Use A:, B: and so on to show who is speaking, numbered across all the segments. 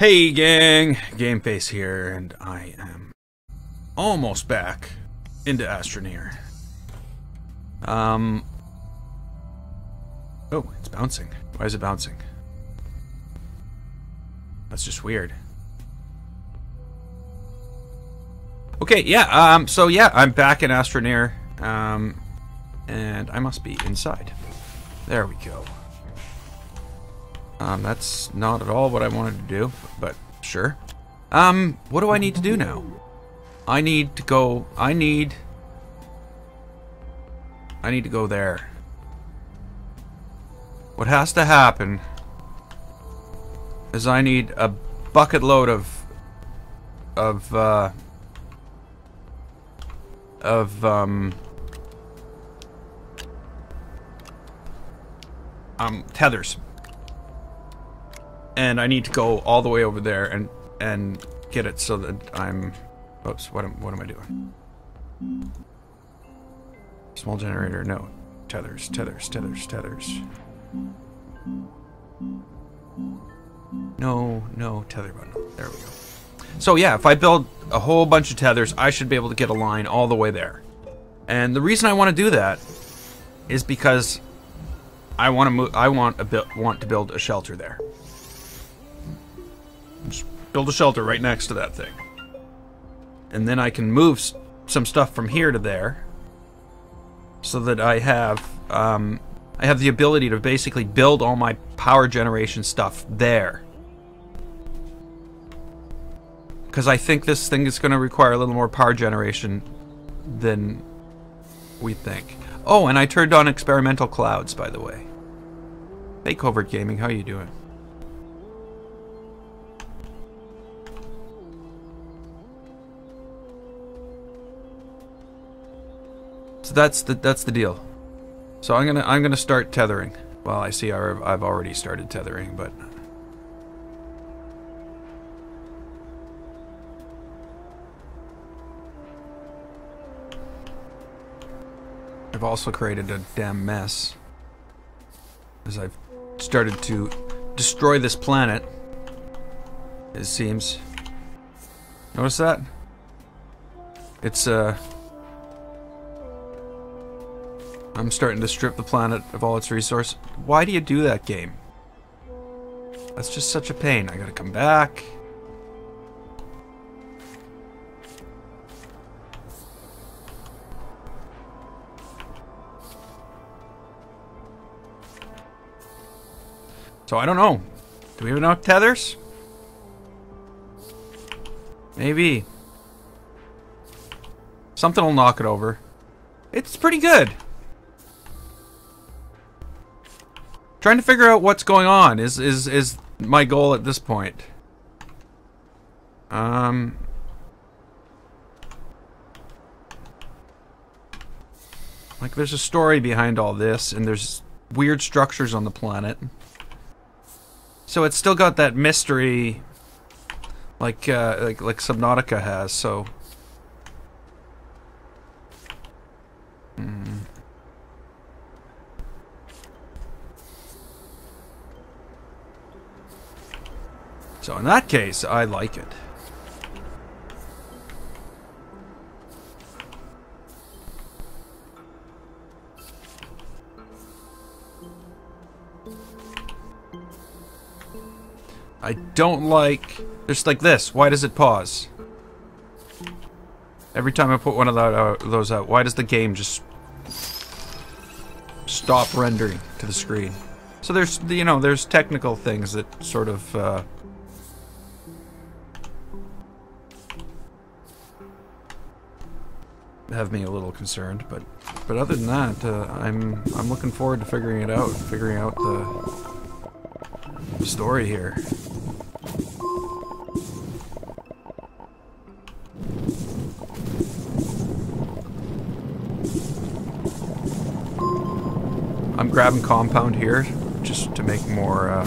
A: Hey gang, Game Face here, and I am almost back into Astroneer. Oh, it's bouncing. Why is it bouncing? That's just weird. Okay, yeah, so yeah, I'm back in Astroneer, and I must be inside. There we go. That's not at all what I wanted to do, but sure. What do I need to do now? I need to go there. What has to happen is I need a bucket load of tethers. And I need to go all the way over there and get it so that I'm... Oops, what am I doing? Small generator, no. Tethers. No, tether bundle. There we go. So yeah, if I build a whole bunch of tethers, I should be able to get a line all the way there. And the reason I want to do that is because I want to build a shelter there. Just build a shelter right next to that thing. And then I can move some stuff from here to there so that I have the ability to basically build all my power generation stuff there. Because I think this thing is going to require a little more power generation than we think. Oh, and I turned on experimental clouds, by the way. Hey, Covert Gaming, how you doing? So that's the deal. So I'm gonna start tethering. Well, I see I've already started tethering, but I've also created a damn mess as I've started to destroy this planet. It seems. Notice that? It's I'm starting to strip the planet of all its resources. Why do you do that, game? That's just such a pain. I gotta come back. So I don't know. Do we have enough tethers? Maybe. Something will knock it over. It's pretty good. Trying to figure out what's going on is my goal at this point. Like there's a story behind all this, and there's weird structures on the planet. So it's still got that mystery, like Subnautica has. So. So in that case, I like it. I don't like... Just like this. Why does it pause? Every time I put one of those out, why does the game just stop rendering to the screen? So there's, you know, there's technical things that sort of... have me a little concerned, but other than that, I'm looking forward to figuring out the story here. I'm grabbing compound here just to make more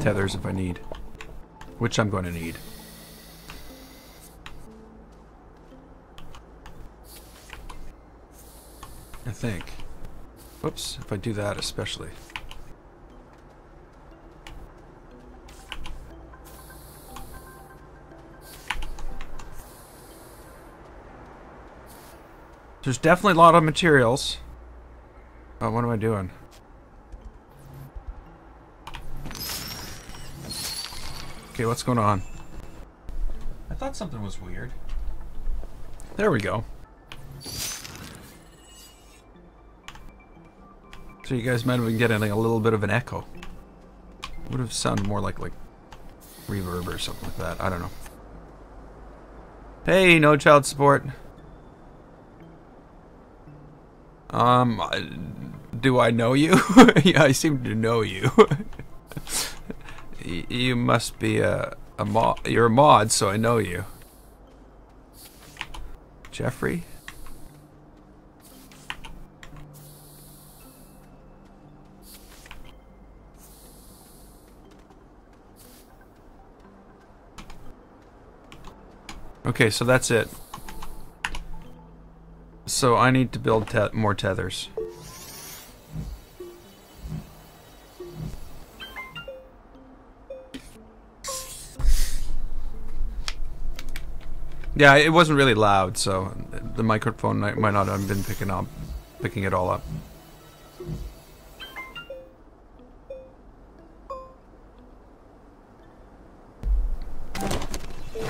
A: tethers if I need, which I'm going to need. I think. Whoops, if I do that especially. There's definitely a lot of materials. Oh, what am I doing? Okay, what's going on? I thought something was weird. There we go. So you guys might have been getting like a little bit of an echo. Would have sounded more like reverb or something like that. I don't know. Hey, no child support. Do I know you? Yeah, I seem to know you. You must be a mod. You're a mod, so I know you. Jeffrey? Okay, so that's it. So I need to build more tethers. Yeah, it wasn't really loud, so the microphone might not have been picking it all up.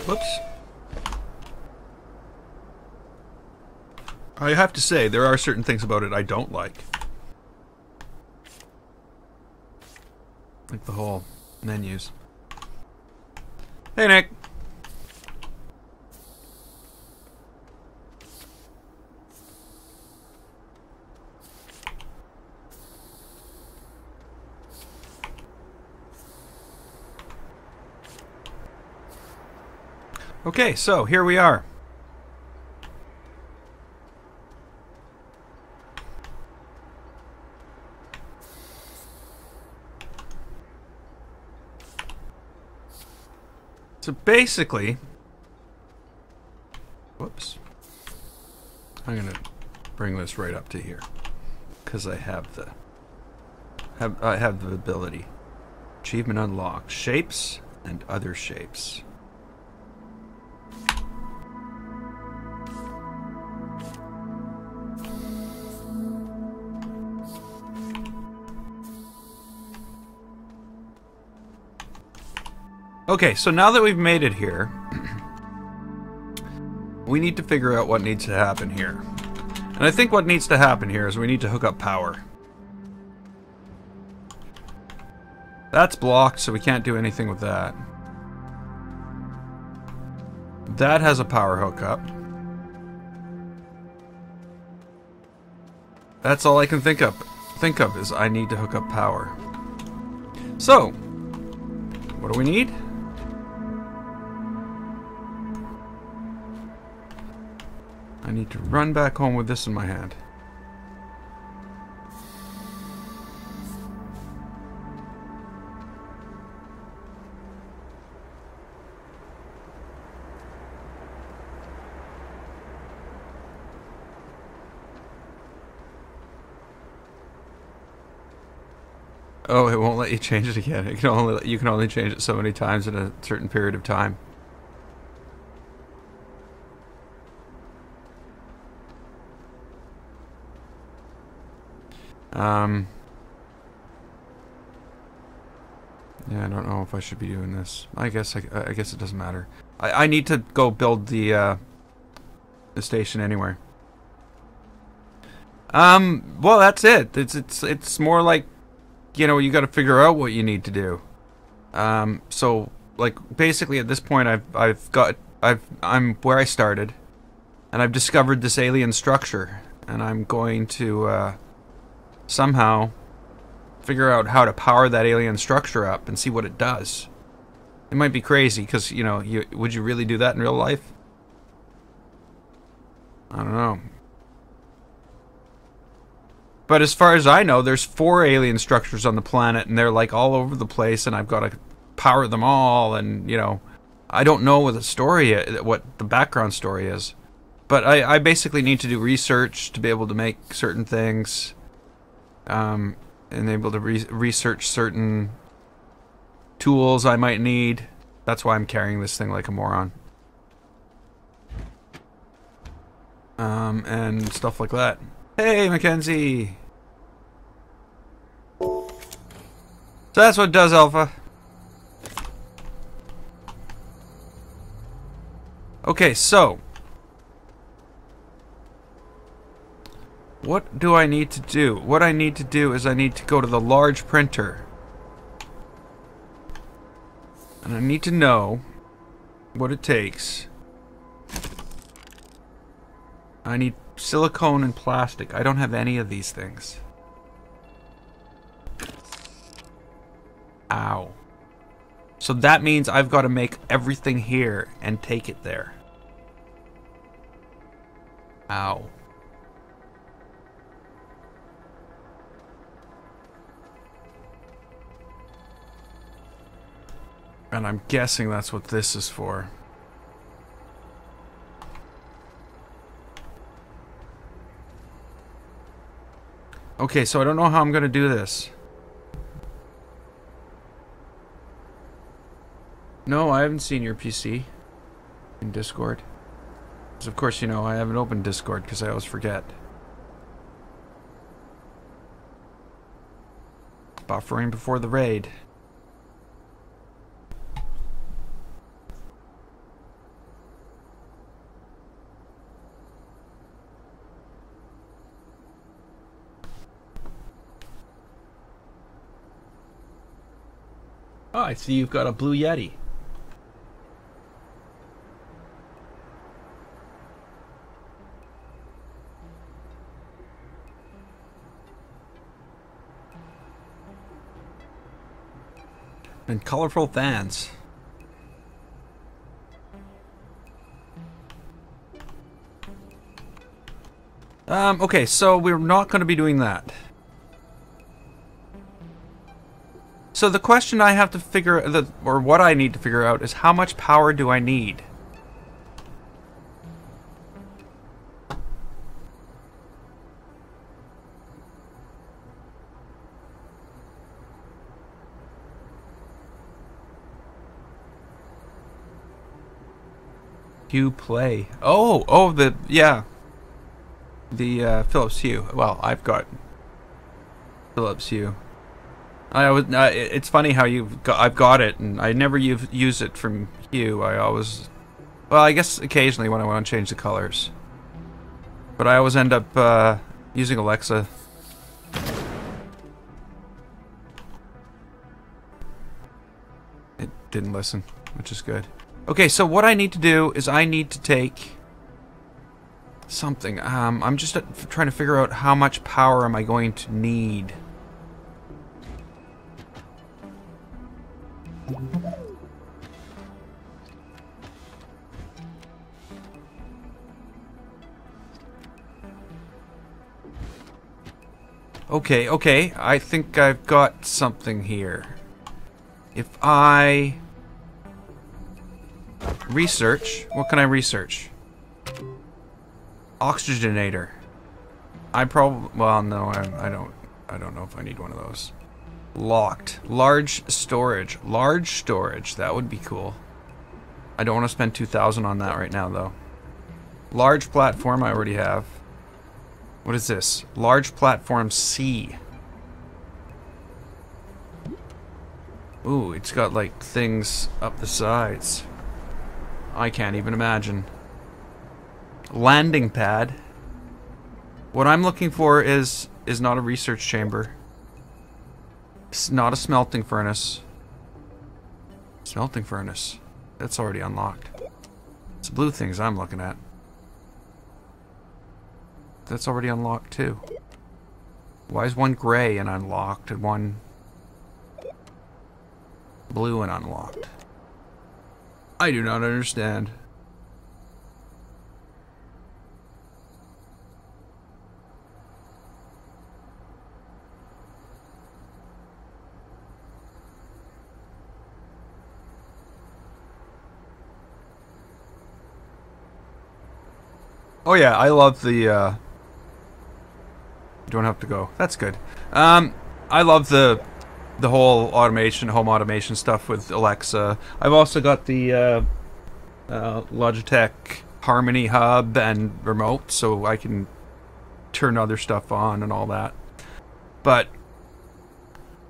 A: Whoops. I have to say, there are certain things about it I don't like. Like the whole menus. Hey, Nick. Okay, so here we are. So basically, whoops, I'm gonna bring this right up to here because I have the ability. Achievement unlocked: shapes and other shapes. Okay, so now that we've made it here, we need to figure out what needs to happen here. And I think what needs to happen here is we need to hook up power. That's blocked, so we can't do anything with that. That has a power hookup. That's all I can think of is I need to hook up power. So, what do we need? I need to run back home with this in my hand. Oh, it won't let you change it again. You can only change it so many times in a certain period of time. Yeah, I don't know if I should be doing this. I guess it doesn't matter. I need to go build the station anyway. Well, that's it. It's more like, you know, you got to figure out what you need to do. So like basically at this point I'm where I started, and I've discovered this alien structure, and I'm going to somehow figure out how to power that alien structure up and see what it does. It might be crazy because, you know, would you really do that in real life? I don't know. But as far as I know, there's 4 alien structures on the planet, and they're like all over the place, and I've got to power them all, and, you know, I don't know what the background story is. But I basically need to do research to be able to make certain things, and able to research certain tools I might need. That's why I'm carrying this thing like a moron. and stuff like that. Hey, Mackenzie! So that's what it does, Alpha. Okay, so what do I need to do? What I need to do is I need to go to the large printer. And I need to know what it takes. I need silicone and plastic. I don't have any of these things. Ow. So that means I've got to make everything here and take it there. Ow. And I'm guessing that's what this is for. Okay, so I don't know how I'm going to do this. No, I haven't seen your PC in Discord. Because of course, you know, I haven't opened Discord because I always forget. Buffering before the raid. Oh, I see you've got a Blue Yeti. And colorful fans. Okay, so we're not going to be doing that. So the question I have to figure, or what I need to figure out, is how much power do I need? Hue play. Oh, yeah. The Philips Hue. Well, I've got Philips Hue. It's funny how I've got it, and I never use it from Hue. I always, well, I guess occasionally when I want to change the colors. But I always end up using Alexa. It didn't listen, which is good. Okay, so what I need to do is I need to take something. I'm just trying to figure out how much power am I going to need. Okay, I think I've got something here. If I research, what can I research? Oxygenator. I probably, well, no, I don't know if I need one of those. Locked. Large storage. Large storage. That would be cool. I don't want to spend 2,000 on that right now, though. Large platform I already have. What is this? Large platform C. Ooh, it's got, like, things up the sides. I can't even imagine. Landing pad. What I'm looking for is not a research chamber. It's not a smelting furnace. Smelting furnace. That's already unlocked. It's blue things I'm looking at. That's already unlocked too. Why is one gray and unlocked and one blue and unlocked? I do not understand. Oh yeah, I love the, you don't have to go. That's good. I love the whole automation, home automation stuff with Alexa. I've also got the, Logitech Harmony hub and remote, so I can turn other stuff on and all that. But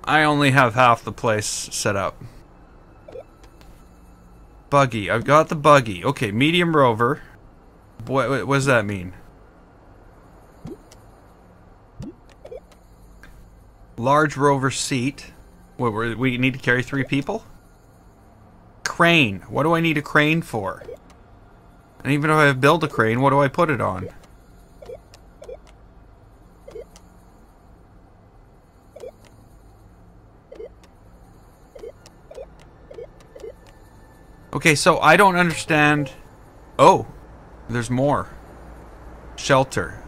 A: I only have half the place set up. Buggy. I've got the buggy. Okay, medium rover. What does that mean? Large rover seat. What, we need to carry 3 people? Crane. What do I need a crane for? And even if I build a crane, what do I put it on? Okay, so I don't understand. Oh, there's more. Shelter.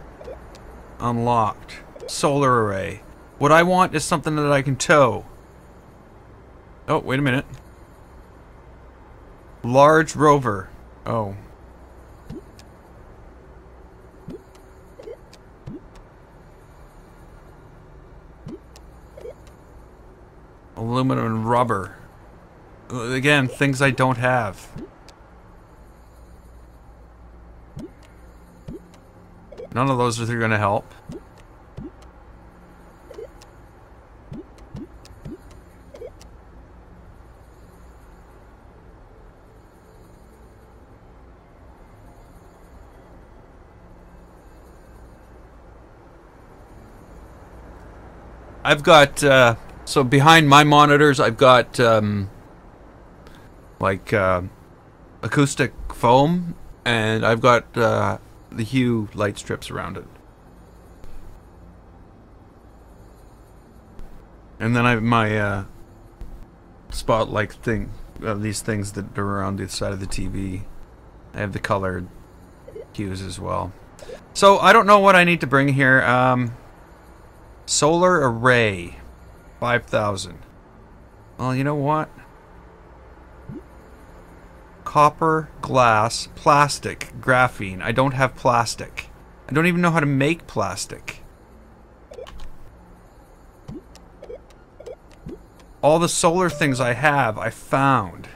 A: Unlocked. Solar array. What I want is something that I can tow. Oh, wait a minute. Large rover. Oh. Aluminum and rubber. Again, things I don't have. None of those are going to help. I've got, so behind my monitors, I've got, acoustic foam, and I've got, the Hue light strips around it. And then I have my, spotlight thing, these things that are around the side of the TV. I have the colored hues as well. So, I don't know what I need to bring here, solar array, 5,000. Well, you know what? Copper, glass, plastic, graphene. I don't have plastic. I don't even know how to make plastic. All the solar things I have, I found.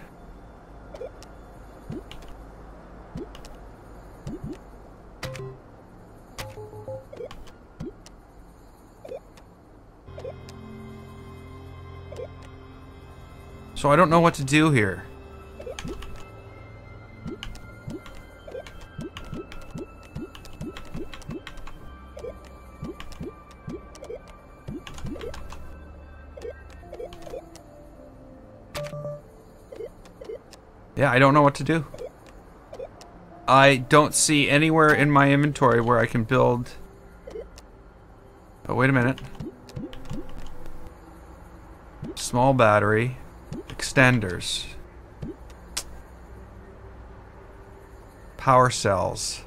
A: So I don't know what to do here. Yeah, I don't know what to do. I don't see anywhere in my inventory where I can build... Oh, wait a minute. Small battery. Extenders. Power cells.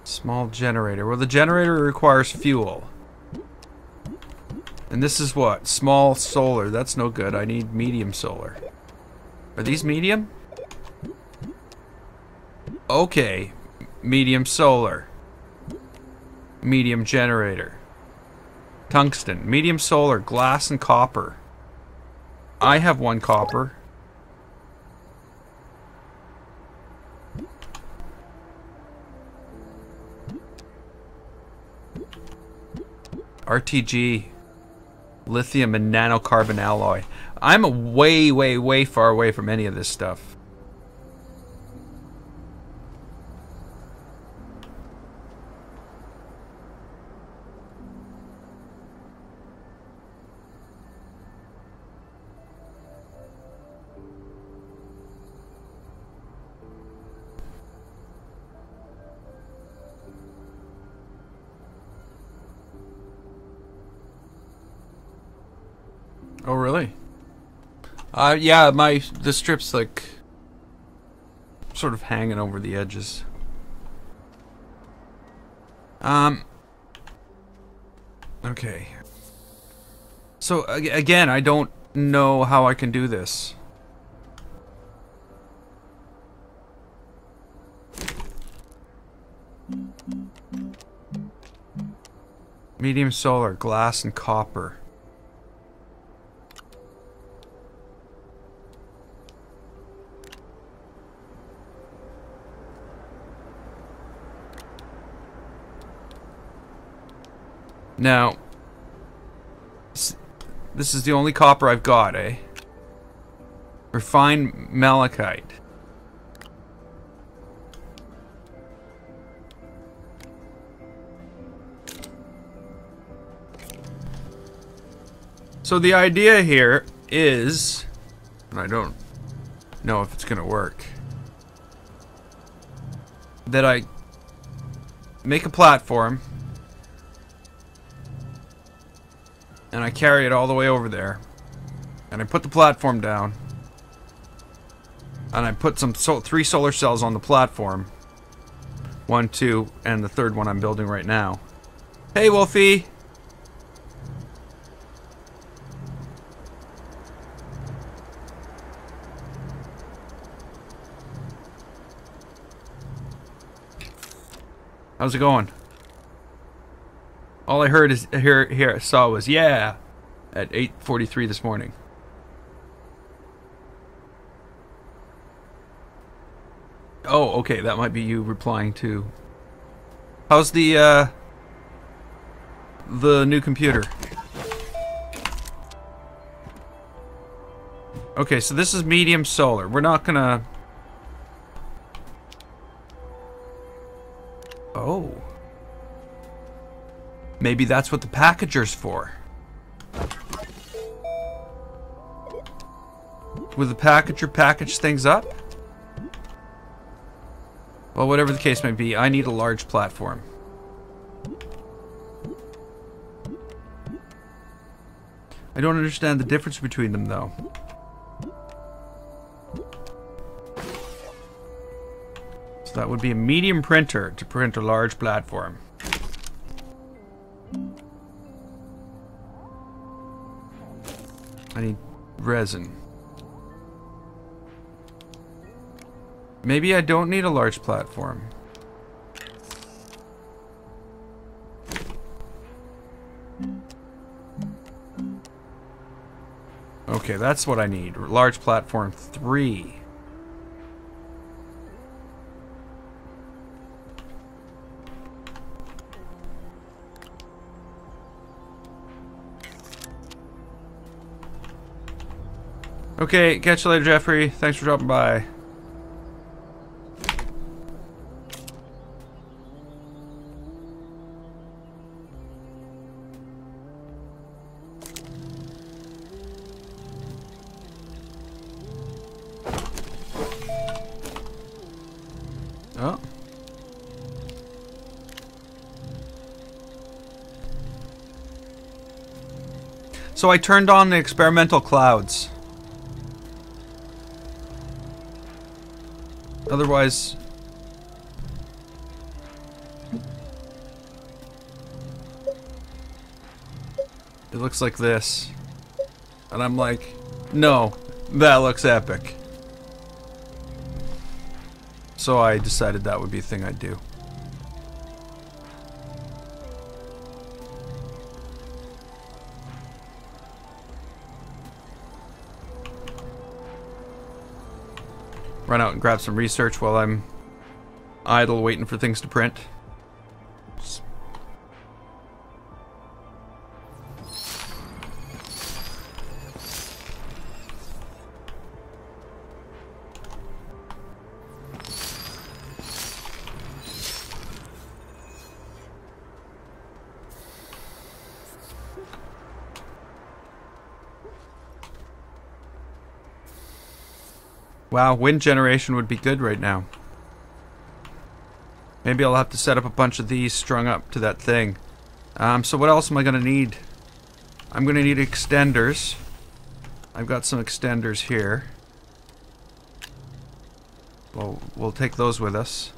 A: Small generator. Well, the generator requires fuel. And this is what? Small solar. That's no good. I need medium solar. Are these medium? Okay. Medium solar. Medium generator. Tungsten. Medium solar. Glass and copper. I have 1 copper. RTG. Lithium and nanocarbon alloy. I'm way, way, way far away from any of this stuff. Oh, really? Yeah, the strip's like sort of hanging over the edges. Okay. So again, I don't know how I can do this. Medium solar, glass and copper. Now, this is the only copper I've got, eh? Refined malachite. So the idea here is, and I don't know if it's gonna work, that I make a platform and I carry it all the way over there, and I put the platform down, and I put some 3 solar cells on the platform. 1, 2, and the third one I'm building right now. Hey, Wolfie! How's it going? All I heard is saw was yeah at 8:43 this morning. Oh, okay, that might be you replying to. How's the new computer? Okay, so this is medium solar. We're not gonna. Oh. Maybe that's what the packager's for. Will the packager package things up? Well, whatever the case may be, I need a large platform. I don't understand the difference between them, though. So that would be a medium printer to print a large platform. I need resin. Maybe I don't need a large platform. Okay, that's what I need. Large platform 3. Okay, catch you later, Jeffrey. Thanks for dropping by. Oh. So I turned on the experimental clouds. Otherwise, it looks like this. And I'm like, no, that looks epic. So I decided that would be a thing I'd do. Run out and grab some research while I'm idle waiting for things to print. Wow, wind generation would be good right now. Maybe I'll have to set up a bunch of these strung up to that thing. So what else am I gonna need? I'm gonna need extenders. I've got some extenders here. Well, we'll take those with us.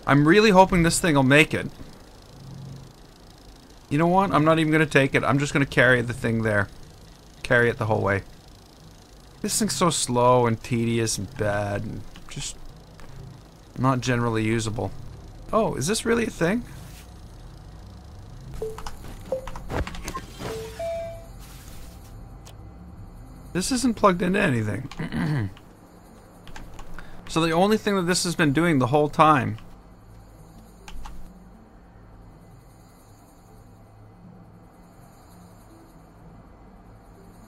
A: I'm really hoping this thing will make it. You know what? I'm not even gonna take it. I'm just gonna carry the thing there. Carry it the whole way. This thing's so slow and tedious and bad and just not generally usable. Oh, is this really a thing? This isn't plugged into anything. So the only thing that this has been doing the whole time...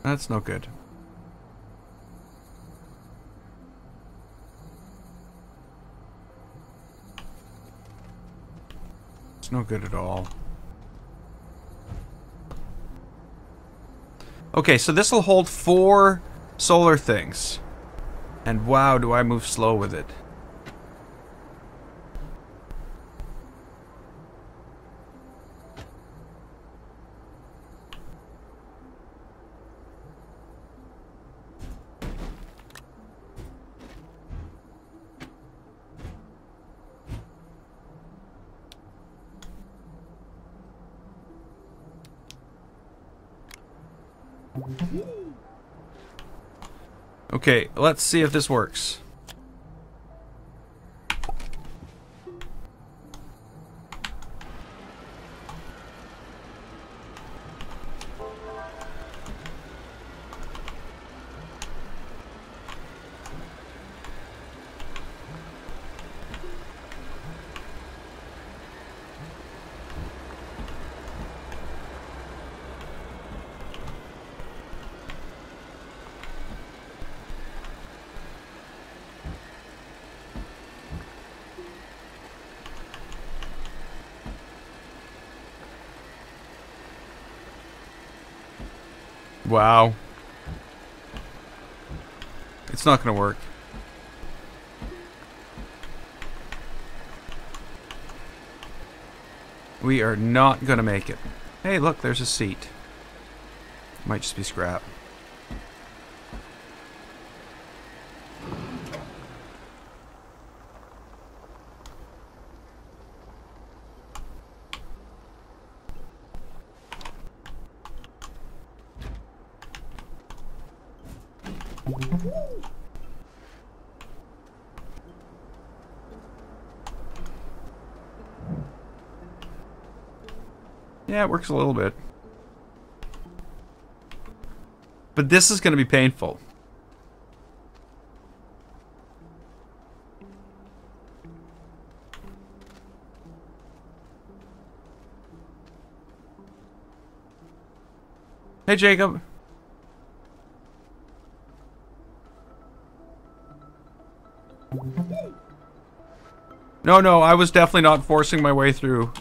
A: That's no good. It's no good at all. Okay, so this will hold 4 solar things. And wow, do I move slow with it. Okay, let's see if this works. Wow. It's not gonna work. We are not gonna make it. Hey, look, there's a seat. Might just be scrap. Yeah, it works a little bit. But this is going to be painful. Hey, Jacob. No, I was definitely not forcing my way through.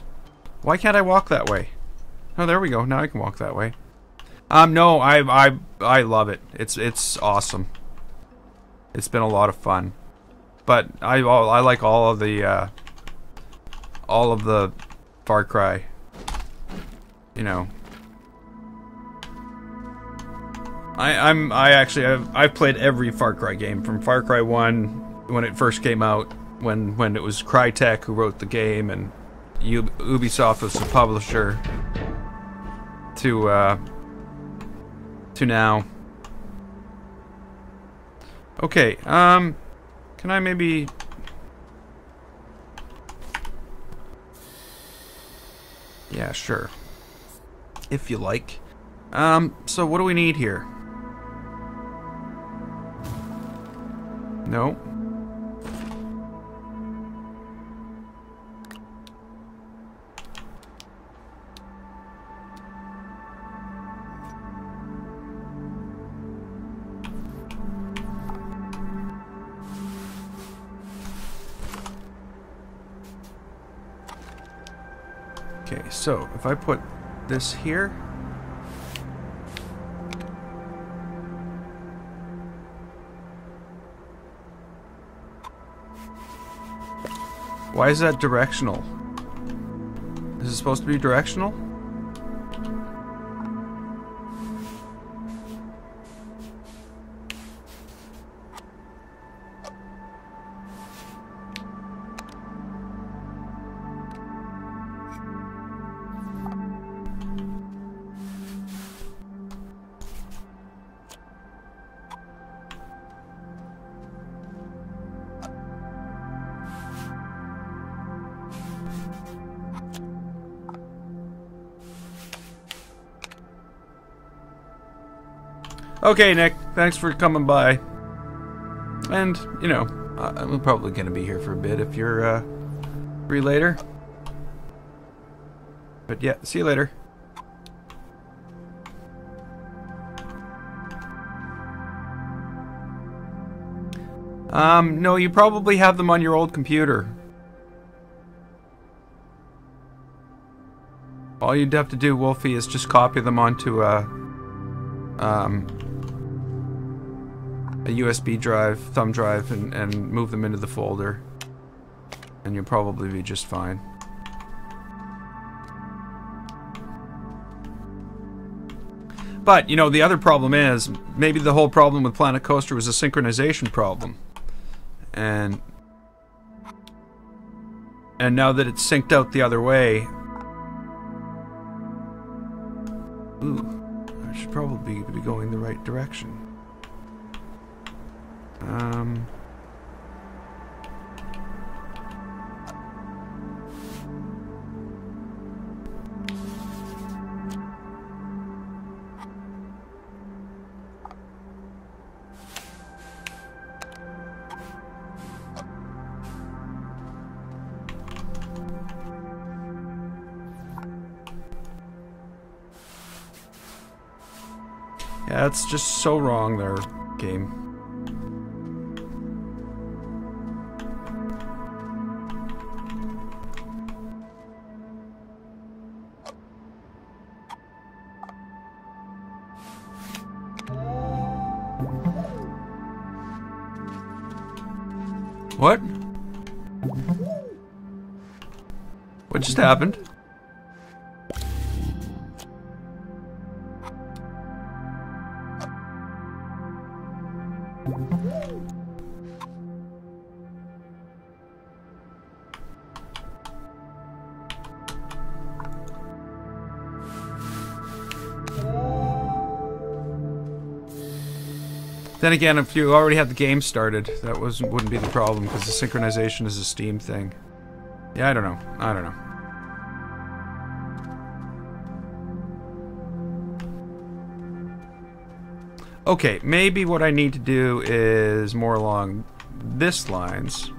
A: Why can't I walk that way? Oh, there we go. Now I can walk that way. No, I love it. It's awesome. It's been a lot of fun. But I like all of the Far Cry. You know. I've played every Far Cry game from Far Cry 1 when it first came out, when it was Crytek who wrote the game and Ubisoft was the publisher, to now. Okay, can I maybe... Yeah, sure. If you like. So what do we need here? No. Okay, so if I put this here. Why is that directional? Is it supposed to be directional? Okay, Nick, thanks for coming by. And, you know, I'm probably going to be here for a bit if you're free later. But yeah, see you later. No, you probably have them on your old computer. All you'd have to do, Wolfie, is just copy them onto a USB drive, thumb drive, and move them into the folder. And you'll probably be just fine. But, you know, the other problem is, maybe the whole problem with Planet Coaster was a synchronization problem. And now that it's synced out the other way... Ooh, I should probably be going the right direction. Yeah, it's just so wrong there, game. What? What just happened? Then again, if you already had the game started, that wouldn't be the problem, because the synchronization is a Steam thing. Yeah, I don't know. I don't know. Okay, maybe what I need to do is more along this lines.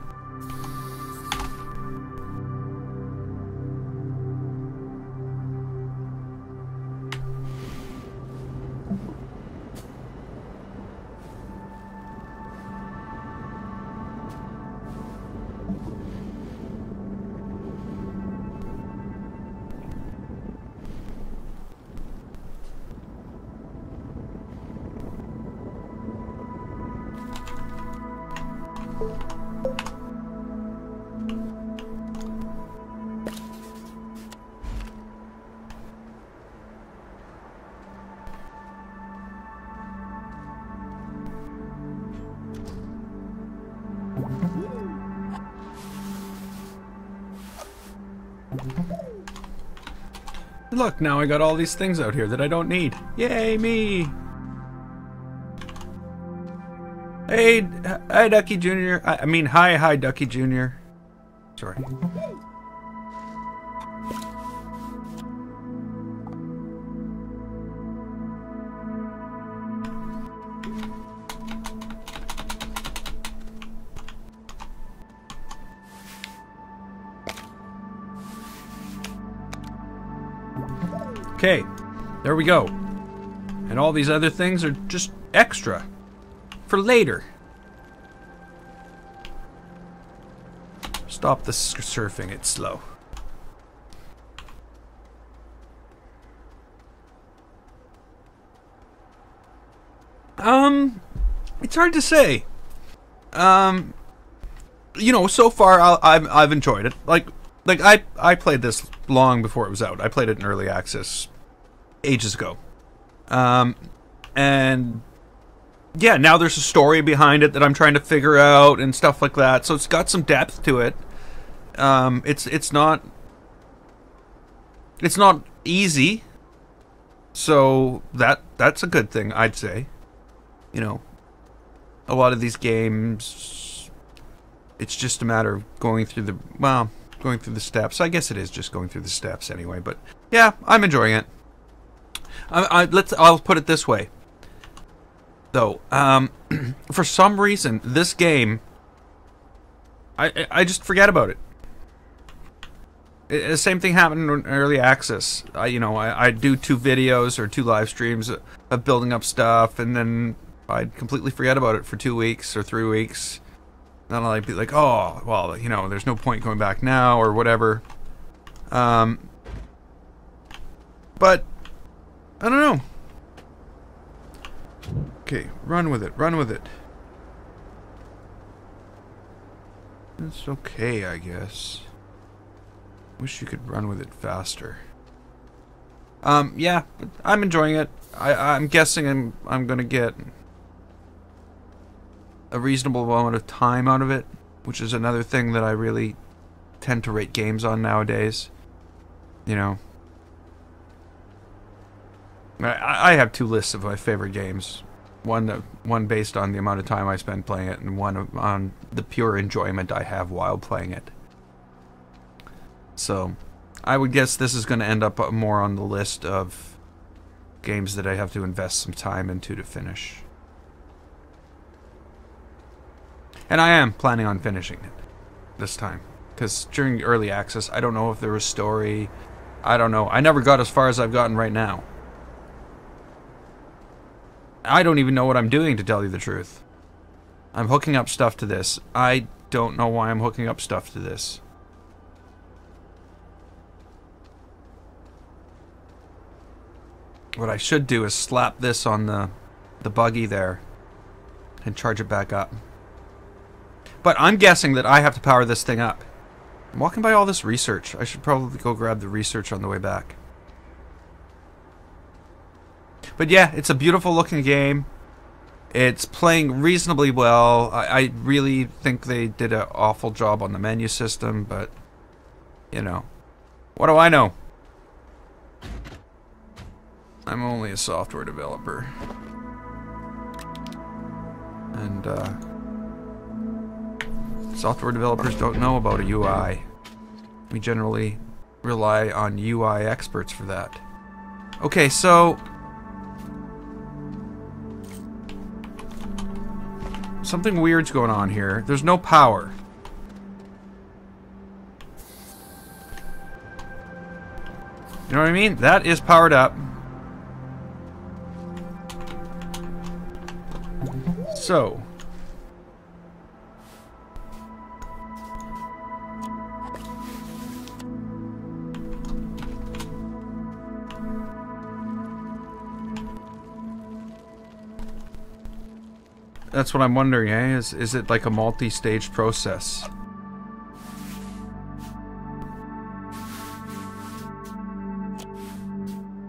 A: Look, now I got all these things out here that I don't need. Yay, me! Hey, hi, Ducky Jr. I mean, hi, Ducky Jr. Sorry. Okay, there we go. And all these other things are just extra. For later. Stop the surfing, it's slow. It's hard to say. You know, so far I've enjoyed it. Like I played this long before it was out. I played it in early access ages ago. And yeah, now there's a story behind it that I'm trying to figure out and stuff like that. So it's got some depth to it. It's not easy. So that's a good thing, I'd say. You know, a lot of these games, it's just a matter of going through the, well, going through the steps. I guess it is just going through the steps anyway, but yeah, I'm enjoying it. I'll put it this way, though. For some reason, this game, I just forget about it. The same thing happened in early access. I'd do 2 videos or 2 live streams of building up stuff, and then I'd completely forget about it for 2 weeks or 3 weeks. Then I'd be like, oh, well, there's no point going back now or whatever. But I don't know. Okay, run with it. Run with it. It's okay, I guess. Wish you could run with it faster. Yeah, I'm enjoying it. I'm guessing I'm gonna get a reasonable amount of time out of it, which is another thing that I really tend to rate games on nowadays. I have 2 lists of my favorite games. One based on the amount of time I spend playing it, and one on the pure enjoyment I have while playing it. So, I would guess this is going to end up more on the list of games that I have to invest some time into to finish. And I am planning on finishing it this time. Because during early access, I don't know if there was story. I don't know. I never got as far as I've gotten right now. I don't even know what I'm doing, to tell you the truth. I'm hooking up stuff to this. I don't know why I'm hooking up stuff to this. What I should do is slap this on the buggy there and charge it back up. But I'm guessing that I have to power this thing up. I'm walking by all this research. I should probably go grab the research on the way back. But yeah, it's a beautiful looking game. It's playing reasonably well. I really think they did an awful job on the menu system, but what do I know? I'm only a software developer. And software developers don't know about a UI. We generally rely on UI experts for that. Okay, so something weird's going on here. There's no power. You know what I mean? That is powered up. So that's what I'm wondering, eh? Is it like a multi-stage process?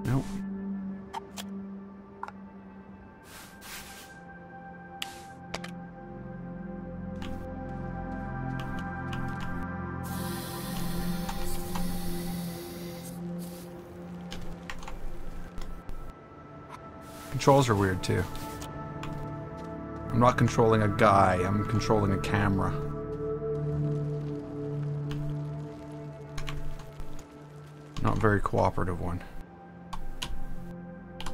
A: Nope. Controls are weird too. I'm not controlling a guy, I'm controlling a camera. Not a very cooperative one.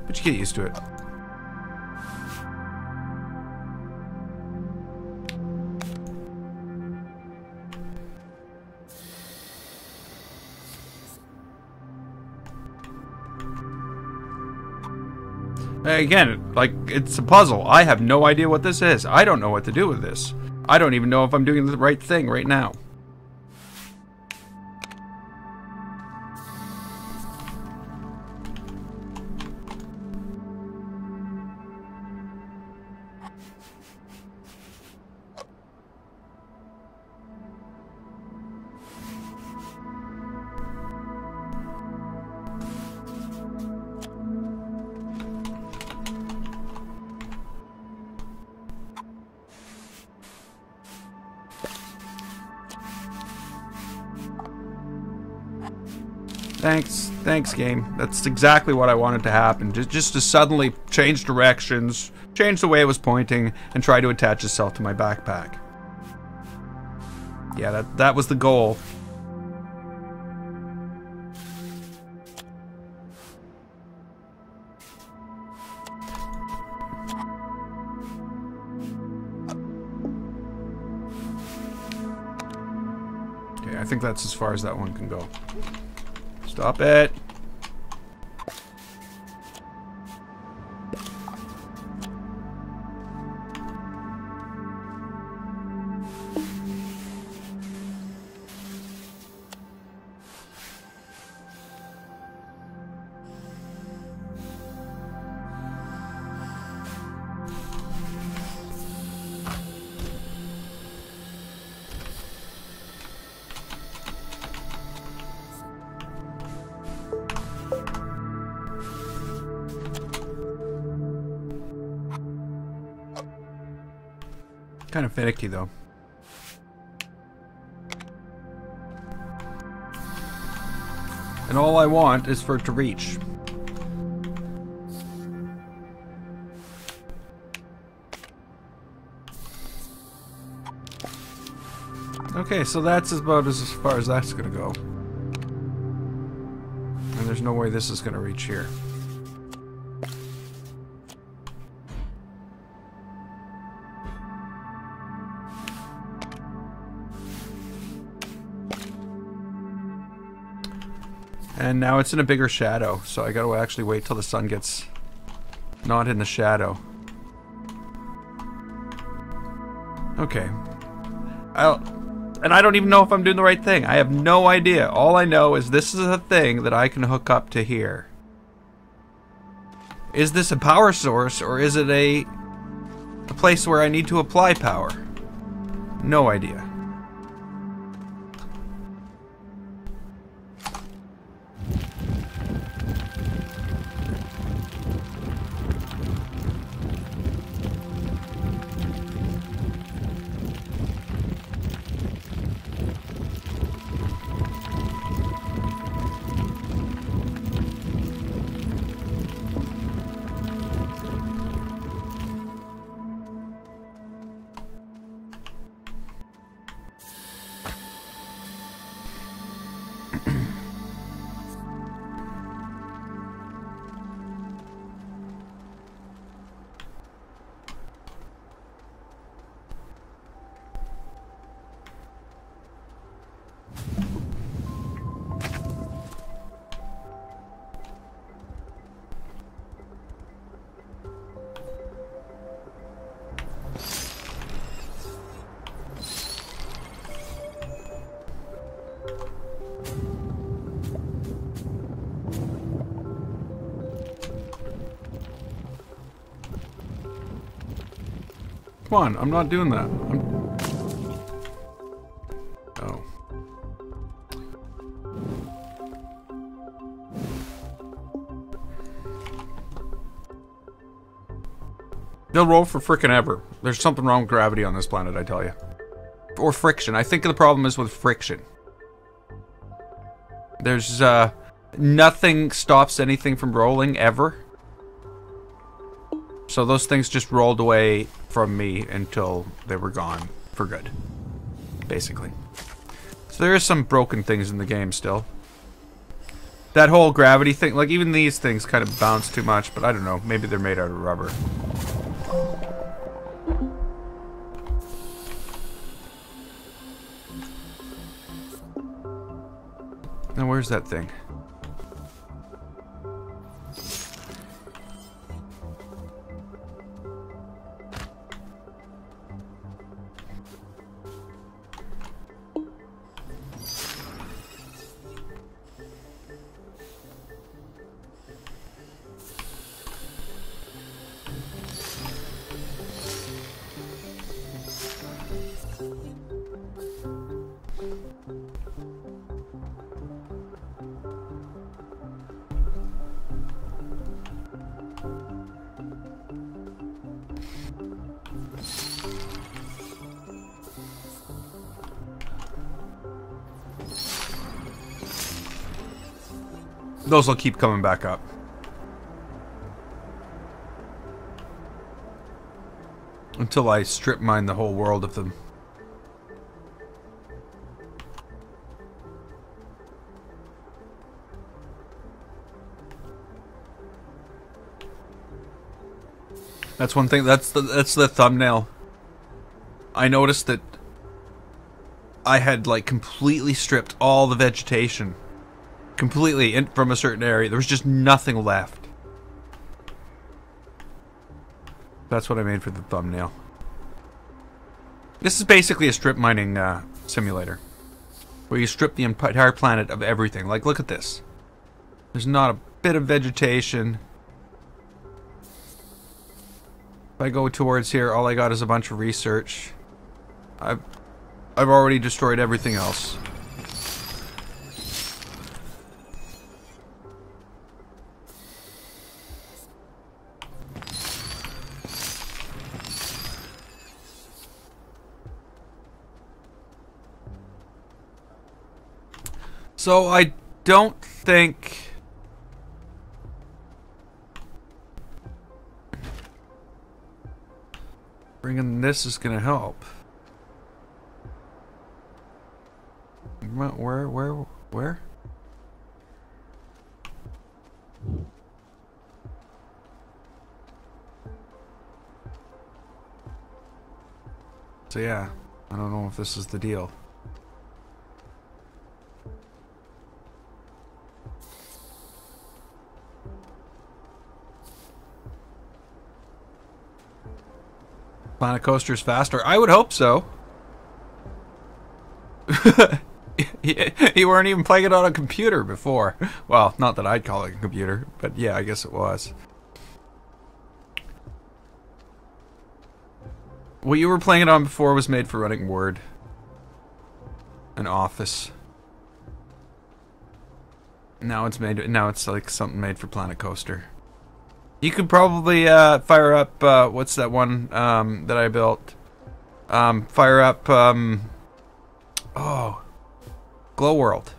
A: But you get used to it. Again, like, it's a puzzle. I have no idea what this is. I don't know what to do with this. I don't even know if I'm doing the right thing right now. Thanks, game. That's exactly what I wanted to happen. Just to suddenly change directions, change the way it was pointing, and try to attach itself to my backpack. Yeah, that was the goal. I think that's as far as that one can go. Stop it. Kind of finicky though. And all I want is for it to reach. Okay, so that's about as far as that's gonna go. And there's no way this is gonna reach here. And now it's in a bigger shadow, so I gotta actually wait till the sun gets not in the shadow. Okay. And I don't even know if I'm doing the right thing. I have no idea. All I know is this is a thing that I can hook up to here. Is this a power source, or is it a place where I need to apply power? No idea. Come on, I'm not doing that. Oh. They'll roll for frickin' ever. There's something wrong with gravity on this planet, I tell you. Or friction. I think the problem is with friction. There's, nothing stops anything from rolling, ever. So those things just rolled away from me until they were gone for good, basically. So there is some broken things in the game still. That whole gravity thing, like even these things kind of bounce too much, but I don't know, maybe they're made out of rubber. Now where's that thing? Those will keep coming back up. Until I strip mine the whole world of them. That's one thing, that's the thumbnail. I noticed that I had like completely stripped all the vegetation. Completely from a certain area. There was just nothing left. That's what I made for the thumbnail. This is basically a strip mining simulator. Where you strip the entire planet of everything. Like, look at this. There's not a bit of vegetation. If I go towards here, all I got is a bunch of research. I've already destroyed everything else. So I don't think bringing this is gonna help. Where? So yeah, I don't know if this is the deal. Planet Coaster's faster. I would hope so. You weren't even playing it on a computer before. Well, not that I'd call it a computer, but yeah, I guess it was. What you were playing it on before was made for running Word and Office. Now it's like something made for Planet Coaster. You could probably fire up what's that one that I built? Fire up oh, Glow World.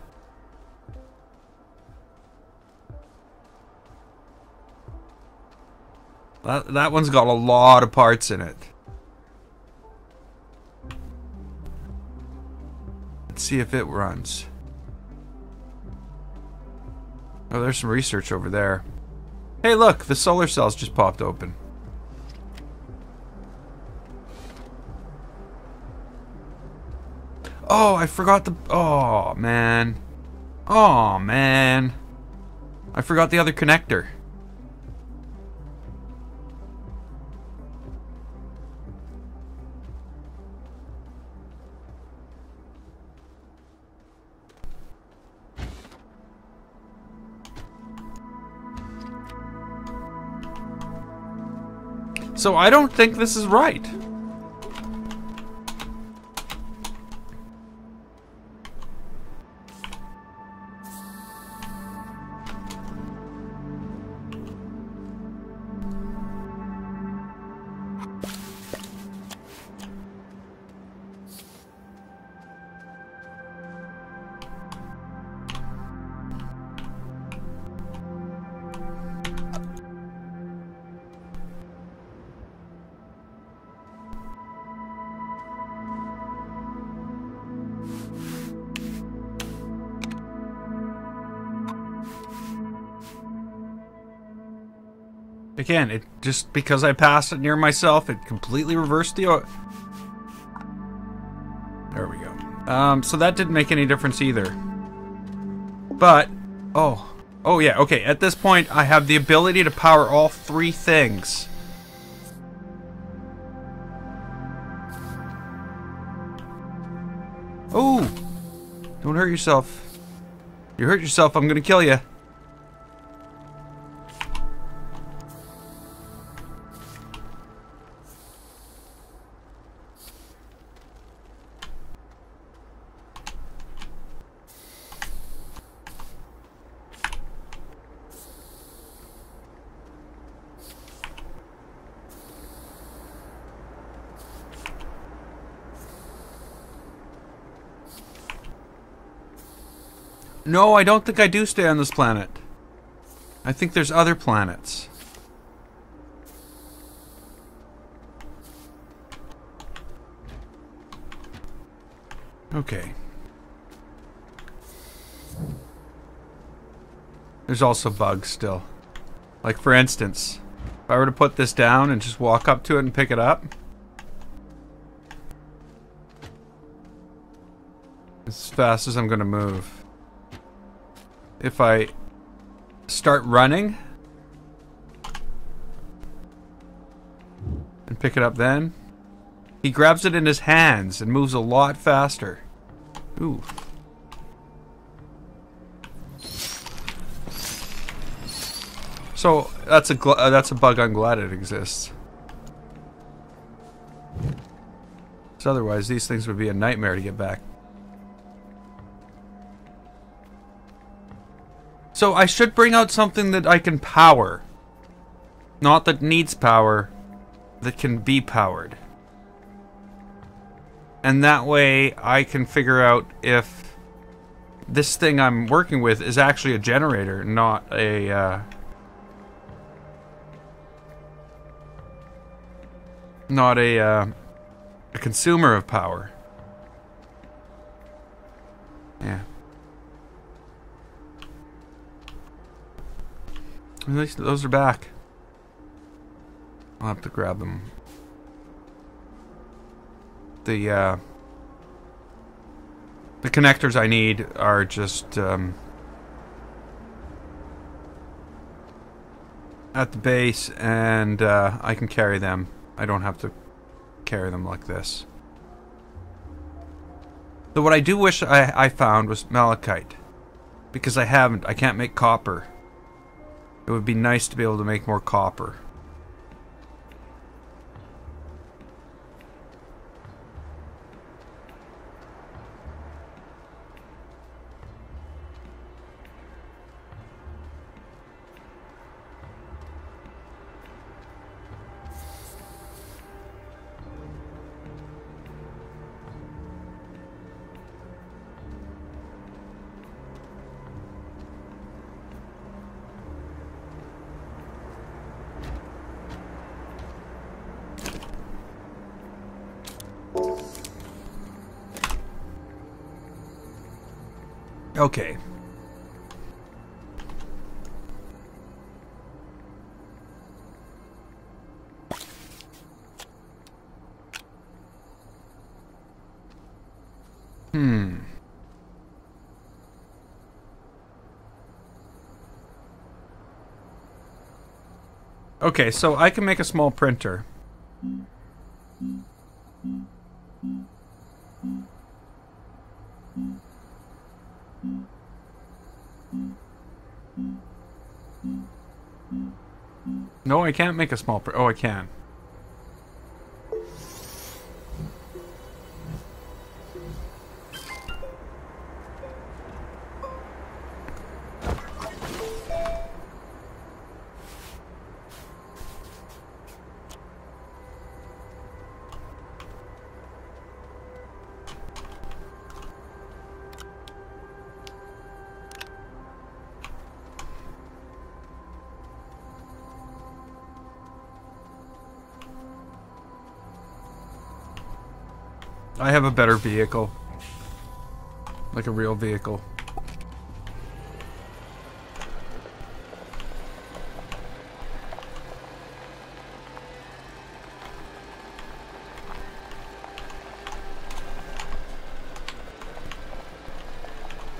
A: That one's got a lot of parts in it. Let's see if it runs. Oh, there's some research over there. Hey, look, the solar cells just popped open. Oh, I forgot the... Oh, man. Oh, man. I forgot the other connector. So I don't think this is right. Again, it just because I passed it near myself, it completely reversed the... There we go. So that didn't make any difference either. But, oh yeah, okay. At this point, I have the ability to power all three things. Oh, don't hurt yourself. You hurt yourself, I'm gonna kill you. No, I don't think I do stay on this planet. I think there's other planets. Okay. There's also bugs still. Like, for instance, if I were to put this down and just walk up to it and pick it up... as fast as I'm gonna move. If I start running and pick it up then, he grabs it in his hands and moves a lot faster. Ooh. So that's a bug I'm glad it exists. So otherwise these things would be a nightmare to get back. So I should bring out something that I can power. Not that needs power, that can be powered. And that way I can figure out if this thing I'm working with is actually a generator, not a consumer of power. Yeah. At least those are back. I'll have to grab them. The connectors I need are just at the base, and I can carry them. I don't have to carry them like this. Though what I do wish I found was malachite, because I haven't. I can't make copper. It would be nice to be able to make more copper. Okay. Okay, so I can make a small printer. No, I can't make a small printer. Oh, I can. I have a better vehicle. Like a real vehicle.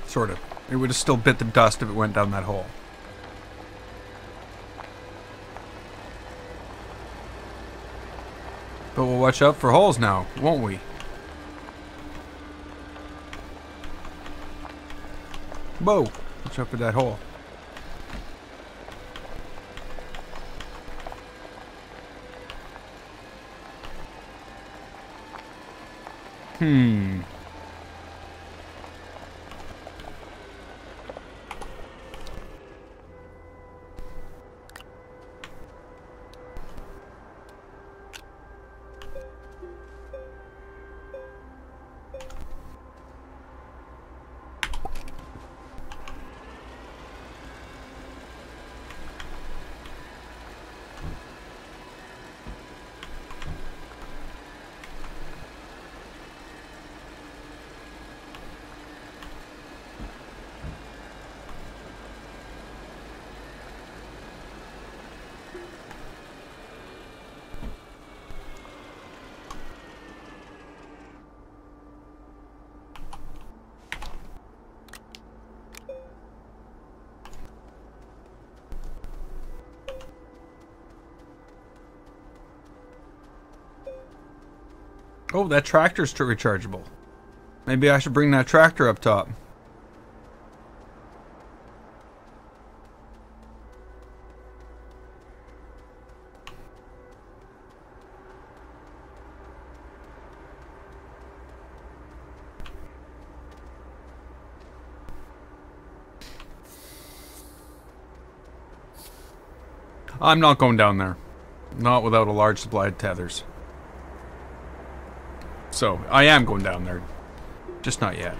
A: Sort of. It would have still bit the dust if it went down that hole. But we'll watch out for holes now, won't we? Whoa! Watch out for that hole. Oh, that tractor's rechargeable. Maybe I should bring that tractor up top. I'm not going down there. Not without a large supply of tethers. So, I am going down there. Just not yet.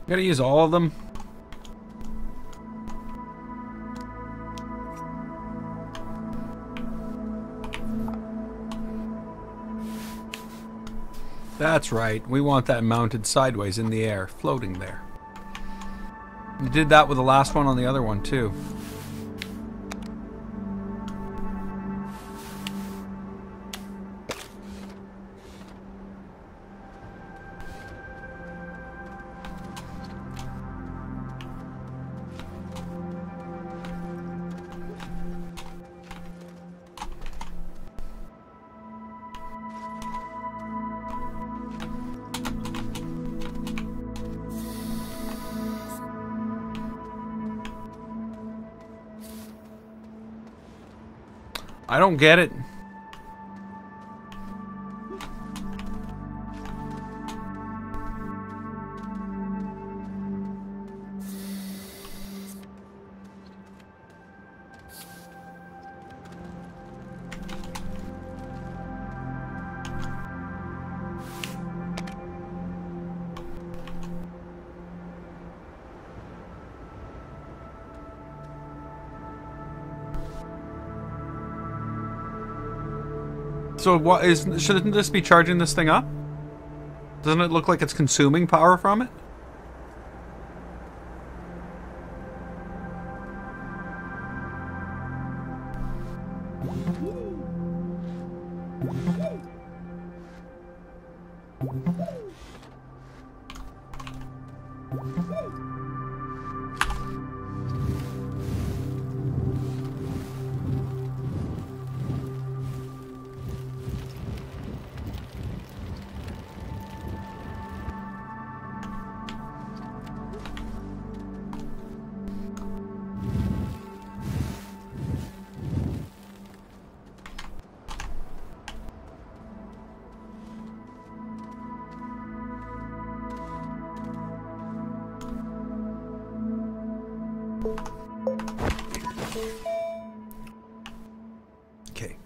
B: Gotta use all of them. That's right. We want that mounted sideways in the air, floating there. You did that with the last one on the other one, too. I don't get it. So what is... Shouldn't this be charging this thing up? Doesn't it look like it's consuming power from it? Okay.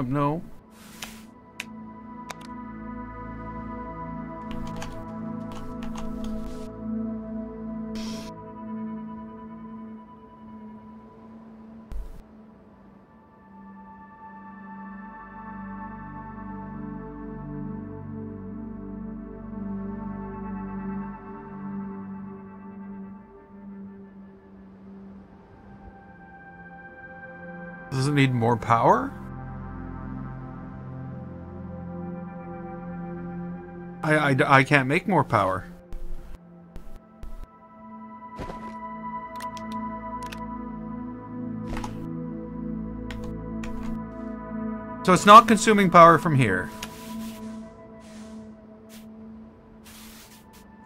B: No. Does it need more power? I can't make more power. So it's not consuming power from here.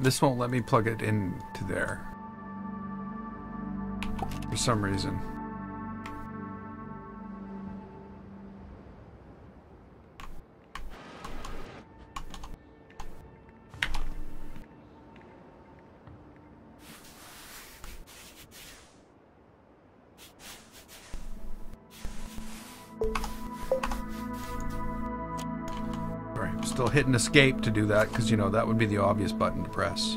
B: This won't let me plug it into there. For some reason. Still hitting escape to do that, because, you know, that would be the obvious button to press.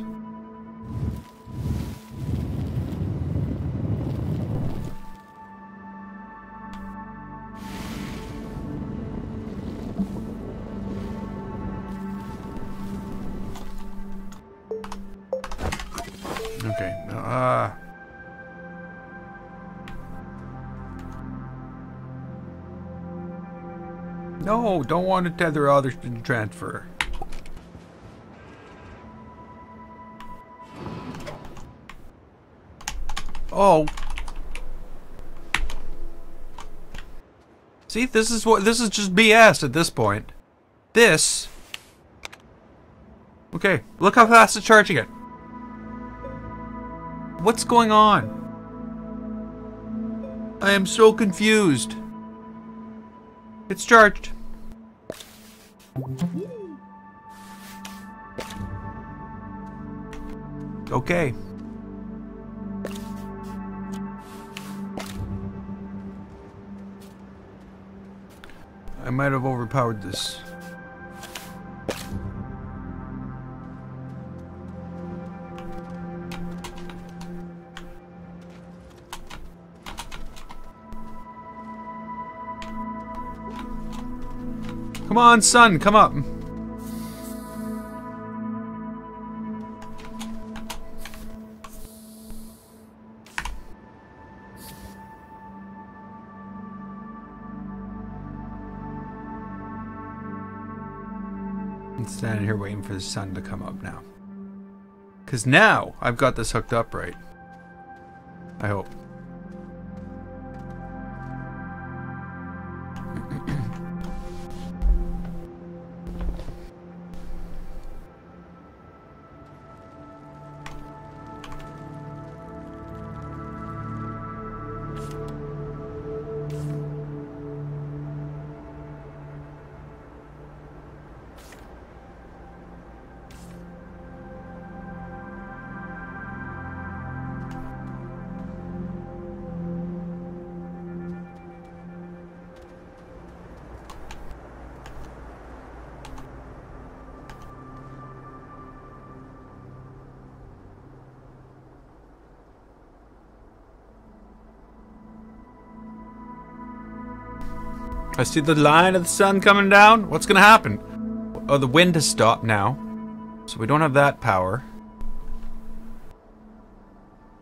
B: Okay, no, don't want to tether others to transfer. Oh. See, this is just BS at this point. This. Okay, look how fast it's charging it. What's going on? I am so confused. It's charged. Okay. I might have overpowered this. Come on, sun, come up. I'm standing here waiting for the sun to come up now. Because now I've got this hooked up right. I hope. I see the line of the sun coming down. What's gonna happen? Oh, the wind has stopped now. So we don't have that power.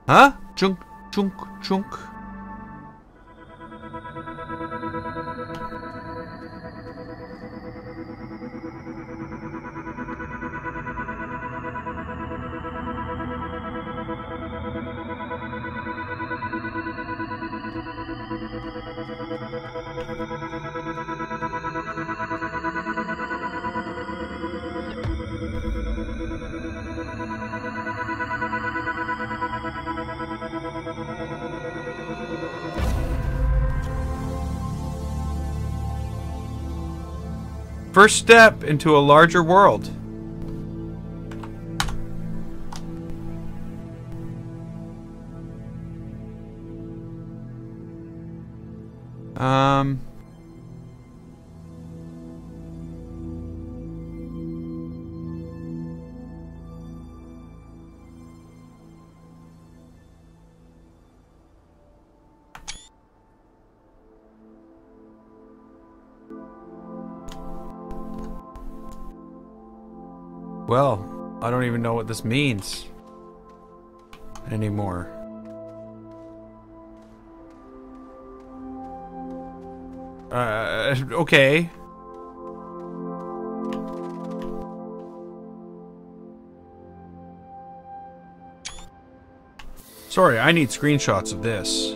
B: Huh? Chunk, chunk, chunk. First step into a larger world. Well, I don't even know what this means anymore. Okay. Sorry, I need screenshots of this.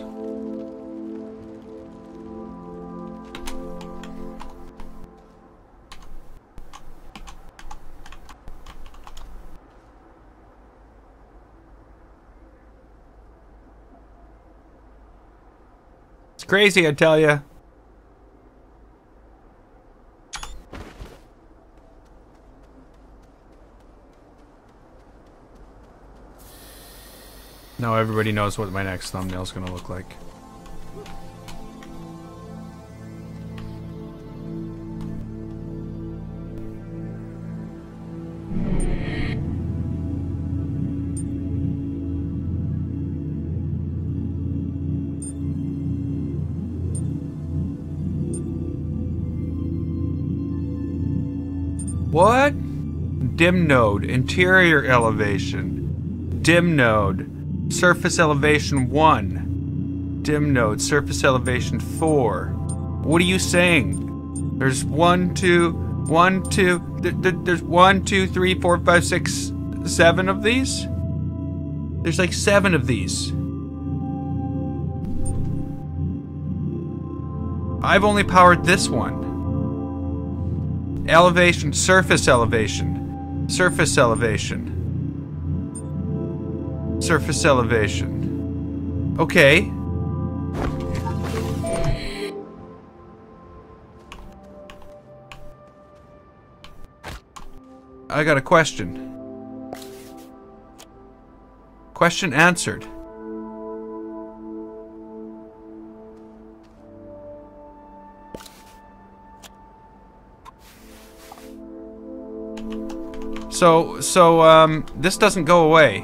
B: It's crazy, I tell ya. Now everybody knows what my next thumbnail's gonna look like. What? Dim node, interior elevation. Dim node. Surface elevation 1. Dim node, surface elevation 4. What are you saying? There's 1, 2, 1, 2. There's 1, 2, 3, 4, 5, 6, 7 of these? There's like 7 of these. I've only powered this one. Elevation, surface elevation. Surface elevation. Surface elevation. Okay. I got a question. Question answered.
A: So this doesn't go away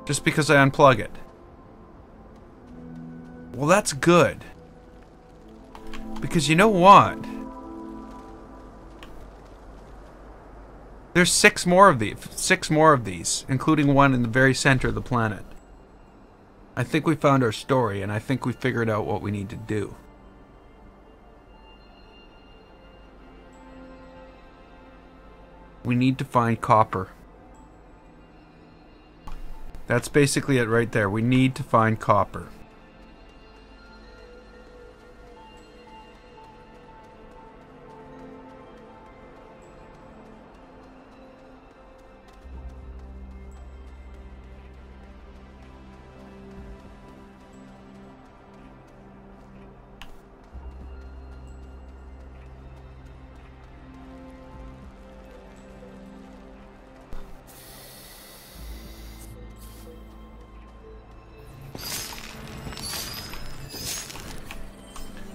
A: just because I unplug it. Well, that's good. Because you know what? There's 6 more of these, including one in the very center of the planet. I think we found our story, and I think we figured out what we need to do. We need to find copper. That's basically it right there. We need to find copper.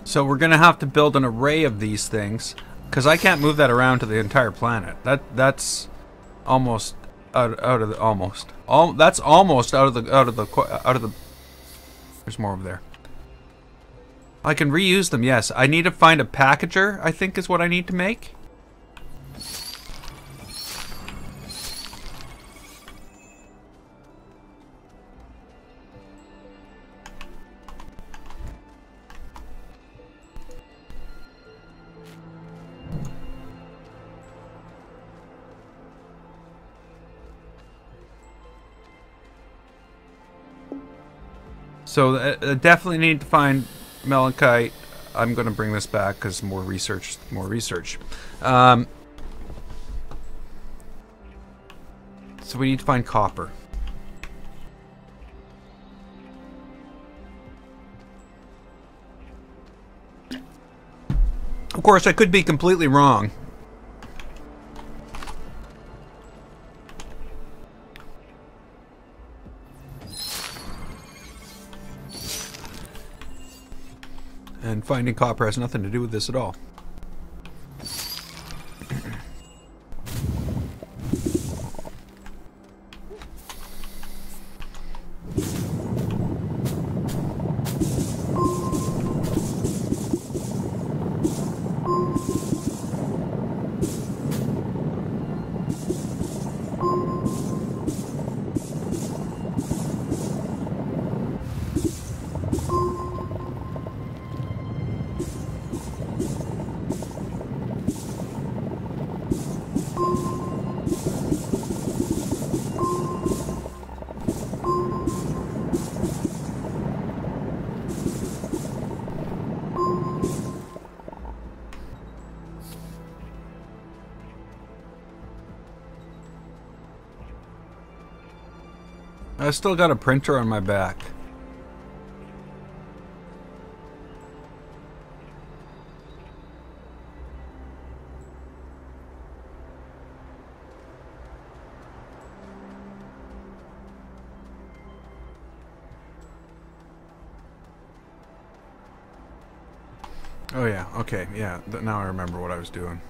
A: So we're gonna have to build an array of these things, because I can't move that around to the entire planet. That's almost out of the that's almost out of the. There's more over there. I can reuse them. Yes, I need to find a packager. I think is what I need to make. So I definitely need to find malachite. I'm going to bring this back because more research. So we need to find copper. Of course, I could be completely wrong. And finding copper has nothing to do with this at all. I still got a printer on my back. Oh yeah, okay, yeah, now I remember what I was doing.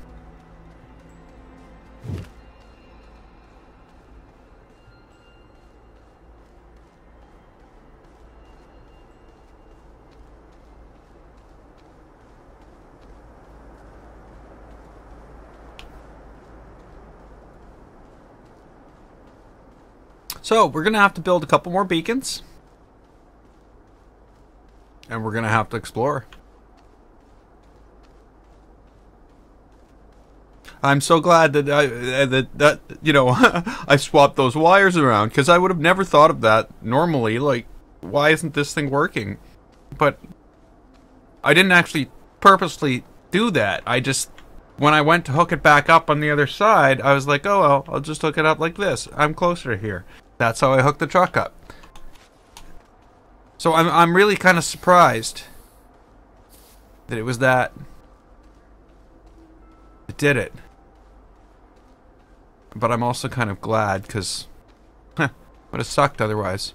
A: So, we're going to have to build a couple more beacons. And we're going to have to explore. I'm so glad that that you know, I swapped those wires around, because I would have never thought of that normally. Like, why isn't this thing working? But I didn't actually purposely do that. I just, when I went to hook it back up on the other side, I was like, oh well, I'll just hook it up like this. I'm closer here. That's how I hooked the truck up. So I'm really kind of surprised that it was that. It did it. But I'm also kind of glad, because would have sucked otherwise.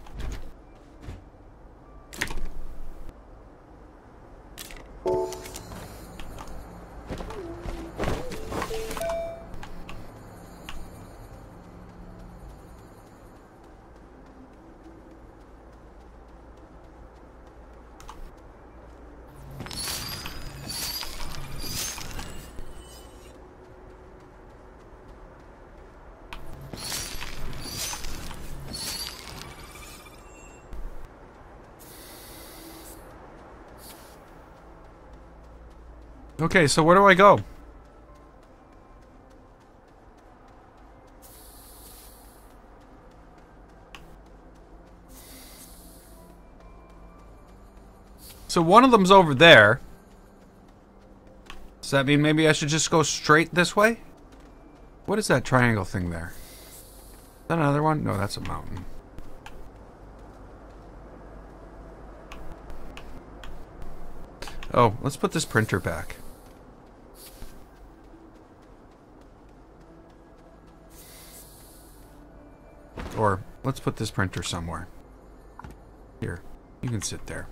A: Okay, so where do I go? So one of them's over there. Does that mean maybe I should just go straight this way? What is that triangle thing there? Is that another one? No, that's a mountain. Oh, let's put this printer back. Or let's put this printer somewhere. Here, you can sit there.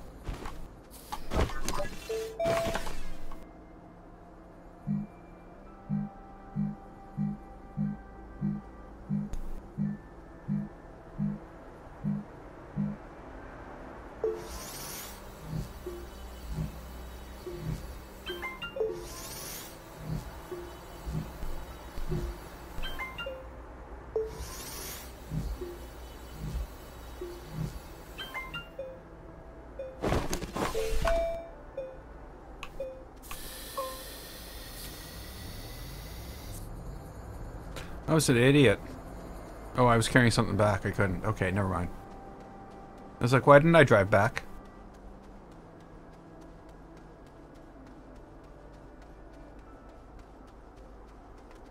A: I was an idiot. Oh, I was carrying something back. I couldn't. Okay, never mind. I was like, why didn't I drive back?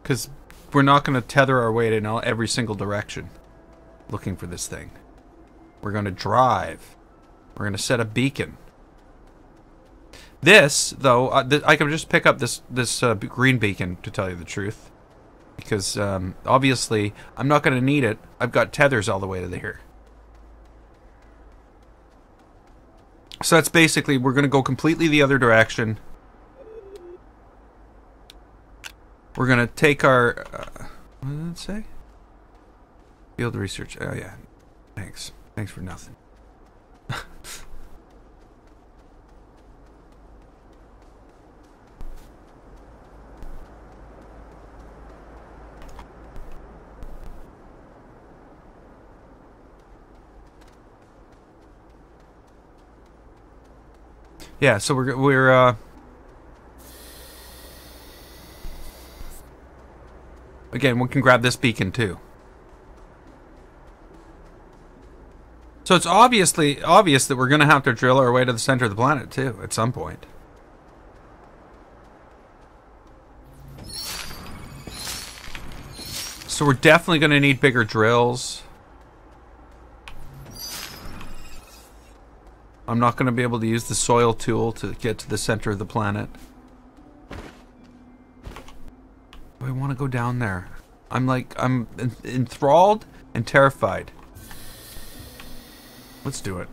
A: Because we're not going to tether our way in every single direction looking for this thing. We're going to drive. We're going to set a beacon. This, though, I can just pick up this green beacon, to tell you the truth. Because, obviously, I'm not going to need it. I've got tethers all the way to here. So that's basically, we're going to go completely the other direction. We're going to take our... what did it say? Field research. Oh, yeah. Thanks. Thanks for nothing. Yeah, so we're again, we can grab this beacon too. So it's obvious that we're going to have to drill our way to the center of the planet too at some point. So we're definitely going to need bigger drills. I'm not going to be able to use the soil tool to get to the center of the planet. Do I want to go down there? I'm enthralled and terrified. Let's do it.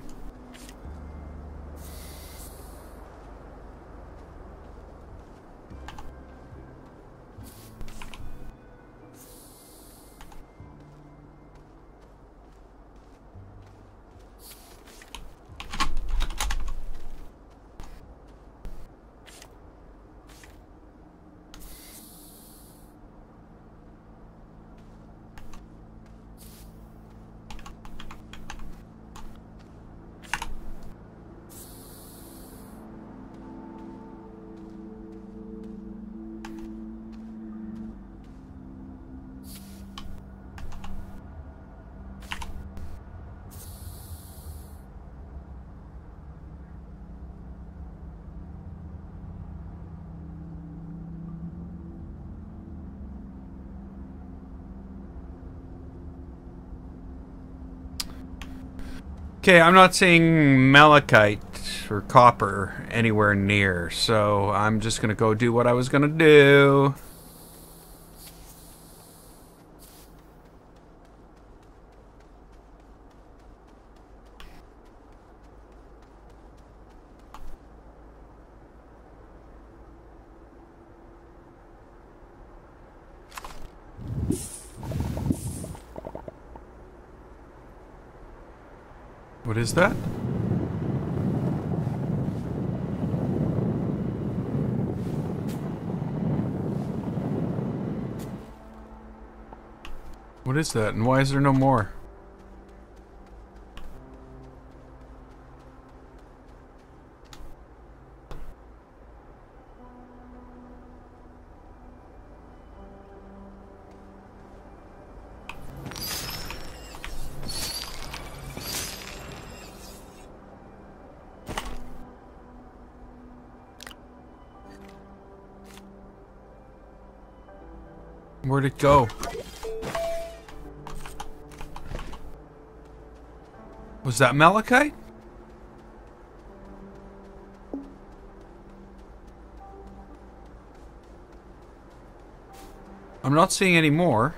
A: Okay, I'm not seeing malachite or copper anywhere near, so I'm just gonna go do what I was gonna do. What is that? What is that, and why is there no more? Where'd it go? Was that malachite? I'm not seeing any more.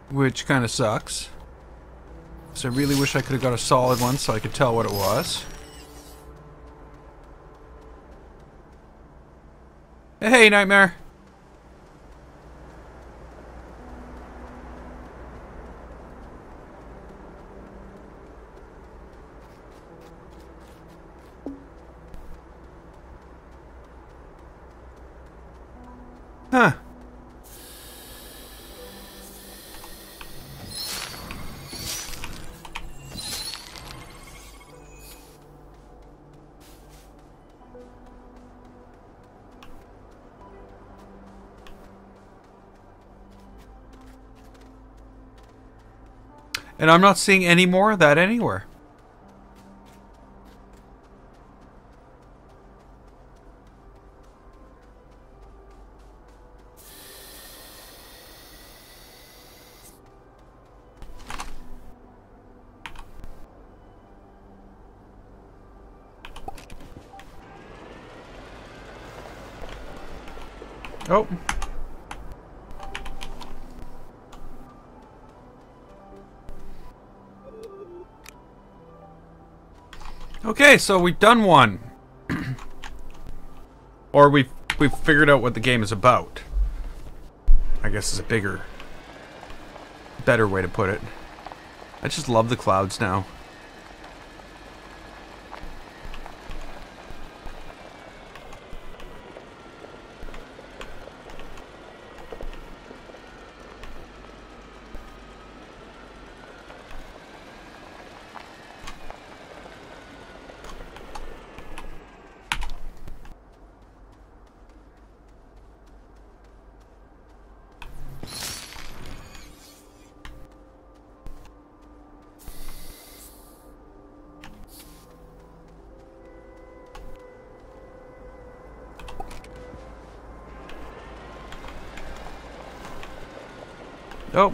A: Which kind of sucks. So I really wish I could have got a solid one so I could tell what it was. Hey, Nightmare! Huh. And I'm not seeing any more of that anywhere. Oh. Okay, so we've done one. Or we've figured out what the game is about. I guess is a better way to put it. I just love the clouds now. Oh.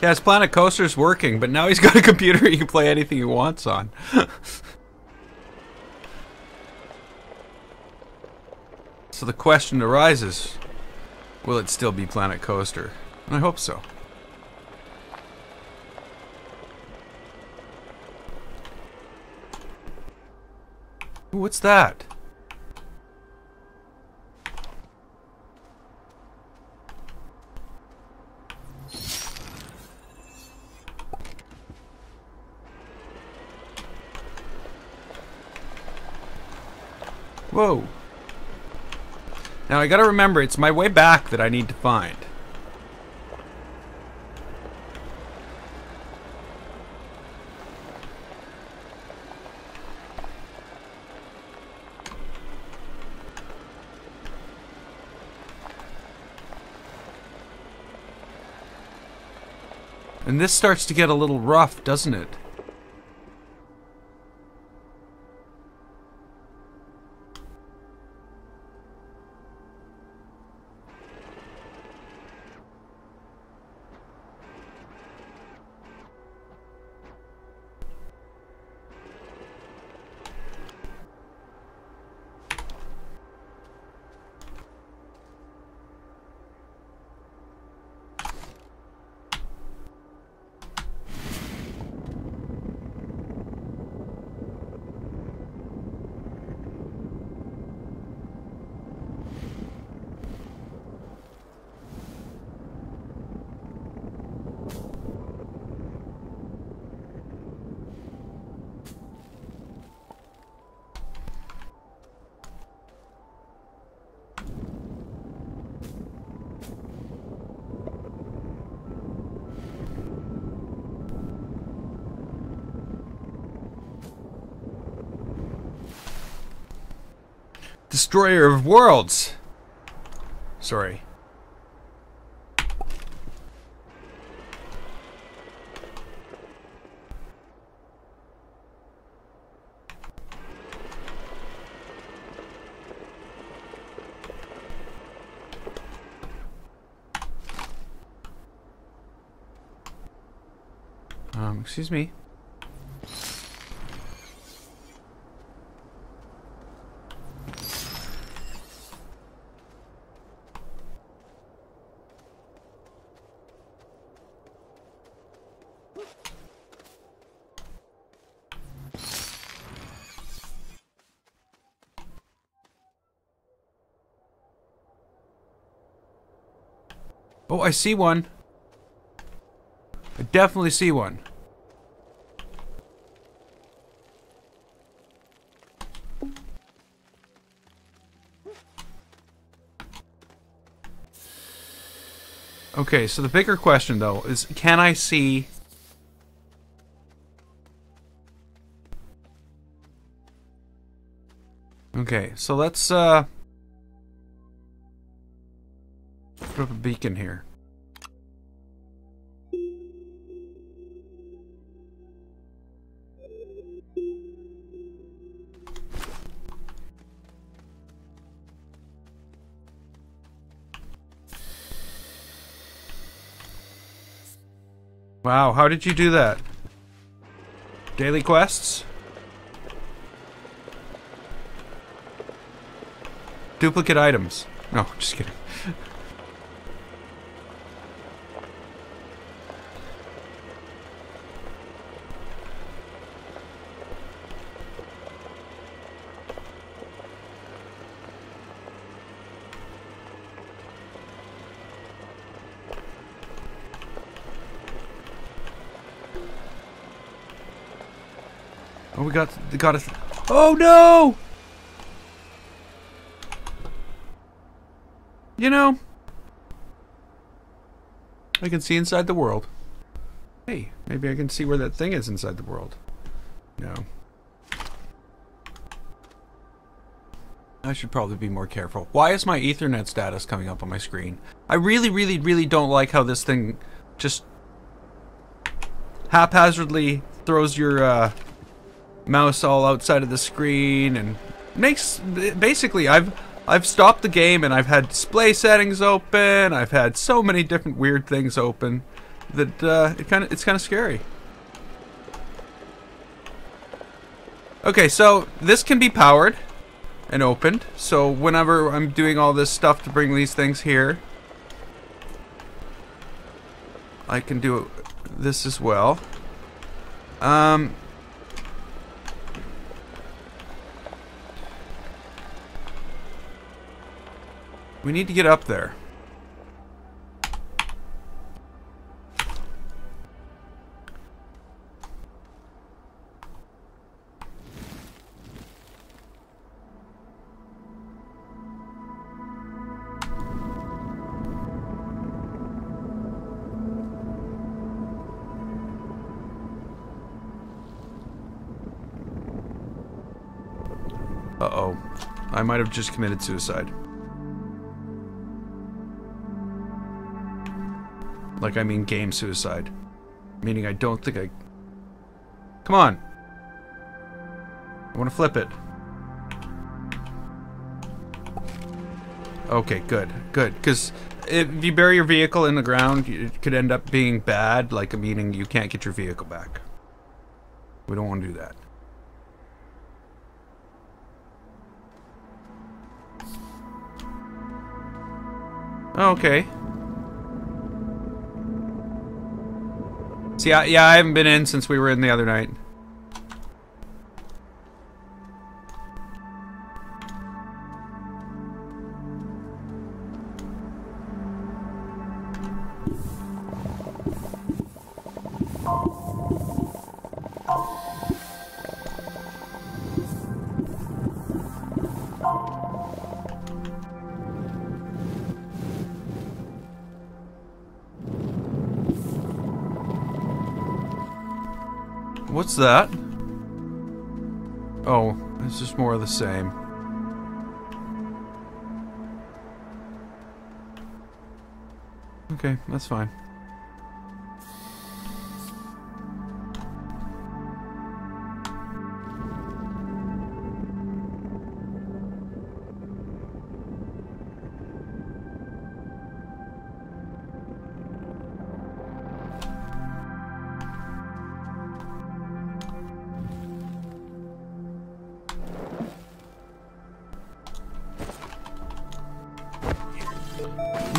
A: Yeah, his Planet Coaster's working, but now he's got a computer he can play anything he wants on. So the question arises, will it still be Planet Coaster? And I hope so. Ooh, what's that? Whoa. Now I gotta remember, it's my way back that I need to find. And this starts to get a little rough, doesn't it? Destroyer of worlds. Sorry. Excuse me. Oh, I see one. I definitely see one. Okay, so the bigger question, though, is can I see... Okay, so let's, put up a beacon here. Wow, how did you do that? Daily quests? Duplicate items. No, just kidding. Oh, we got it. Oh no! You know, I can see inside the world. Hey, maybe I can see where that thing is inside the world. No. I should probably be more careful. Why is my Ethernet status coming up on my screen? I really don't like how this thing just haphazardly throws your mouse all outside of the screen and makes basically I've stopped the game and I've had display settings open. I've had so many different weird things open that it's kind of scary. Okay, so this can be powered and opened. So whenever I'm doing all this stuff to bring these things here, I can do this as well. We need to get up there. Uh-oh. I might have just committed suicide. Like, I mean game suicide. Meaning I don't think I... Come on! I want to flip it. Okay, good. Good. Because if you bury your vehicle in the ground, it could end up being bad. Like, meaning you can't get your vehicle back. We don't want to do that. Okay. See, yeah, I haven't been in since we were in the other night. What's that? Oh, it's just more of the same. Okay, that's fine.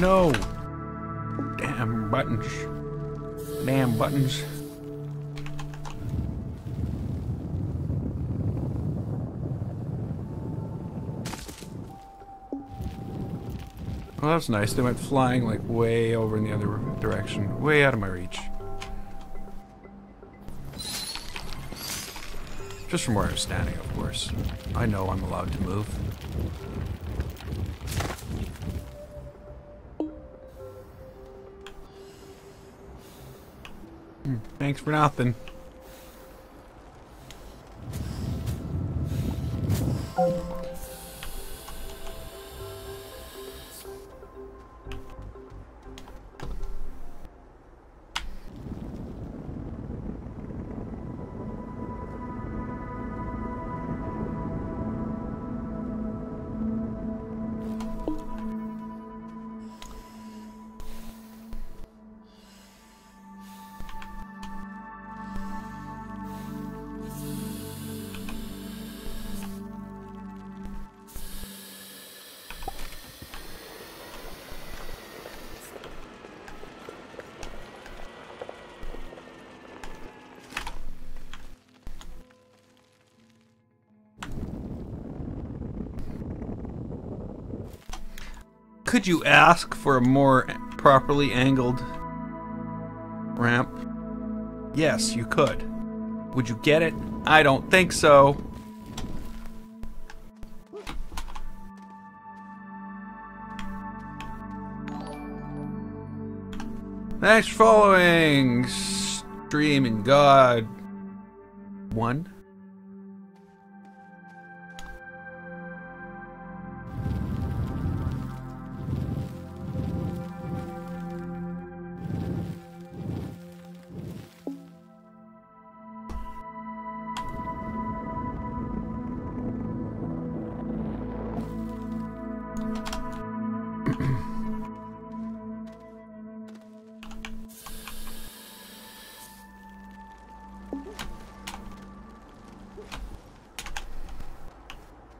A: No! Damn buttons. Damn buttons. Well, that's nice. They went flying like way over in the other direction. Way out of my reach. Just from where I'm standing, of course. I know I'm allowed to move. Thanks for nothing. Could you ask for a more properly angled ramp? Yes, you could. Would you get it? I don't think so. Thanks for following Streaming God 1.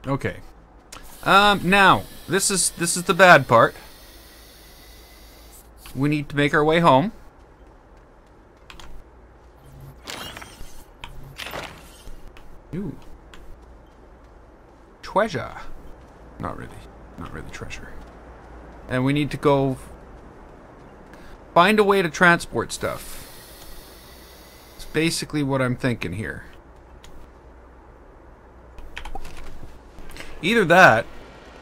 A: Okay. Now, this is the bad part. We need to make our way home. Ooh. Treasure. Not really. Not really treasure. And we need to go find a way to transport stuff. It's basically what I'm thinking here. Either that,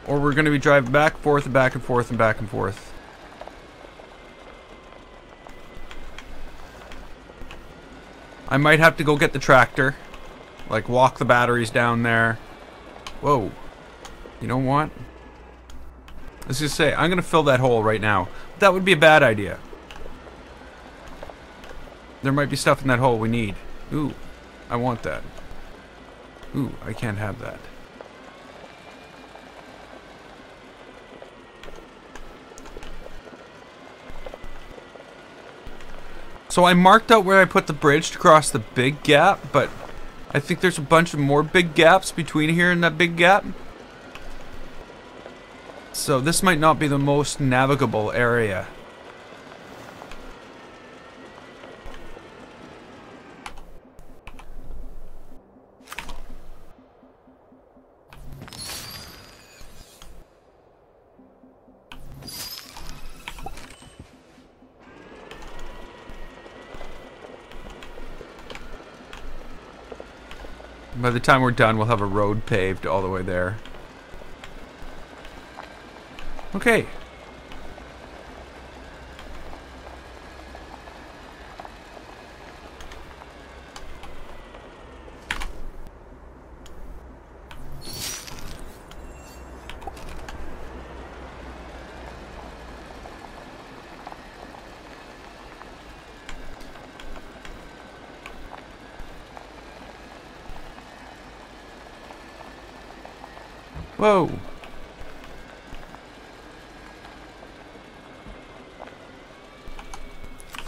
A: or we're going to be driving back and forth and back and forth and back and forth. I might have to go get the tractor. Like, walk the batteries down there. Whoa. You know what? Let's just say, I'm going to fill that hole right now. That would be a bad idea. There might be stuff in that hole we need. Ooh, I want that. Ooh, I can't have that. So I marked out where I put the bridge to cross the big gap, but I think there's a bunch of more big gaps between here and that big gap. So this might not be the most navigable area. By the time we're done, we'll have a road paved all the way there. Okay. Whoa.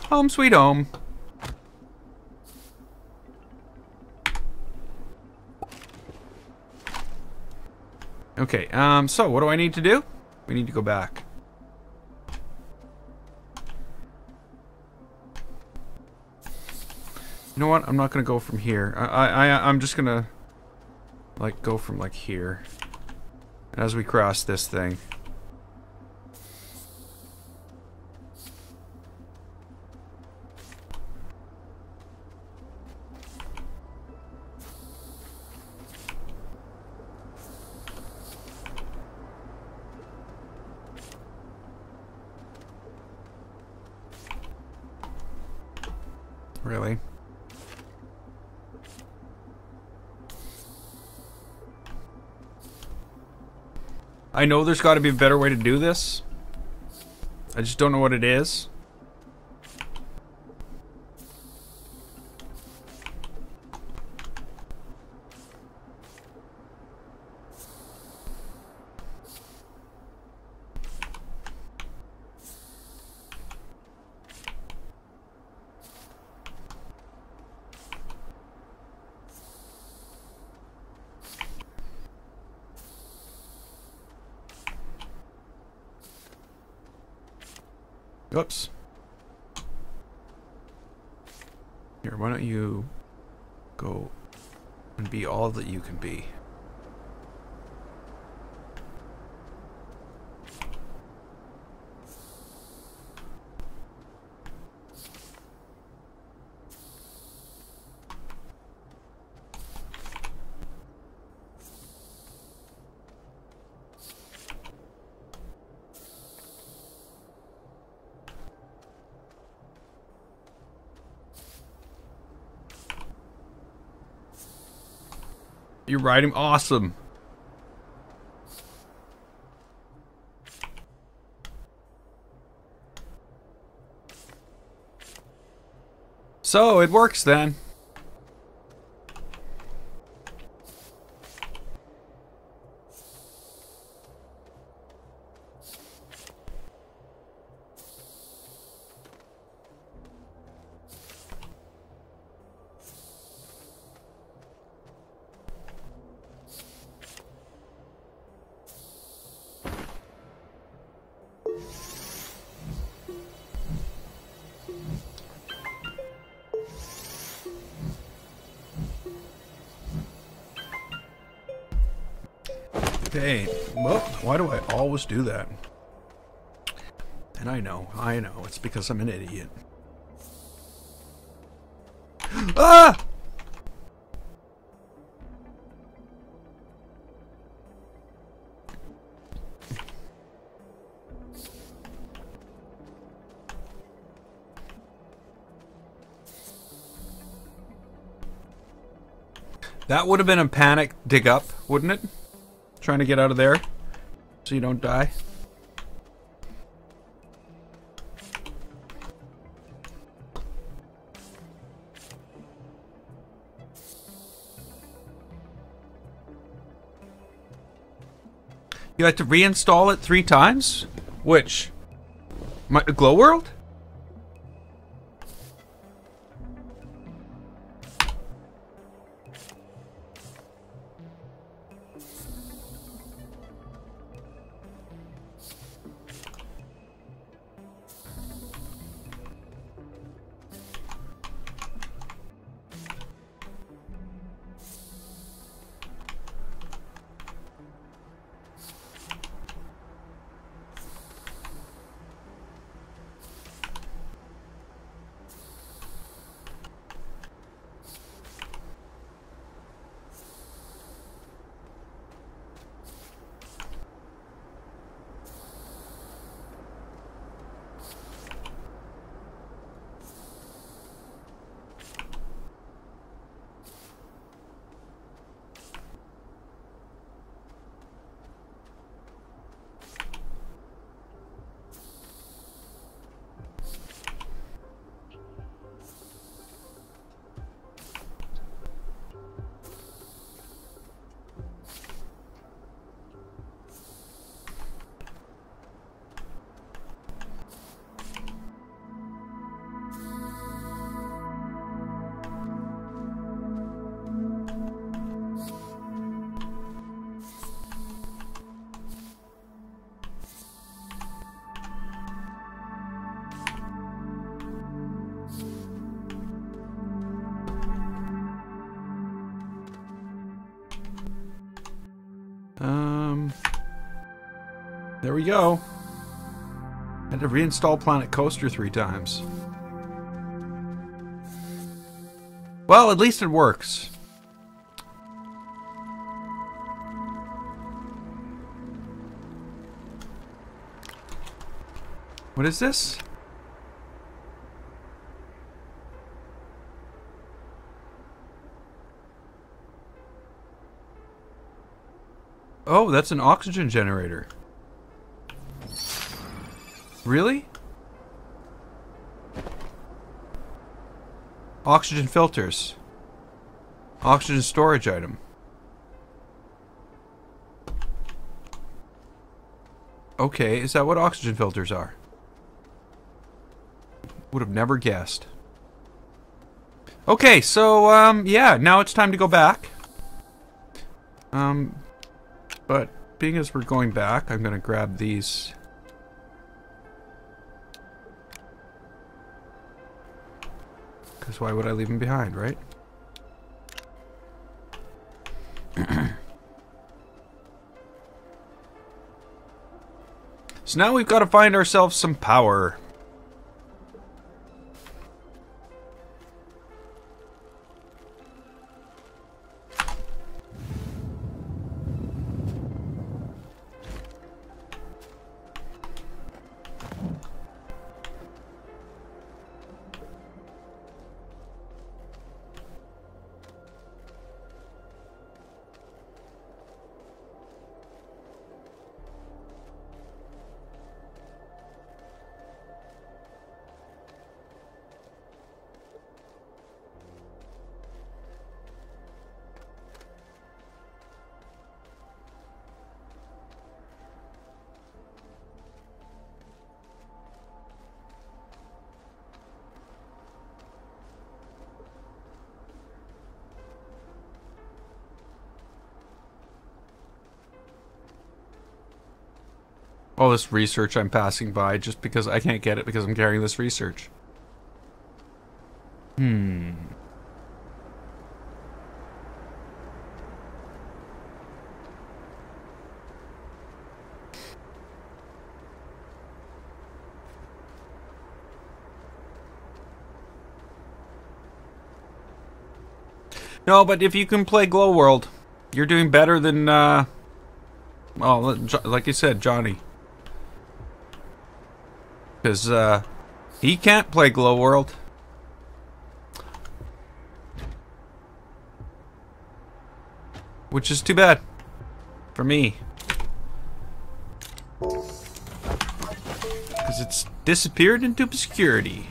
A: Home sweet home. Okay, so what do I need to do? We need to go back. You know what? I'm not gonna go from here. I'm just gonna like go from like here as we cross this thing. Really? I know there's got to be a better way to do this. I just don't know what it is. Oops. Here, why don't you go and be all that you can be? You're riding awesome. So it works then. Okay, well, why do I always do that? And I know, it's because I'm an idiot. Ah! That would have been a panic dig up, wouldn't it? Trying to get out of there so you don't die. You had to reinstall it 3 times? Which? My Glow World? There we go. Had to reinstall Planet Coaster 3 times. Well, at least it works. What is this? Oh, that's an oxygen generator. Really? Oxygen filters. Oxygen storage item. Okay, is that what oxygen filters are? Would have never guessed. Okay, so, yeah, now it's time to go back. But being as we're going back, I'm gonna grab these. Because why would I leave them behind, right? So now we've got to find ourselves some power. All this research I'm passing by just because I can't get it because I'm carrying this research. No, but if you can play Glow World, you're doing better than, well, like you said, Johnny. Because, he can't play Glow World. Which is too bad. For me. Because it's disappeared into obscurity.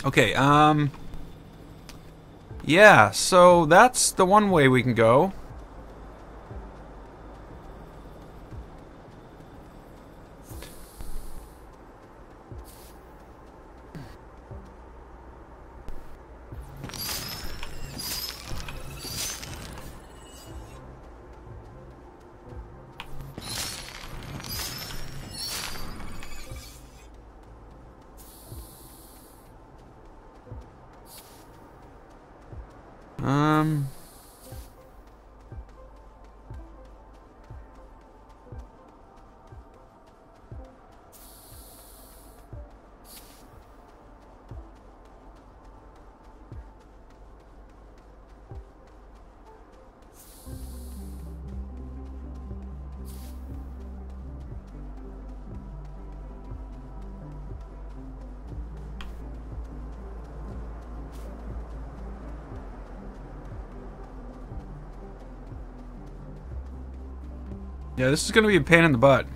A: Okay, yeah, so that's the one way we can go. Yeah, this is gonna be a pain in the butt.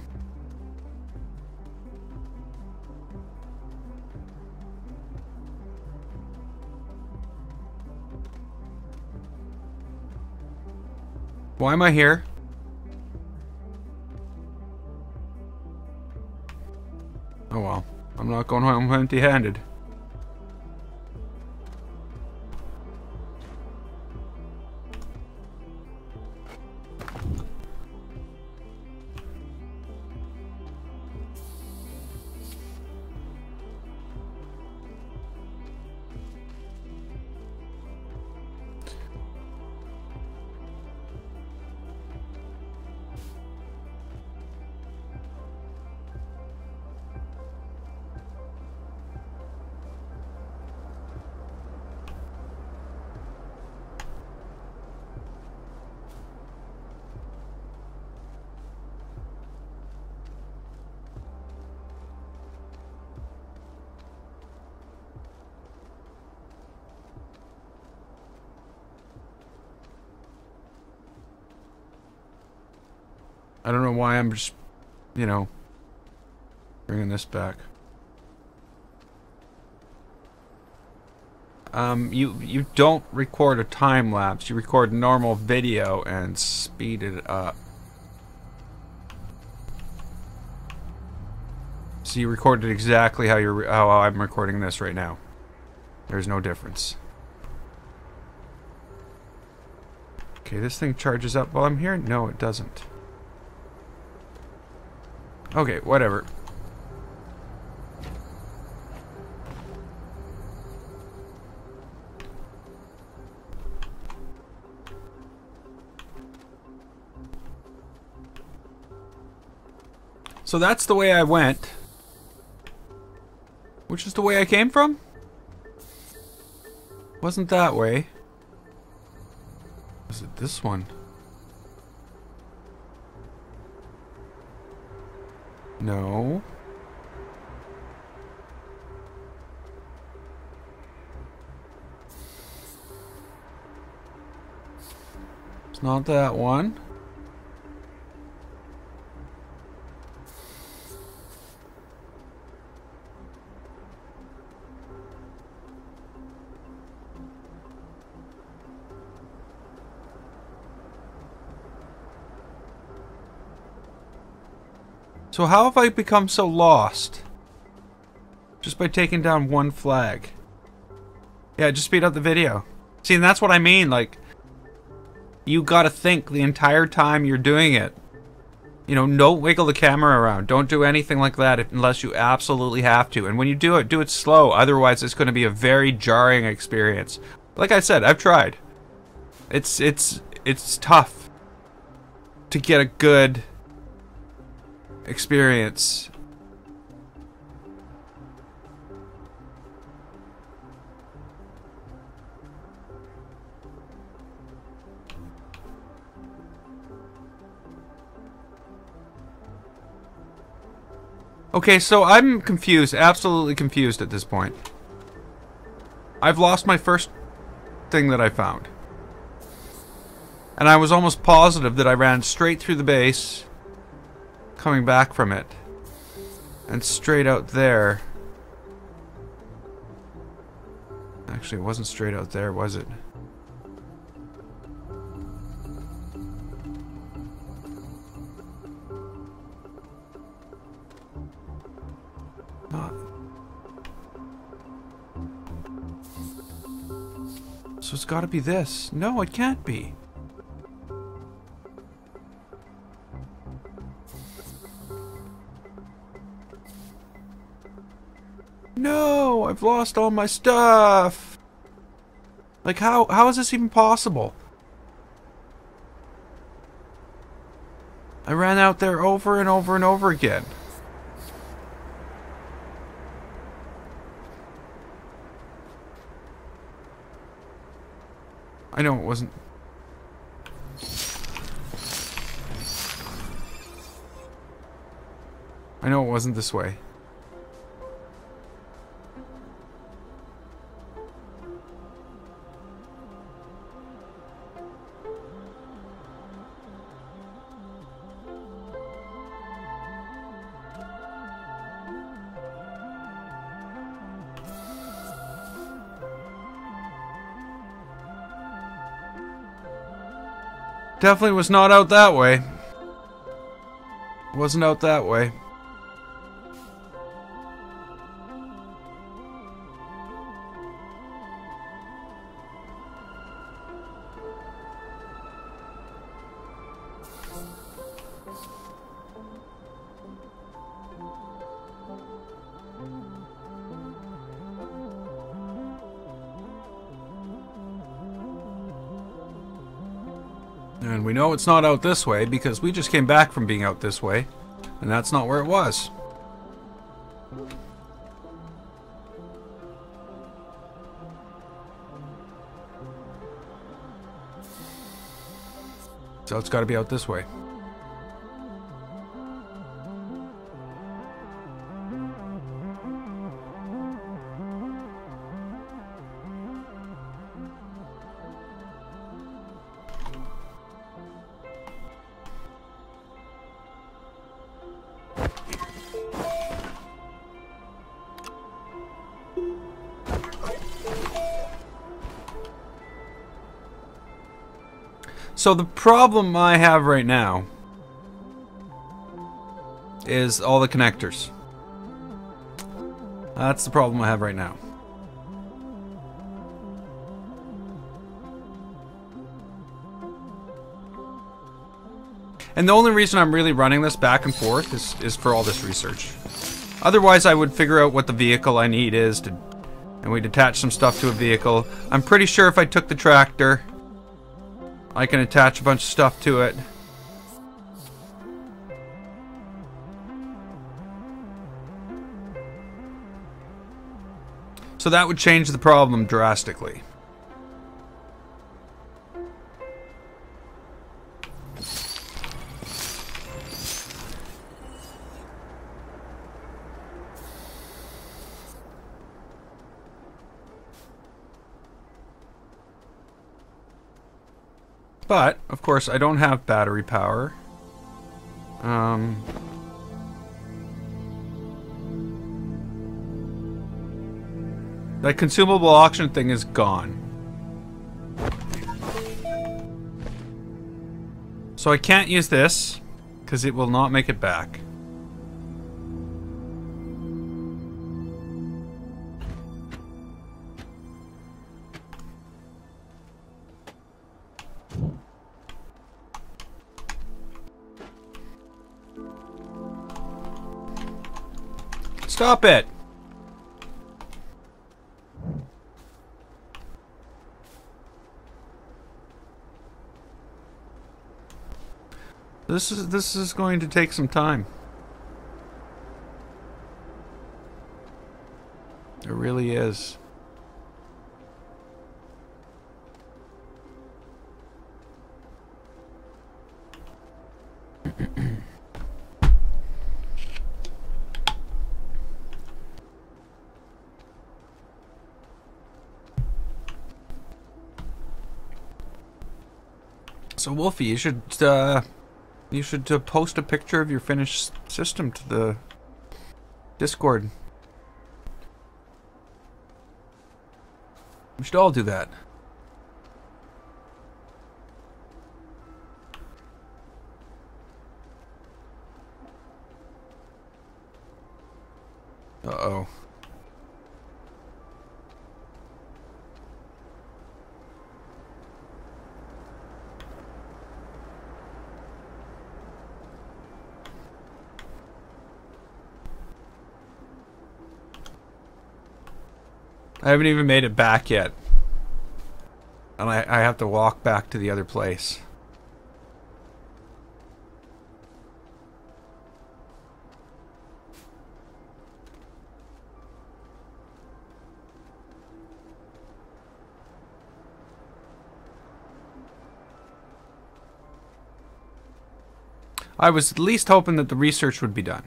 A: Why am I here? Oh well, I'm not going home empty-handed. I don't know why I'm just, you know, bringing this back. You don't record a time lapse. You record normal video and speed it up. So you recorded exactly how how I'm recording this right now. There's no difference. Okay, this thing charges up while I'm here? No, it doesn't. Okay, whatever. So that's the way I went. Which is the way I came from? Wasn't that way. Was it this one? No. It's not that one. So how have I become so lost? Just by taking down one flag. Yeah, just speed up the video. See, and that's what I mean, like, you gotta think the entire time you're doing it. You know, don't wiggle the camera around. Don't do anything like that unless you absolutely have to. And when you do it slow. Otherwise, it's going to be a very jarring experience. Like I said, I've tried. It's tough to get a good experience. Okay, so I'm confused, absolutely confused at this point. I've lost my first thing that I found. And I was almost positive that I ran straight through the base, coming back from it, and straight out there. Actually, it wasn't straight out there, was it? Not. So it's gotta be this. No, it can't be. No, I've lost all my stuff. Like, how is this even possible? I ran out there over and over and over again. I know it wasn't. I know it wasn't this way. Definitely was not out that way. Wasn't out that way. And we know it's not out this way because we just came back from being out this way, and that's not where it was. So it's got to be out this way. So the problem I have right now is all the connectors. That's the problem I have right now. And the only reason I'm really running this back and forth is for all this research. Otherwise, I would figure out what the vehicle I need is, and we'd attach some stuff to a vehicle. I'm pretty sure if I took the tractor, I can attach a bunch of stuff to it. So that would change the problem drastically. But, of course, I don't have battery power. That consumable auction thing is gone. So I can't use this, because it will not make it back. Stop it! This is going to take some time. It really is. So Wolfie, you should post a picture of your finished system to the Discord. We should all do that. Uh-oh. I haven't even made it back yet. And I have to walk back to the other place. I was at least hoping that the research would be done.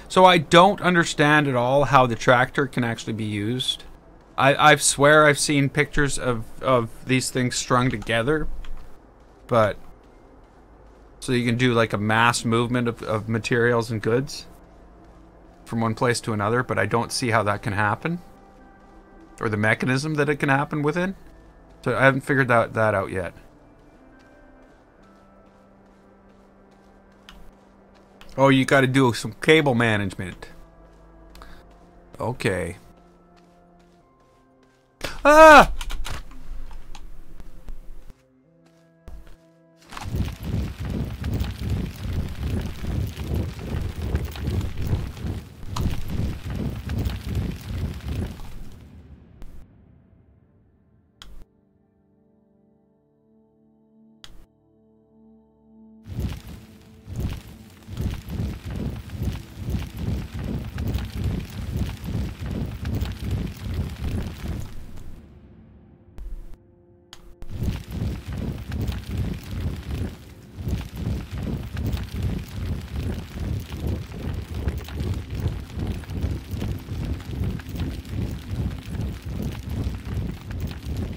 A: So I don't understand at all how the tractor can actually be used. I swear I've seen pictures of these things strung together, but so you can do like a mass movement of materials and goods from one place to another, but I don't see how that can happen, or the mechanism that it can happen within. So I haven't figured that out yet. Oh, you got to do some cable management. Okay. Ah!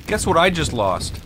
A: Guess what I just lost?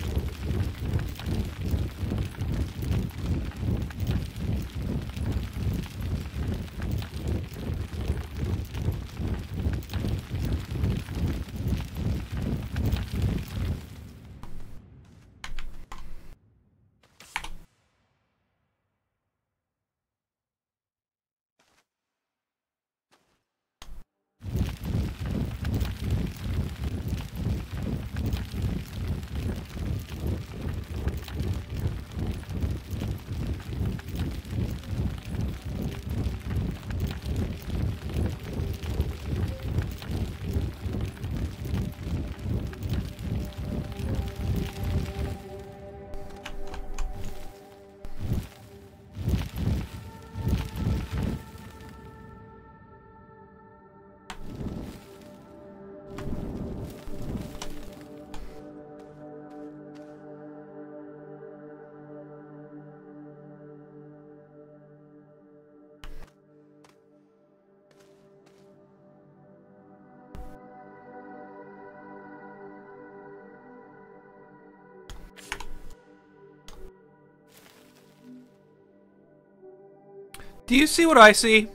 A: Do you see what I see?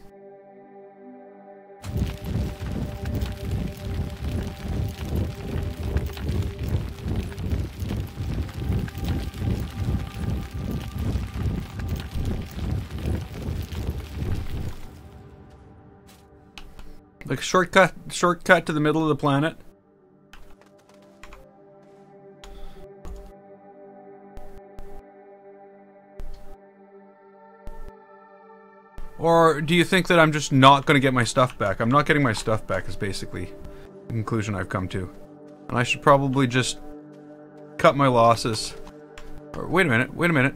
A: Like shortcut to the middle of the planet. Or do you think that I'm just not going to get my stuff back? I'm not getting my stuff back is basically the conclusion I've come to. And I should probably just cut my losses. Or wait a minute.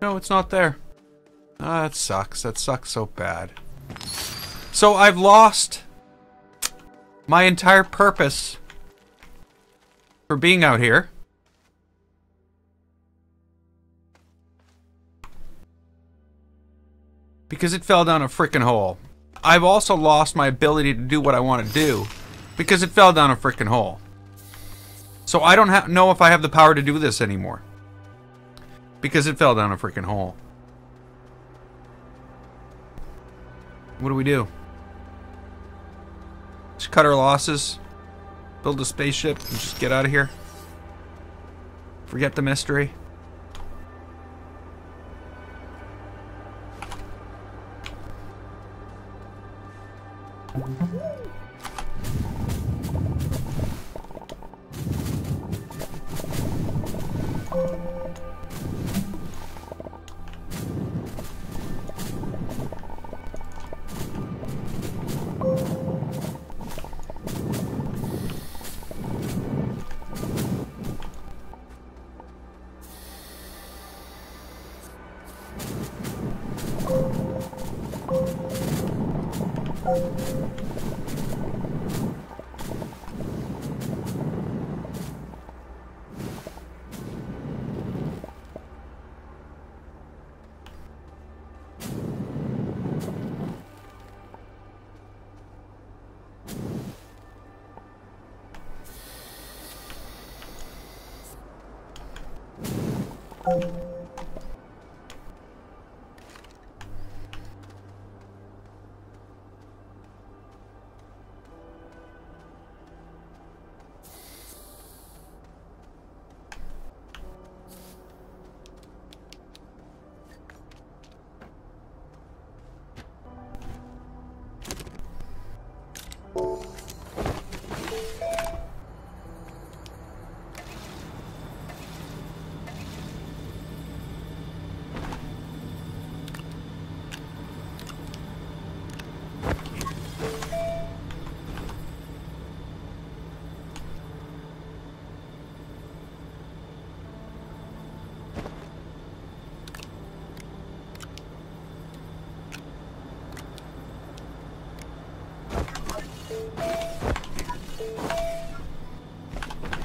A: No, it's not there. Ah, that sucks. That sucks so bad. So I've lost my entire purpose for being out here. Because it fell down a frickin' hole. I've also lost my ability to do what I want to do. Because it fell down a frickin' hole. So I don't know if I have the power to do this anymore. Because it fell down a frickin' hole. What do we do? Just cut our losses. Build a spaceship and just get out of here. Forget the mystery.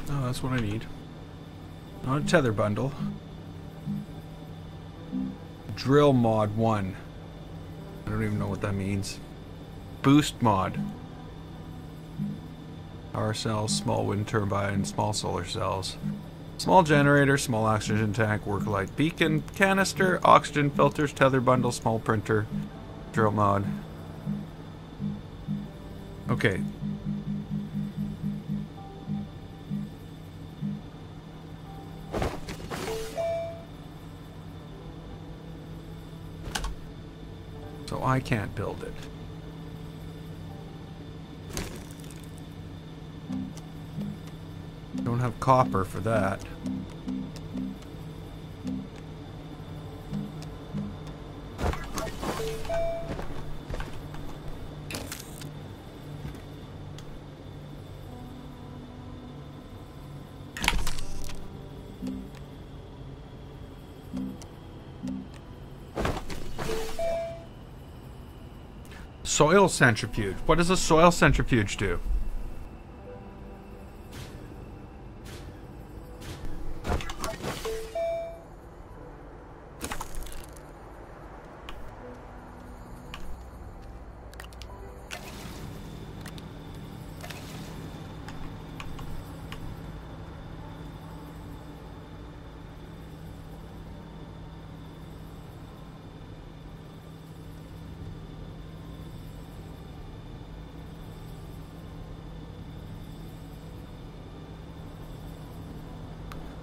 A: That's what I need. Not a tether bundle. Drill mod 1. I don't even know what that means. Boost mod. Power cells, small wind turbine, small solar cells. Small generator, small oxygen tank, work light beacon, canister, oxygen filters, tether bundle, small printer, drill mod. Okay. So I can't build it. Don't have copper for that. Soil centrifuge. What does a soil centrifuge do?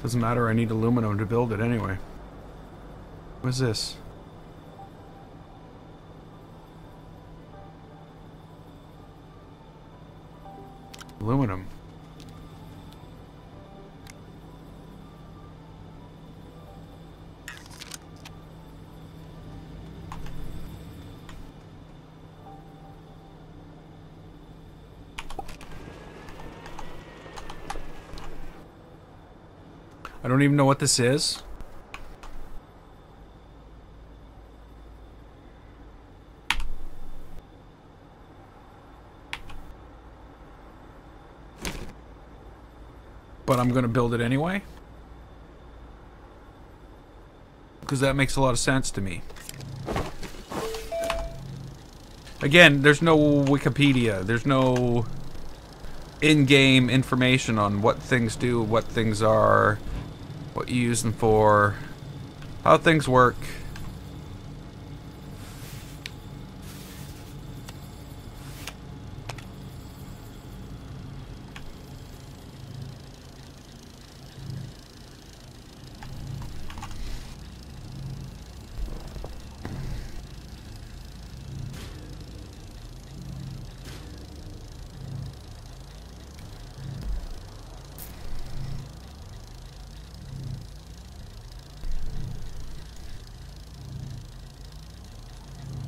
A: Doesn't matter, I need aluminum to build it anyway. What's this? Aluminum. I don't even know what this is. But I'm gonna build it anyway. Because that makes a lot of sense to me. Again, there's no Wikipedia. There's no in-game information on what things do, what things are, what you use them for, how things work.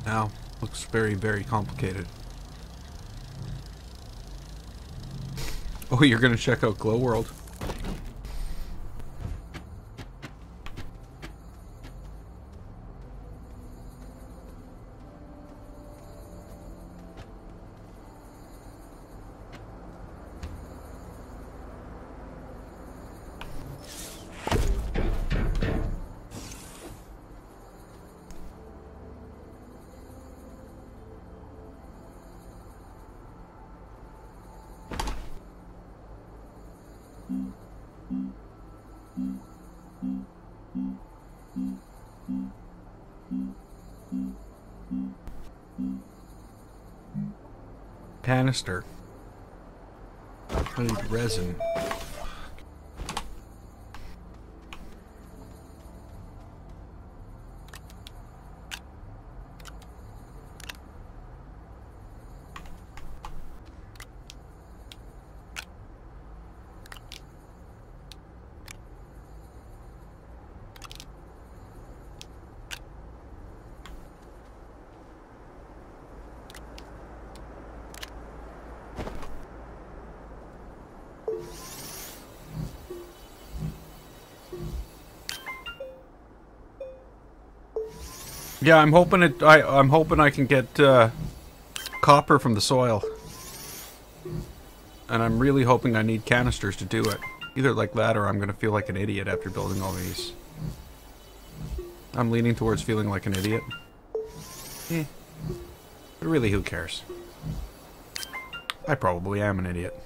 A: Now, looks very, very complicated. Oh, you're gonna check out Glow World. Canister. I need resin. Yeah, I'm hoping I'm hoping I can get copper from the soil, and I'm really hoping I need canisters to do it. Either like that, or I'm gonna feel like an idiot after building all these. I'm leaning towards feeling like an idiot. But really, who cares? I probably am an idiot.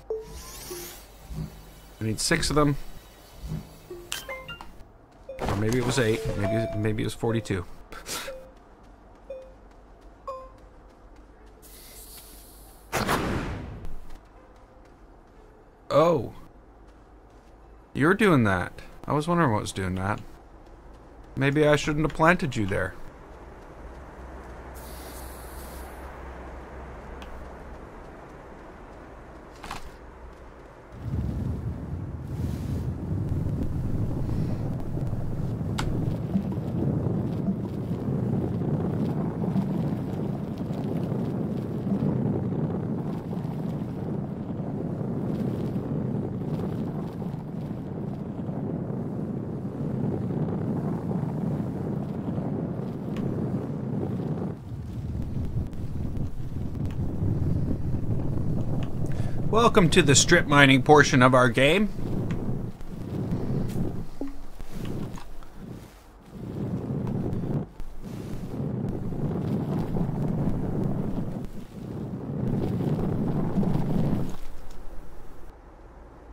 A: I need 6 of them. Or maybe it was 8. Maybe it was 42. Oh. You're doing that. I was wondering what was doing that. Maybe I shouldn't have planted you there. Welcome to the strip mining portion of our game.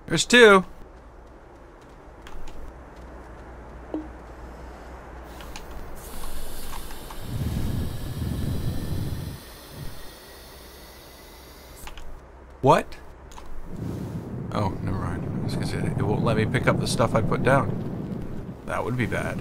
A: There's 2. What? Oh, never mind. I was gonna say, it won't let me pick up the stuff I put down. That would be bad.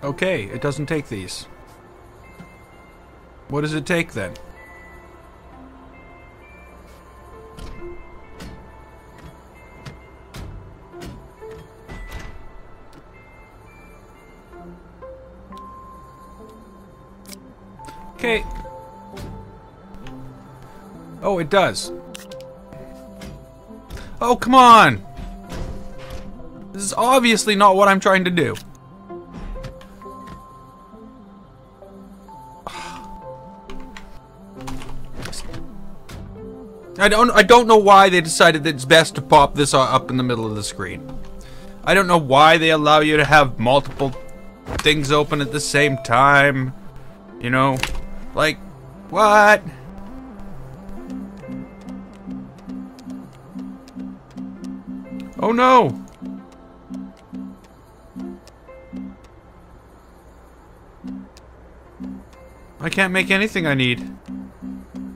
A: Okay, it doesn't take these. What does it take then? Okay. Oh, it does. Oh, come on! This is obviously not what I'm trying to do. I don't know why they decided that it's best to pop this up in the middle of the screen. I don't know why they allow you to have multiple things open at the same time. You know? Like, what? Oh no! I can't make anything I need.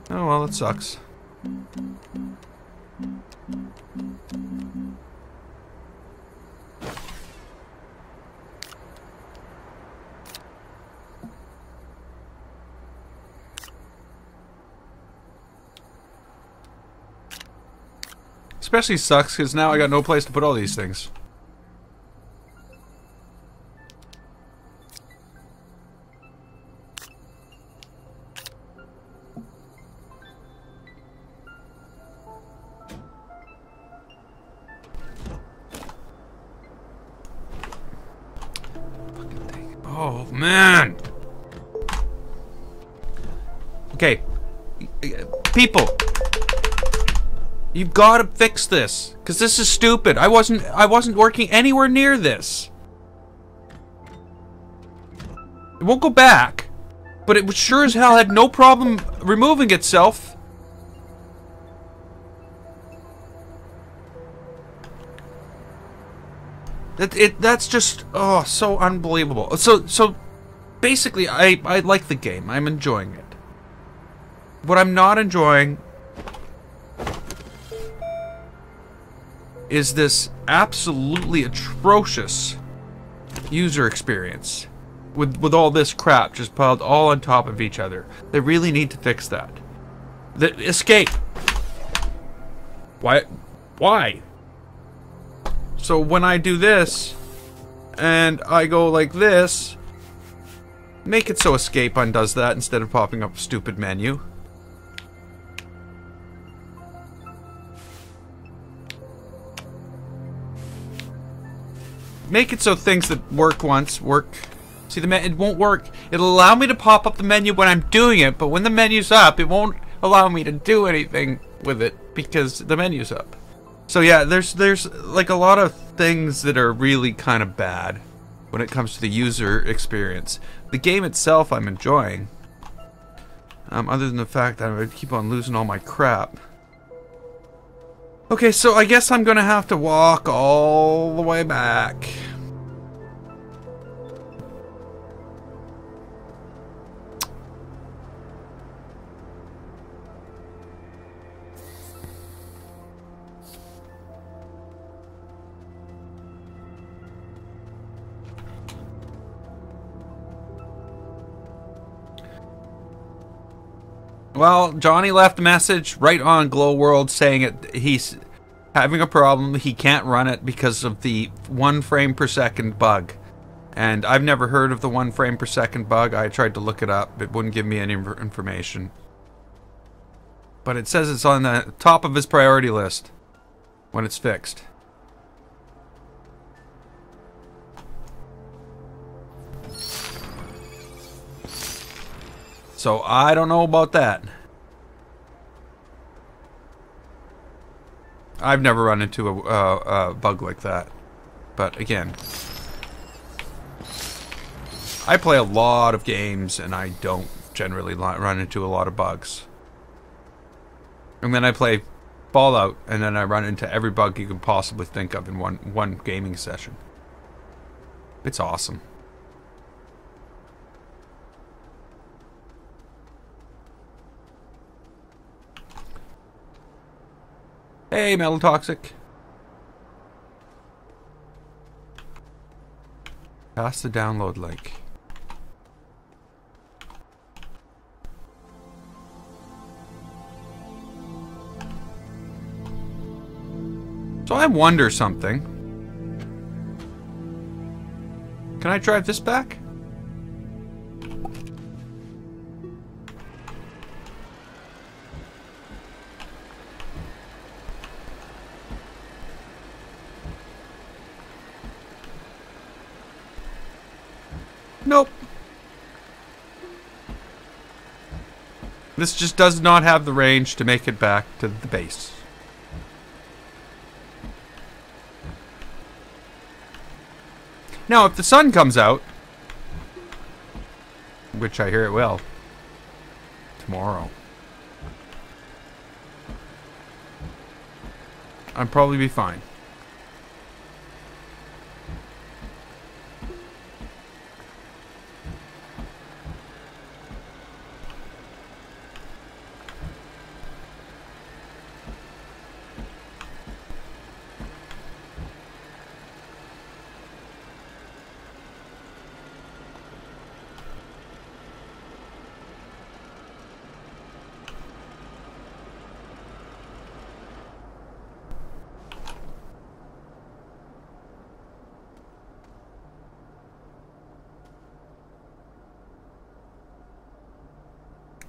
A: Oh well, that sucks. Especially sucks because now I got no place to put all these things. Oh man. Okay. People, you've got to fix this, because this is stupid. I wasn't working anywhere near this. It won't go back, but it sure as hell had no problem removing itself. That's just, oh, so unbelievable. So basically, I like the game. I'm enjoying it. What I'm not enjoying is this absolutely atrocious user experience with all this crap just piled all on top of each other. They really need to fix that. The escape. Why? So when I do this and I go like this, make it so escape undoes that instead of popping up a stupid menu. Make it so things that work once work. See, it won't work. It'll allow me to pop up the menu when I'm doing it, but when the menu's up, it won't allow me to do anything with it because the menu's up. So yeah, there's like a lot of things that are really kind of bad when it comes to the user experience. The game itself I'm enjoying, other than the fact that I keep on losing all my crap. Okay, so I guess I'm gonna have to walk all the way back. Well, Johnny left a message right on Glow World saying he's having a problem. He can't run it because of the 1 frame per second bug. And I've never heard of the 1 frame per second bug. I tried to look it up. It wouldn't give me any information. But it says it's on the top of his priority list when it's fixed. So I don't know about that. I've never run into a bug like that. But again, I play a lot of games and I don't generally run into a lot of bugs. And then I play Fallout and then I run into every bug you can possibly think of in one gaming session. It's awesome. Hey, Metal Toxic. Pass the download link. So I wonder something. Can I drive this back? Nope. This just does not have the range to make it back to the base. Now, if the sun comes out, which I hear it will, tomorrow, I'd probably be fine.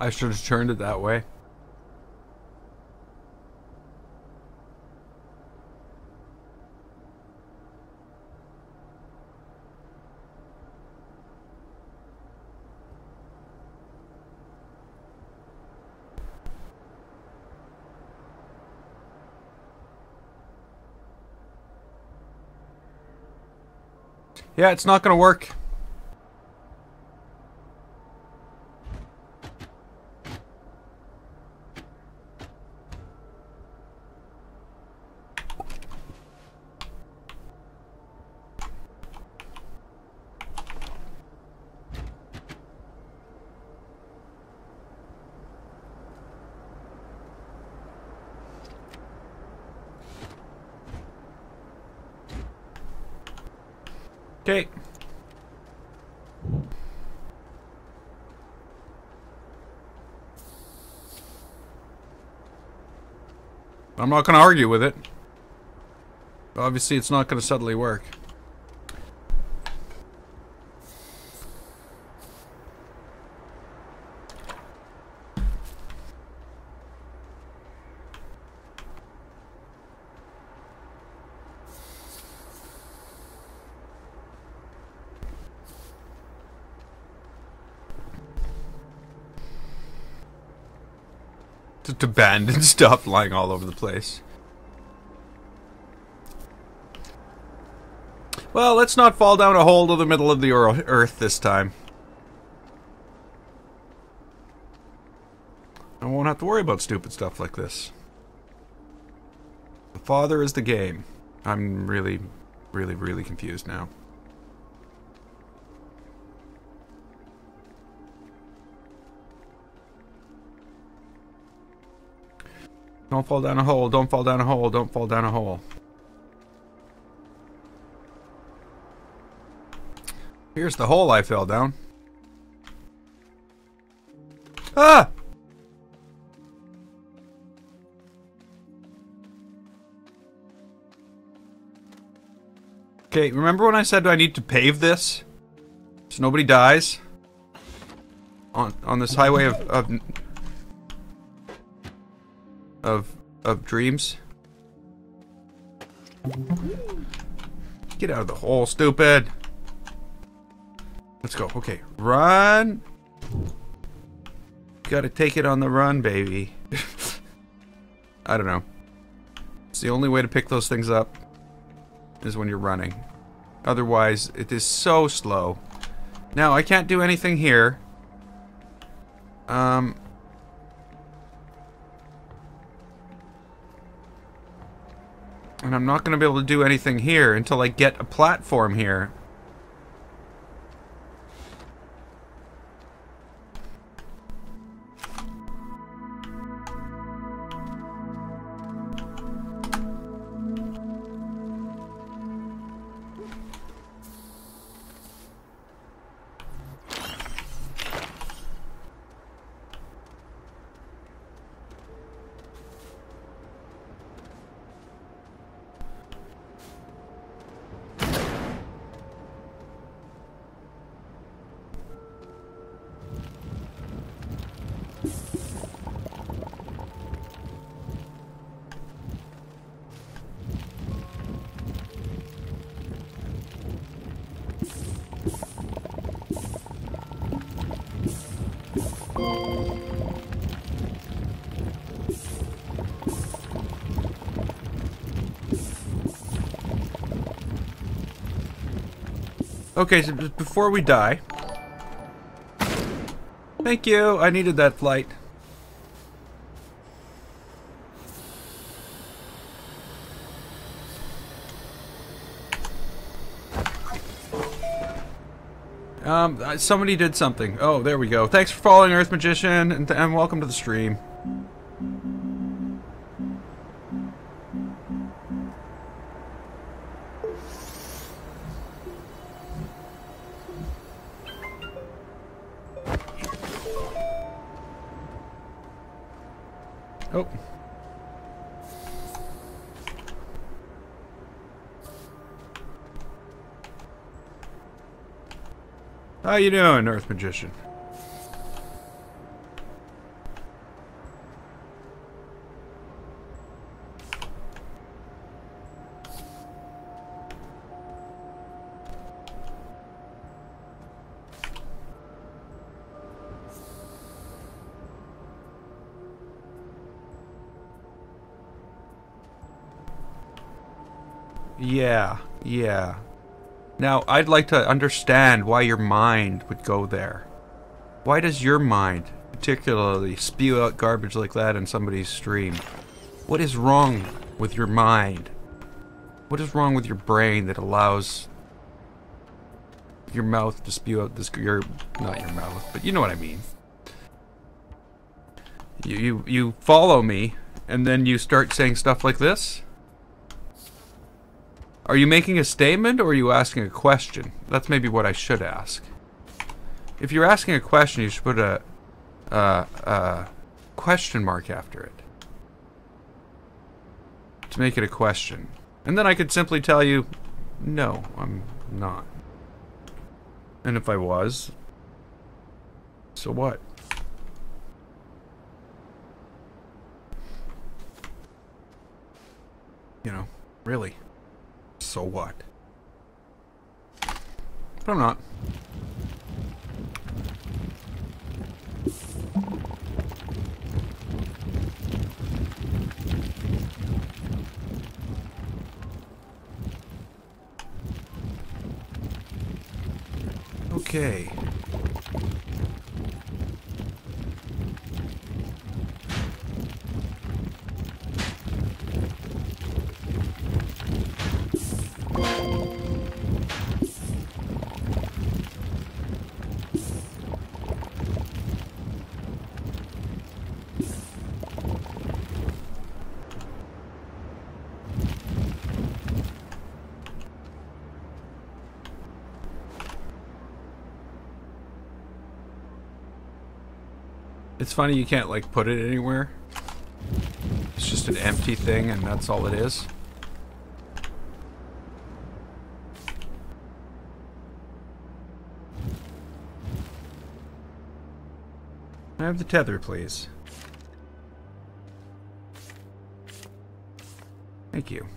A: I should have turned it that way. Yeah, it's not gonna work. Okay. I'm not going to argue with it. Obviously, it's not going to suddenly work. Just abandoned stuff lying all over the place. Well, let's not fall down a hole to the middle of the earth this time. I won't have to worry about stupid stuff like this. The father is the game. I'm really confused now. Don't fall down a hole, don't fall down a hole, don't fall down a hole. Here's the hole I fell down. Ah! Okay, remember when I said I need to pave this? So nobody dies? On this highway of dreams? Get out of the hole, stupid! Let's go. Okay, run! Gotta take it on the run, baby. I don't know. It's the only way to pick those things up is when you're running. Otherwise, it is so slow. Now, I can't do anything here. And I'm not going to be able to do anything here until I get a platform here. Okay, so before we die... Thank you, I needed that flight. Somebody did something. Oh, there we go. Thanks for following, Earth Magician, and welcome to the stream. Oh. How you doing, Earth Magician? Yeah, yeah. Now, I'd like to understand why your mind would go there. Why does your mind particularly spew out garbage like that in somebody's stream? What is wrong with your mind? What is wrong with your brain that allows your mouth to spew out this... not your mouth, but you know what I mean. You follow me, and then you start saying stuff like this? Are you making a statement, or are you asking a question? That's maybe what I should ask. If you're asking a question, you should put a question mark after it. To make it a question. And then I could simply tell you, no, I'm not. And if I was, so what? You know, really. So what? But I'm not. Okay. It's funny you can't like put it anywhere. It's just an empty thing and that's all it is. I have the tether, please. Thank you.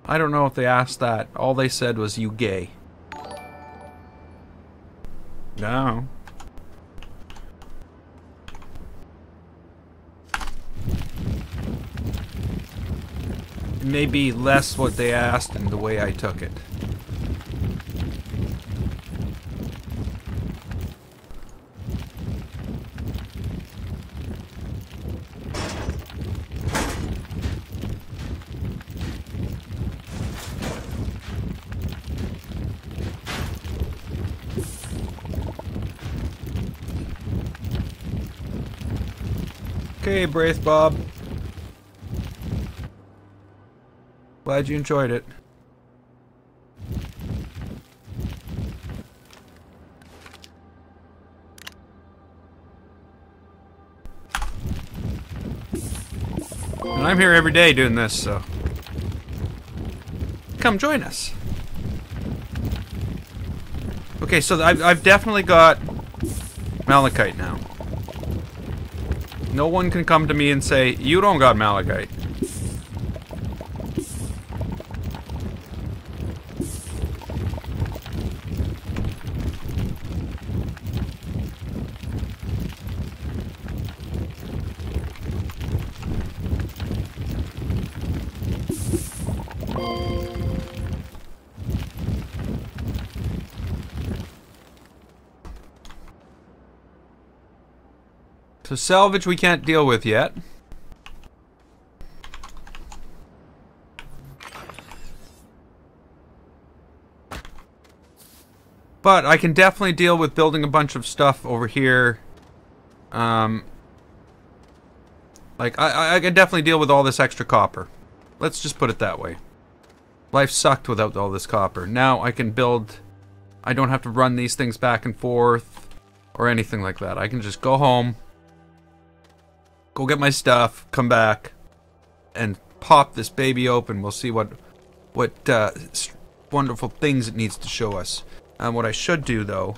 A: I don't know if they asked that. All they said was, you gay. No. It may be less what they asked and the way I took it. Okay, Braith Bob. Glad you enjoyed it. And I'm here every day doing this, so come join us. Okay, so I've definitely got malachite now. No one can come to me and say, you don't got malachite. So salvage we can't deal with yet. But I can definitely deal with building a bunch of stuff over here. Like, I can definitely deal with all this extra copper. Let's just put it that way. Life sucked without all this copper. Now I can build... I don't have to run these things back and forth or anything like that. I can just go home, go get my stuff, come back, and pop this baby open. We'll see what wonderful things it needs to show us. What I should do, though,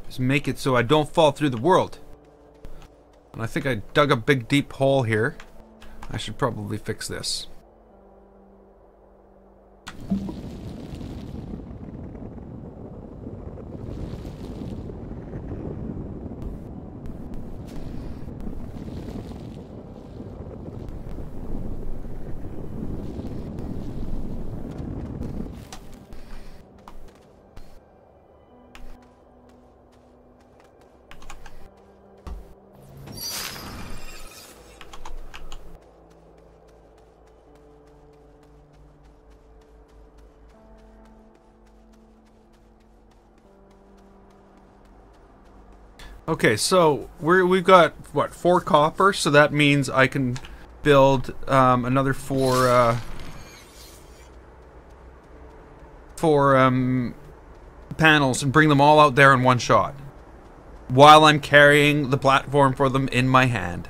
A: is make it so I don't fall through the world. And I think I dug a big deep hole here. I should probably fix this. Okay, so we've got what, 4 copper, so that means I can build another 4 panels and bring them all out there in one shot, while I'm carrying the platform for them in my hand.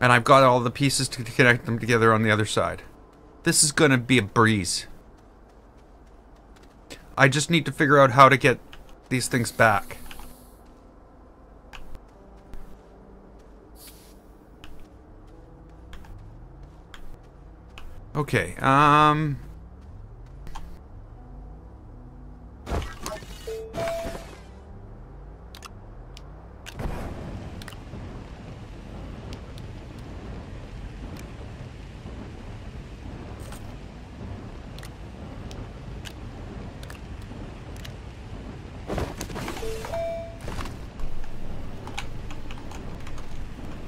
A: And I've got all the pieces to connect them together on the other side. This is gonna be a breeze. I just need to figure out how to get these things back. Okay,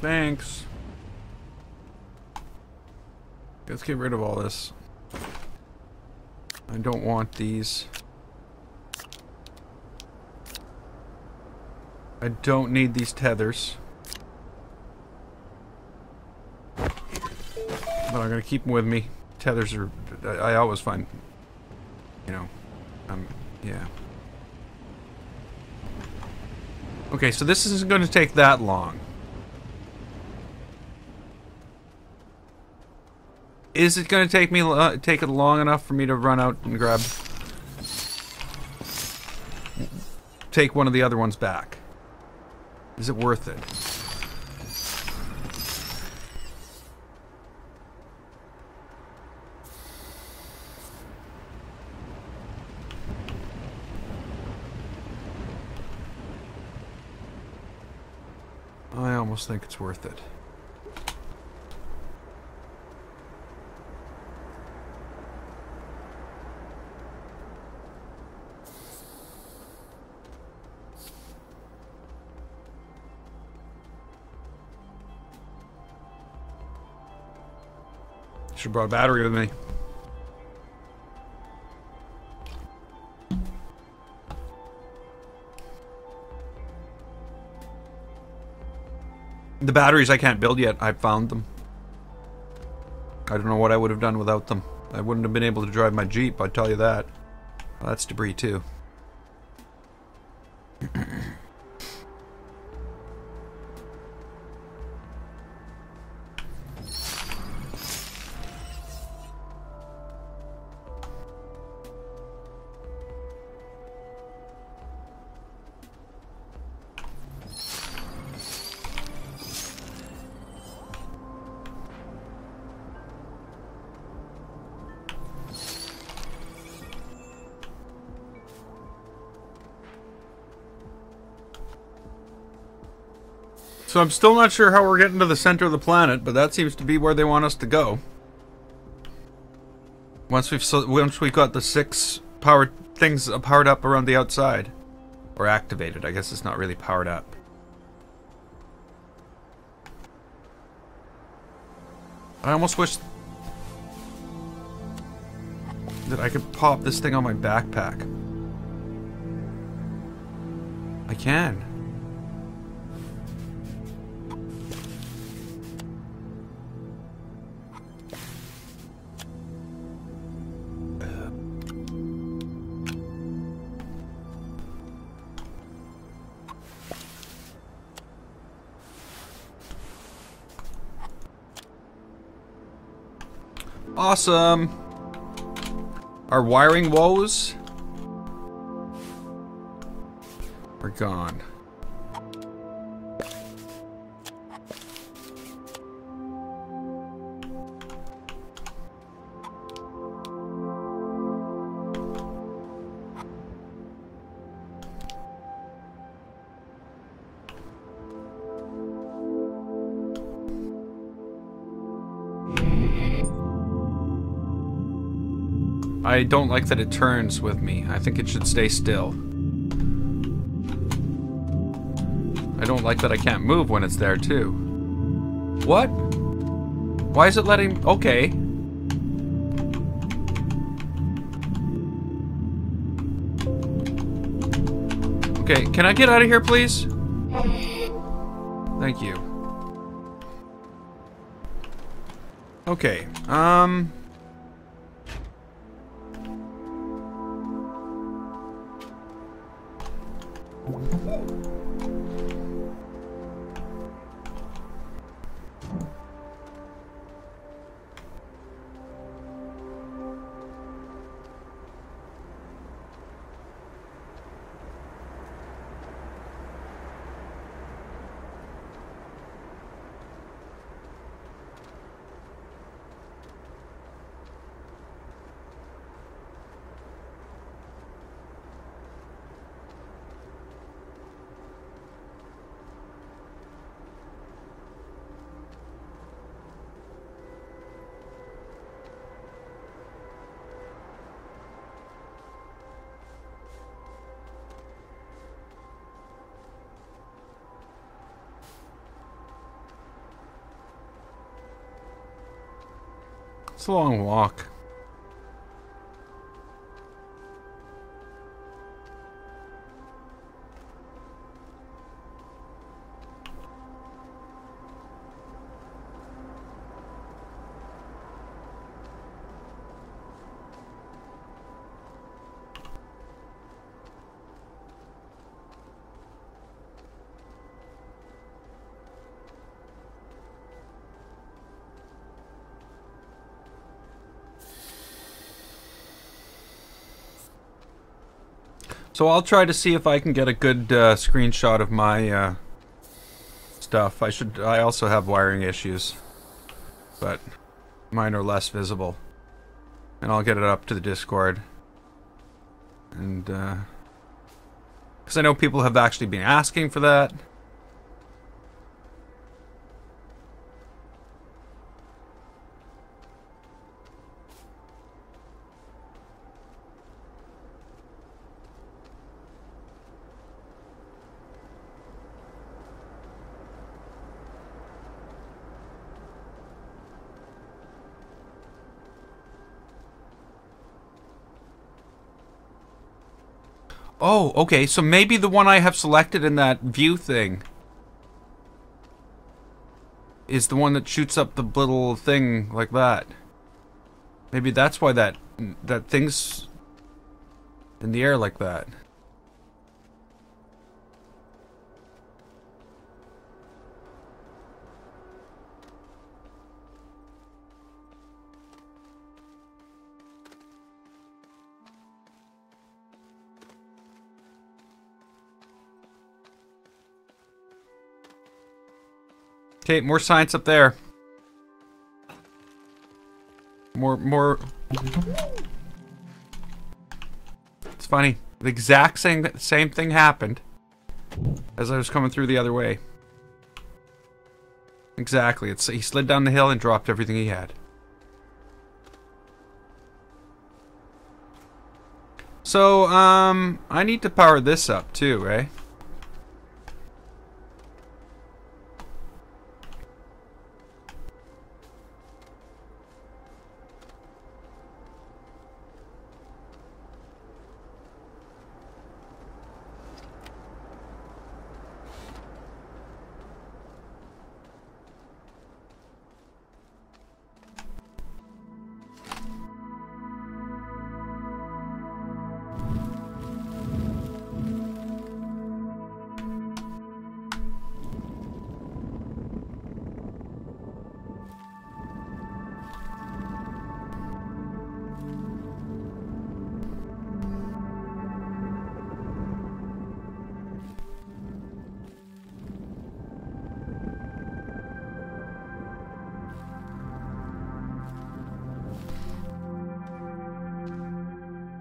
A: thanks. Let's get rid of all this. I don't want these. I don't need these tethers. But I'm gonna keep them with me. Tethers are... I always find... You know... yeah. Okay, so this isn't gonna take that long. Is it going to take me take it long enough for me to run out and grab... take one of the other ones back? Is it worth it? I almost think it's worth it. Should've brought a battery with me. The batteries I can't build yet. I found them. I don't know what I would have done without them. I wouldn't have been able to drive my Jeep, I'll tell you that. Well, that's debris too. So I'm still not sure how we're getting to the center of the planet, but that seems to be where they want us to go. Once we've got the 6 powered things powered up around the outside, or activated. I guess it's not really powered up. I almost wish that I could pop this thing on my backpack. I can. Awesome. Our wiring woes are gone. I don't like that it turns with me. I think it should stay still. I don't like that I can't move when it's there, too. What? Why is it letting... Okay. Okay, can I get out of here, please? Thank you. Okay, it's a long walk. So I'll try to see if I can get a good screenshot of my stuff. I also have wiring issues, but mine are less visible. And I'll get it up to the Discord. And because I know people have actually been asking for that. Oh, okay, so maybe the one I have selected in that view thing is the one that shoots up the little thing like that. Maybe that's why that thing's in the air like that. Okay, more science up there. More. It's funny. The exact same thing happened as I was coming through the other way. Exactly. He slid down the hill and dropped everything he had. So, I need to power this up too, eh?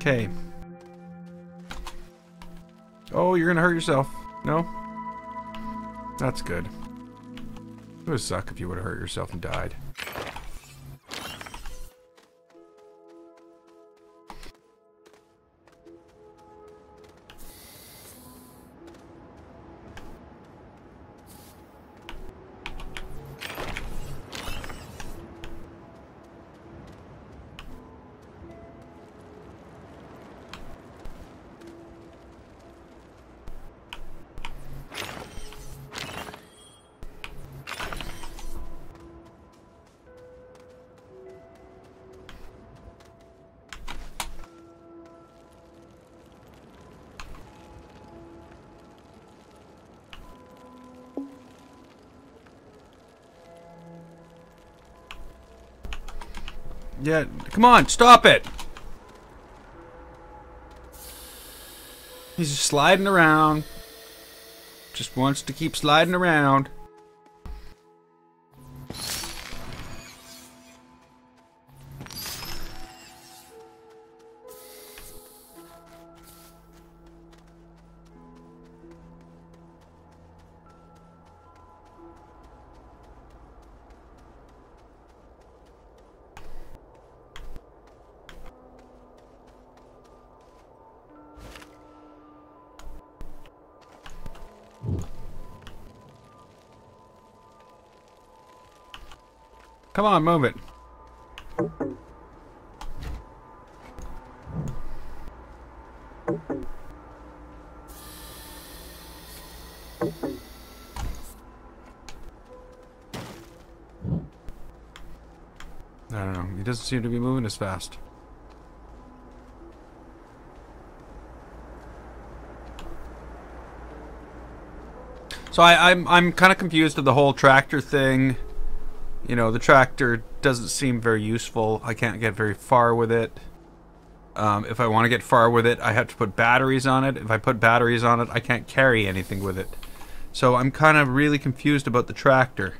A: Okay. Oh, you're gonna hurt yourself. No? That's good. It would suck if you would have hurt yourself and died. Yeah, come on, stop it! He's just sliding around. Just wants to keep sliding around. Come on, move it. I don't know. He doesn't seem to be moving as fast. So I'm kind of confused with the whole tractor thing. You know, the tractor doesn't seem very useful. I can't get very far with it. If I want to get far with it, I have to put batteries on it. If I put batteries on it, I can't carry anything with it. So I'm kind of really confused about the tractor.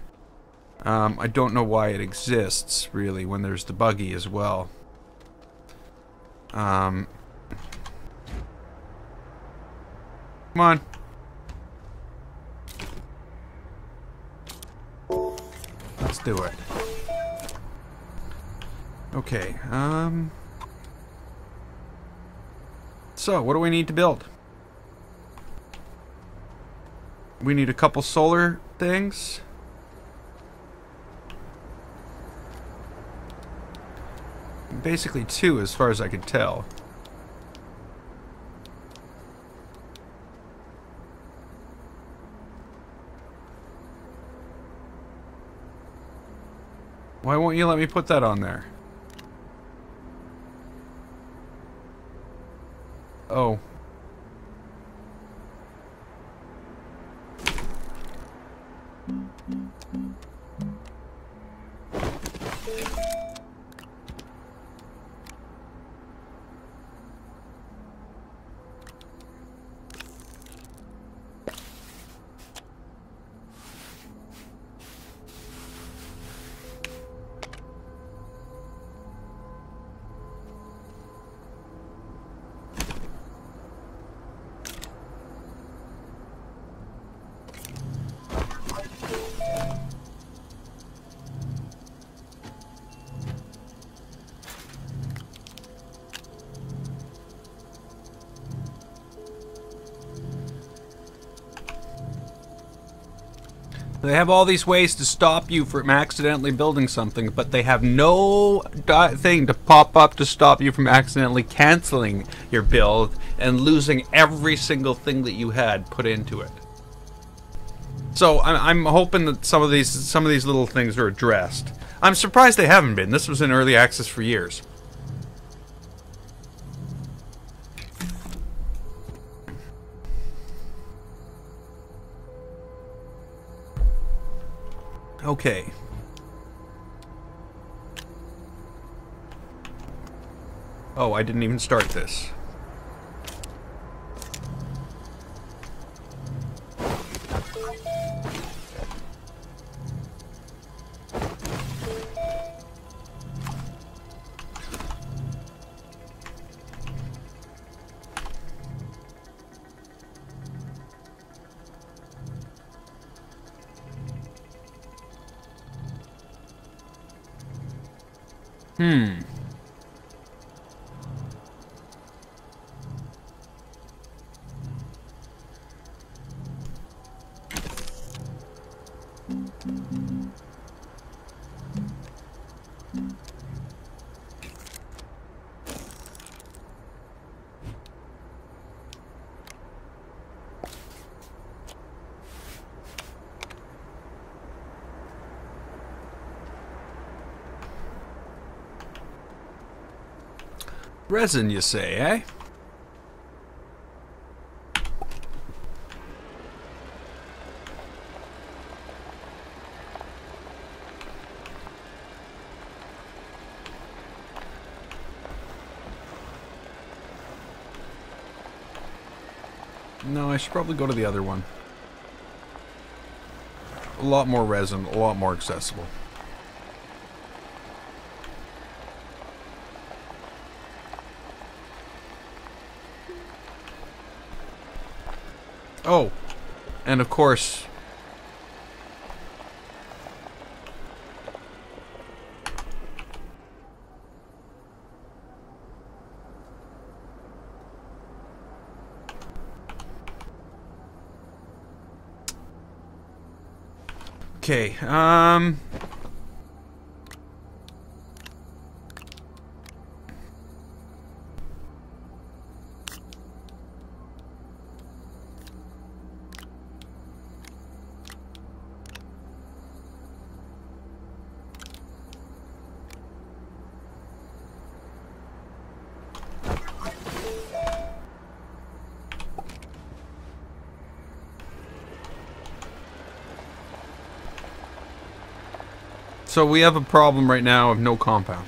A: I don't know why it exists, really, when there's the buggy as well. Come on. Let's do it. Okay, so, what do we need to build? We need a couple solar things. Basically two, as far as I can tell. Why won't you let me put that on there? Oh. They have all these ways to stop you from accidentally building something, but they have no thing to pop up to stop you from accidentally canceling your build and losing every single thing that you had put into it. So I'm hoping that some of these little things are addressed. I'm surprised they haven't been. This was in early access for years. Okay. Oh, I didn't even start this. Resin, you say, eh? No, I should probably go to the other one. A lot more resin, a lot more accessible. Oh, and of course... Okay, so we have a problem right now of no compound.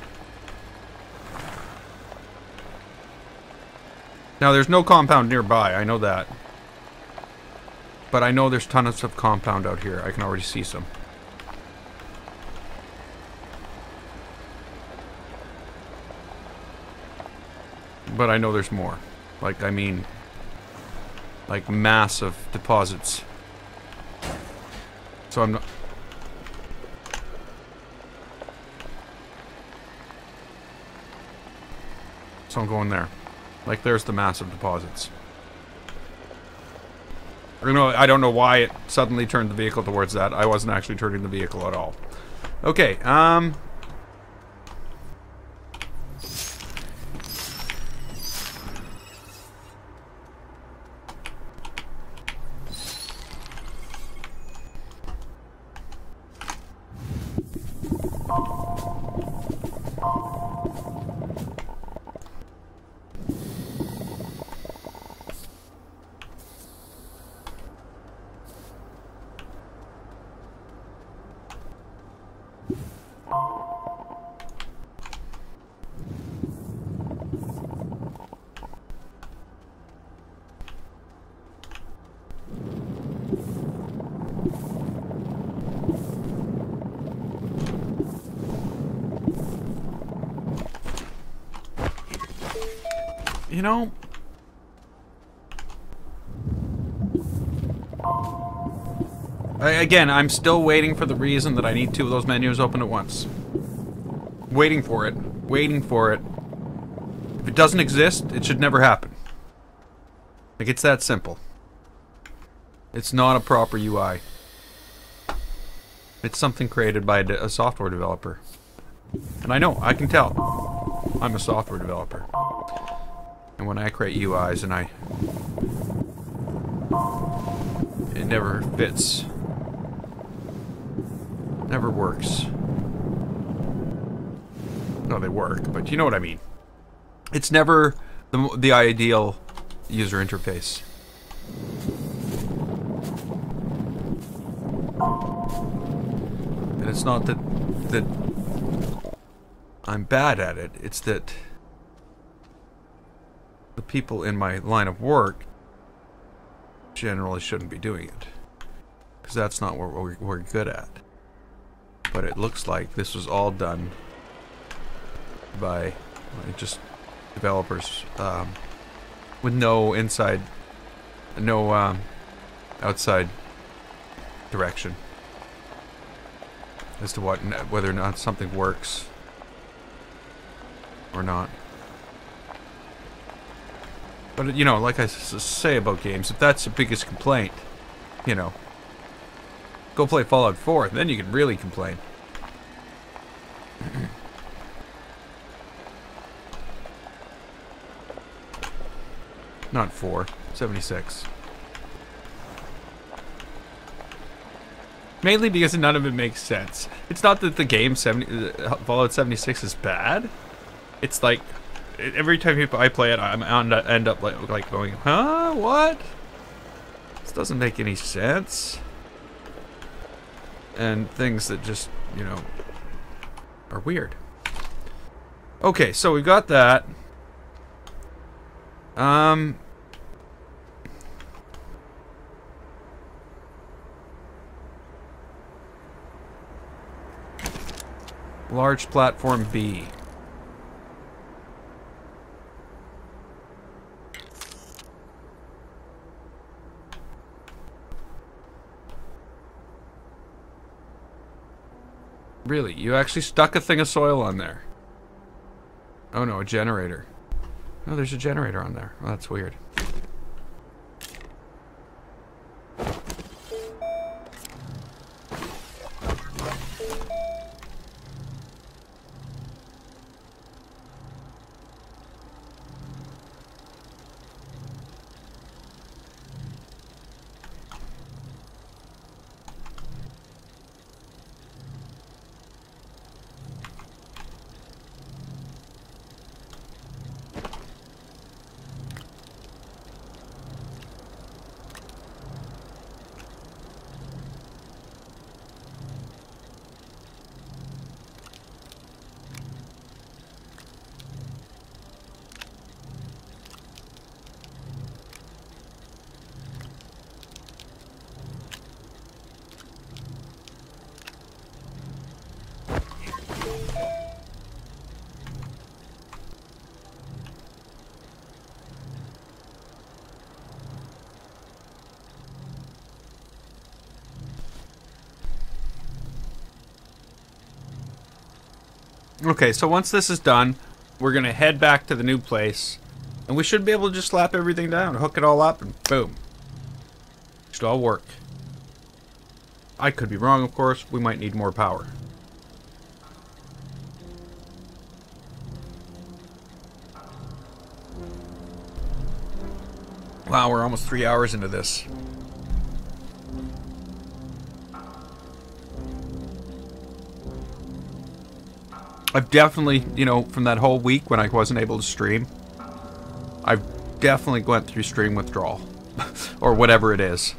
A: Now there's no compound nearby, I know that. But I know there's tons of compound out here. I can already see some. But I know there's more. Like, I mean, like massive deposits. So I'm not... So I'm going there. Like, there's the massive deposits. You know, I don't know why it suddenly turned the vehicle towards that. I wasn't actually turning the vehicle at all. Okay, you know, again, I'm still waiting for the reason that I need two of those menus open at once. Waiting for it. Waiting for it. If it doesn't exist, it should never happen. Like, it's that simple. It's not a proper UI. It's something created by a software developer. And I know, I can tell. I'm a software developer. And when I create UIs and it never fits. Never works. No, they work, but you know what I mean. It's never the ideal user interface. And it's not that I'm bad at it, it's that the people in my line of work generally shouldn't be doing it. Because that's not what we're good at. But it looks like this was all done by just developers with no outside direction as to whether or not something works or not. But, you know, like I say about games, if that's the biggest complaint, you know, go play Fallout 4, then you can really complain. Not 4, 76. Mainly because none of it makes sense. It's not that the game Fallout 76 is bad. It's like, every time I play it, I end up like going, huh? What? This doesn't make any sense. And things that just, you know, are weird. Okay, so we got that. Large platform B. Really? You actually stuck a thing of soil on there? Oh no, a generator. Oh, there's a generator on there. Oh, that's weird. Okay, so once this is done, we're gonna head back to the new place, and we should be able to just slap everything down, hook it all up, and boom. Should all work. I could be wrong, of course. We might need more power. Wow, we're almost 3 hours into this. I've definitely, you know, from that whole week when I wasn't able to stream, I've definitely went through stream withdrawal. Or whatever it is.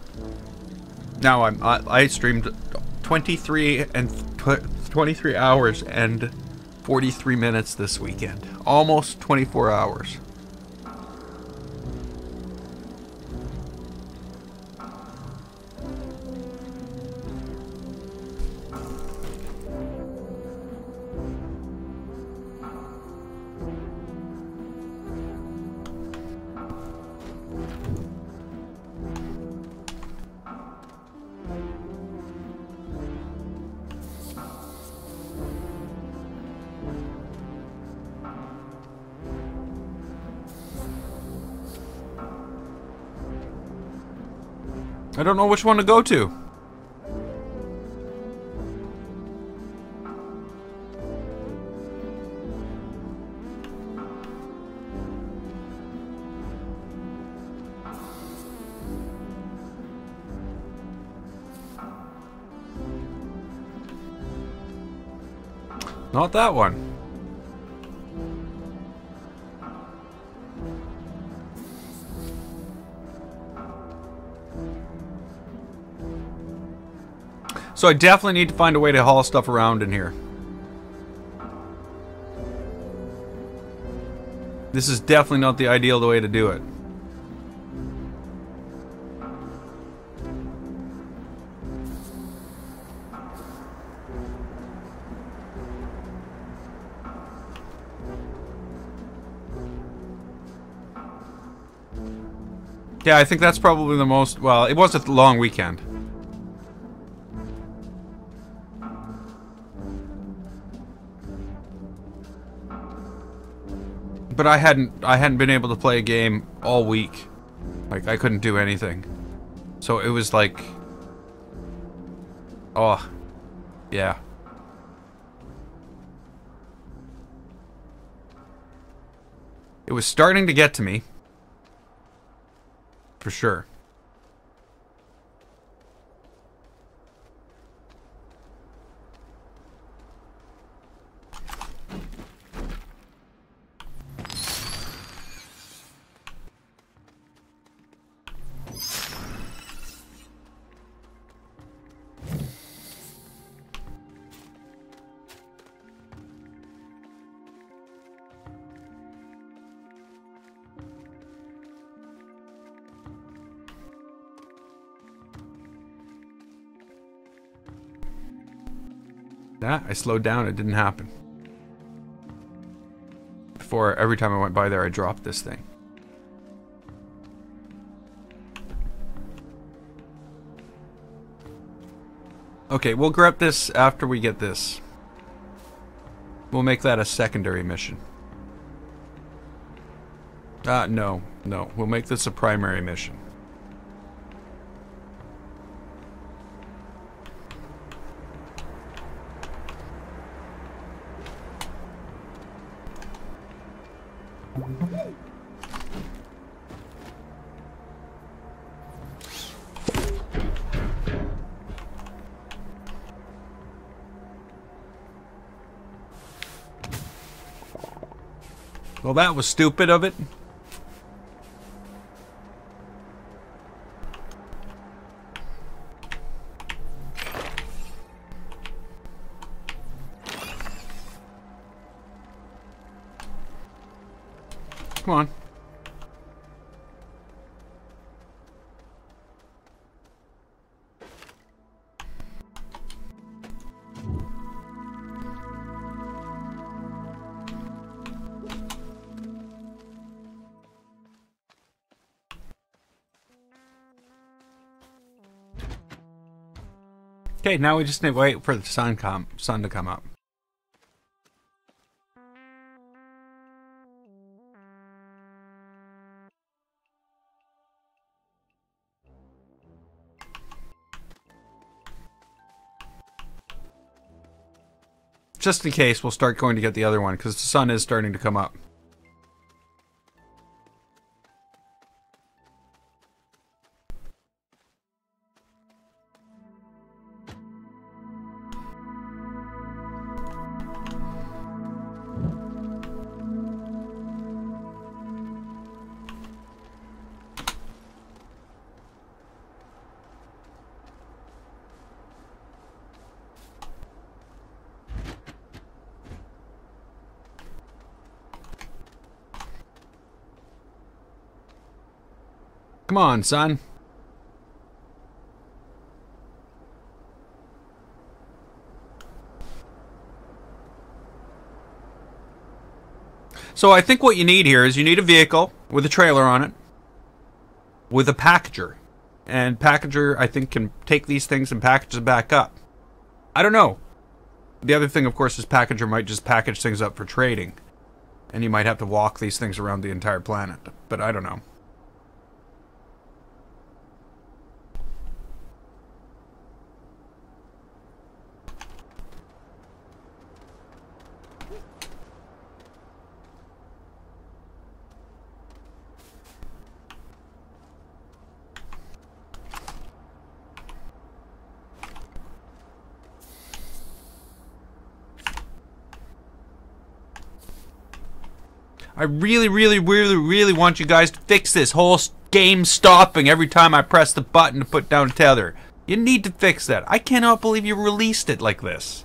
A: Now I streamed 23 hours and 43 minutes this weekend. Almost 24 hours. I don't know which one to go to. Not that one. So I definitely need to find a way to haul stuff around in here. This is definitely not the ideal way to do it. Yeah, I think that's probably the most... Well, it was a long weekend. But I hadn't been able to play a game all week. Like, I couldn't do anything. So it was like... Oh. Yeah. It was starting to get to me. For sure. Nah, I slowed down. It didn't happen. Before, every time I went by there, I dropped this thing. Okay, we'll grab this after we get this. We'll make that a secondary mission. No. We'll make this a primary mission. Well, that was stupid of it. Come on. Okay, now we just need to wait for the sun to come up. Just in case, we'll start going to get the other one, because the sun is starting to come up. Come on, son. So I think what you need here is you need a vehicle with a trailer on it, with a packager. And packager, I think, can take these things and package them back up. I don't know. The other thing, of course, is packager might just package things up for trading. And you might have to walk these things around the entire planet. But I don't know. I really want you guys to fix this whole game stopping every time I press the button to put down a tether. You need to fix that. I cannot believe you released it like this.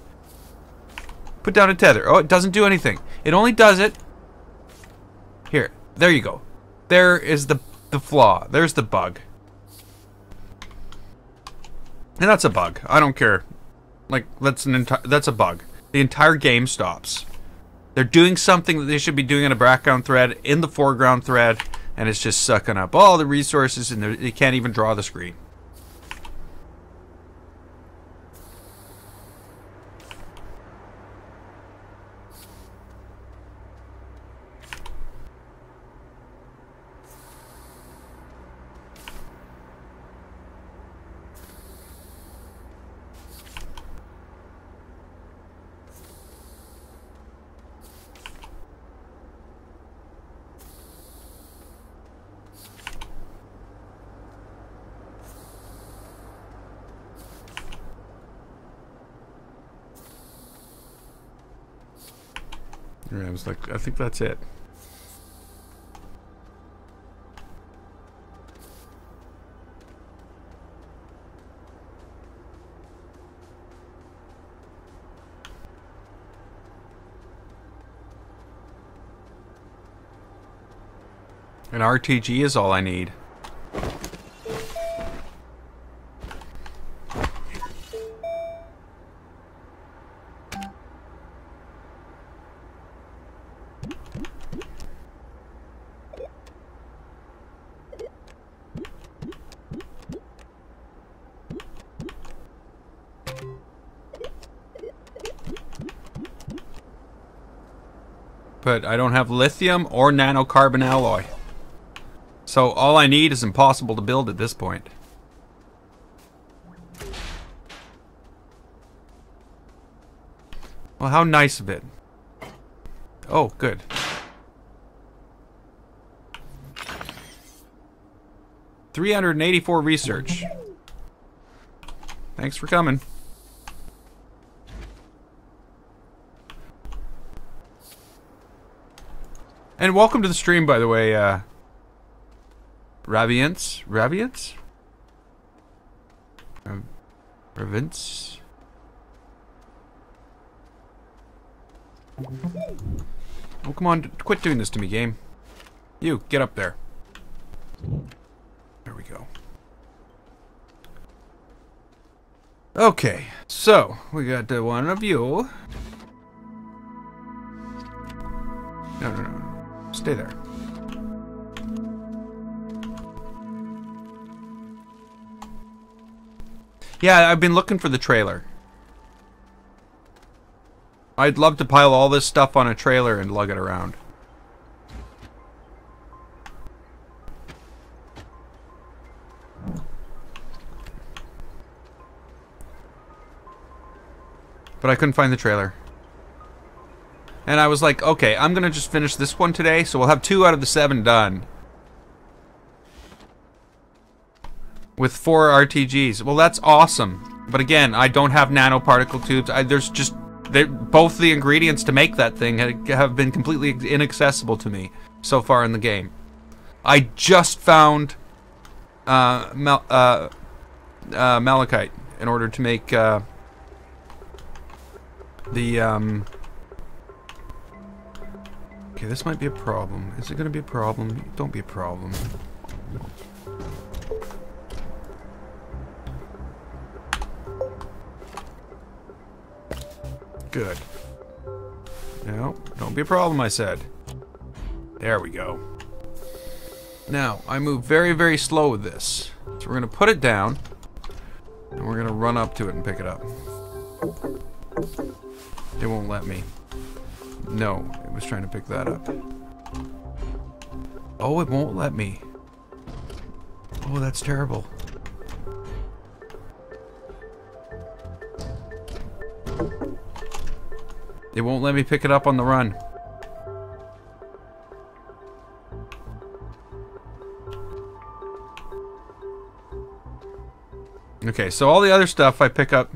A: Put down a tether. Oh, it doesn't do anything. It only does it. Here. There you go. There is the flaw. There's the bug. And that's a bug. I don't care. Like, that's a bug. The entire game stops. They're doing something that they should be doing in a background thread, in the foreground thread, and it's just sucking up all the resources, and they can't even draw the screen. I was like, I think that's it. An RTG is all I need. But I don't have lithium or nanocarbon alloy. So all I need is impossible to build at this point. Well, how nice of it. Oh, good. $384 research. Thanks for coming. And welcome to the stream, by the way, Raviance? Raviance? Ravince? Oh, come on, quit doing this to me, game. You, get up there. There we go. Okay, so, we got one of you. No, no, no. Stay there. Yeah, I've been looking for the trailer. I'd love to pile all this stuff on a trailer and lug it around. But I couldn't find the trailer. And I was like, okay, I'm gonna just finish this one today, so we'll have 2 out of the 7 done. With 4 RTGs. Well, that's awesome. But again, I don't have nanoparticle tubes. There's just... both the ingredients to make that thing have been completely inaccessible to me so far in the game. I just found malachite in order to make Okay, this might be a problem. Is it gonna be a problem? Don't be a problem. Good. No, don't be a problem, I said. There we go. Now, I move very, very slow with this. So we're gonna put it down, and we're gonna run up to it and pick it up. It won't let me. No, it was trying to pick that up. Oh, it won't let me. Oh, that's terrible. It won't let me pick it up on the run. Okay, so all the other stuff I pick up.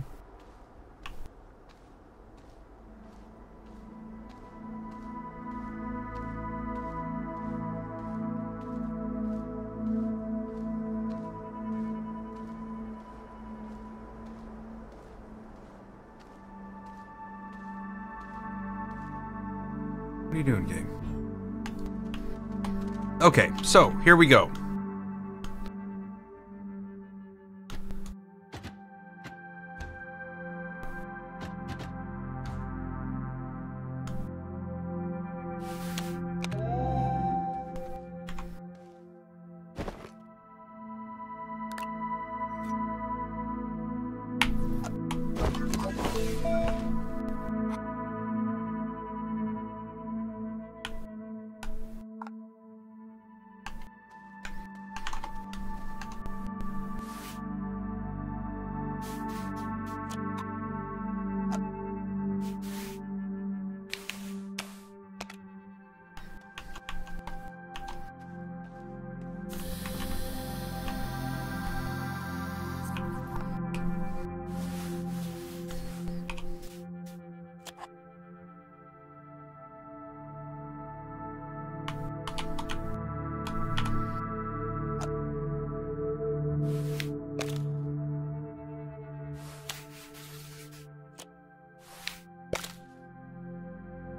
A: What are you doing, game? Okay, so here we go.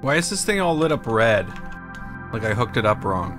A: Why is this thing all lit up red? Like I hooked it up wrong.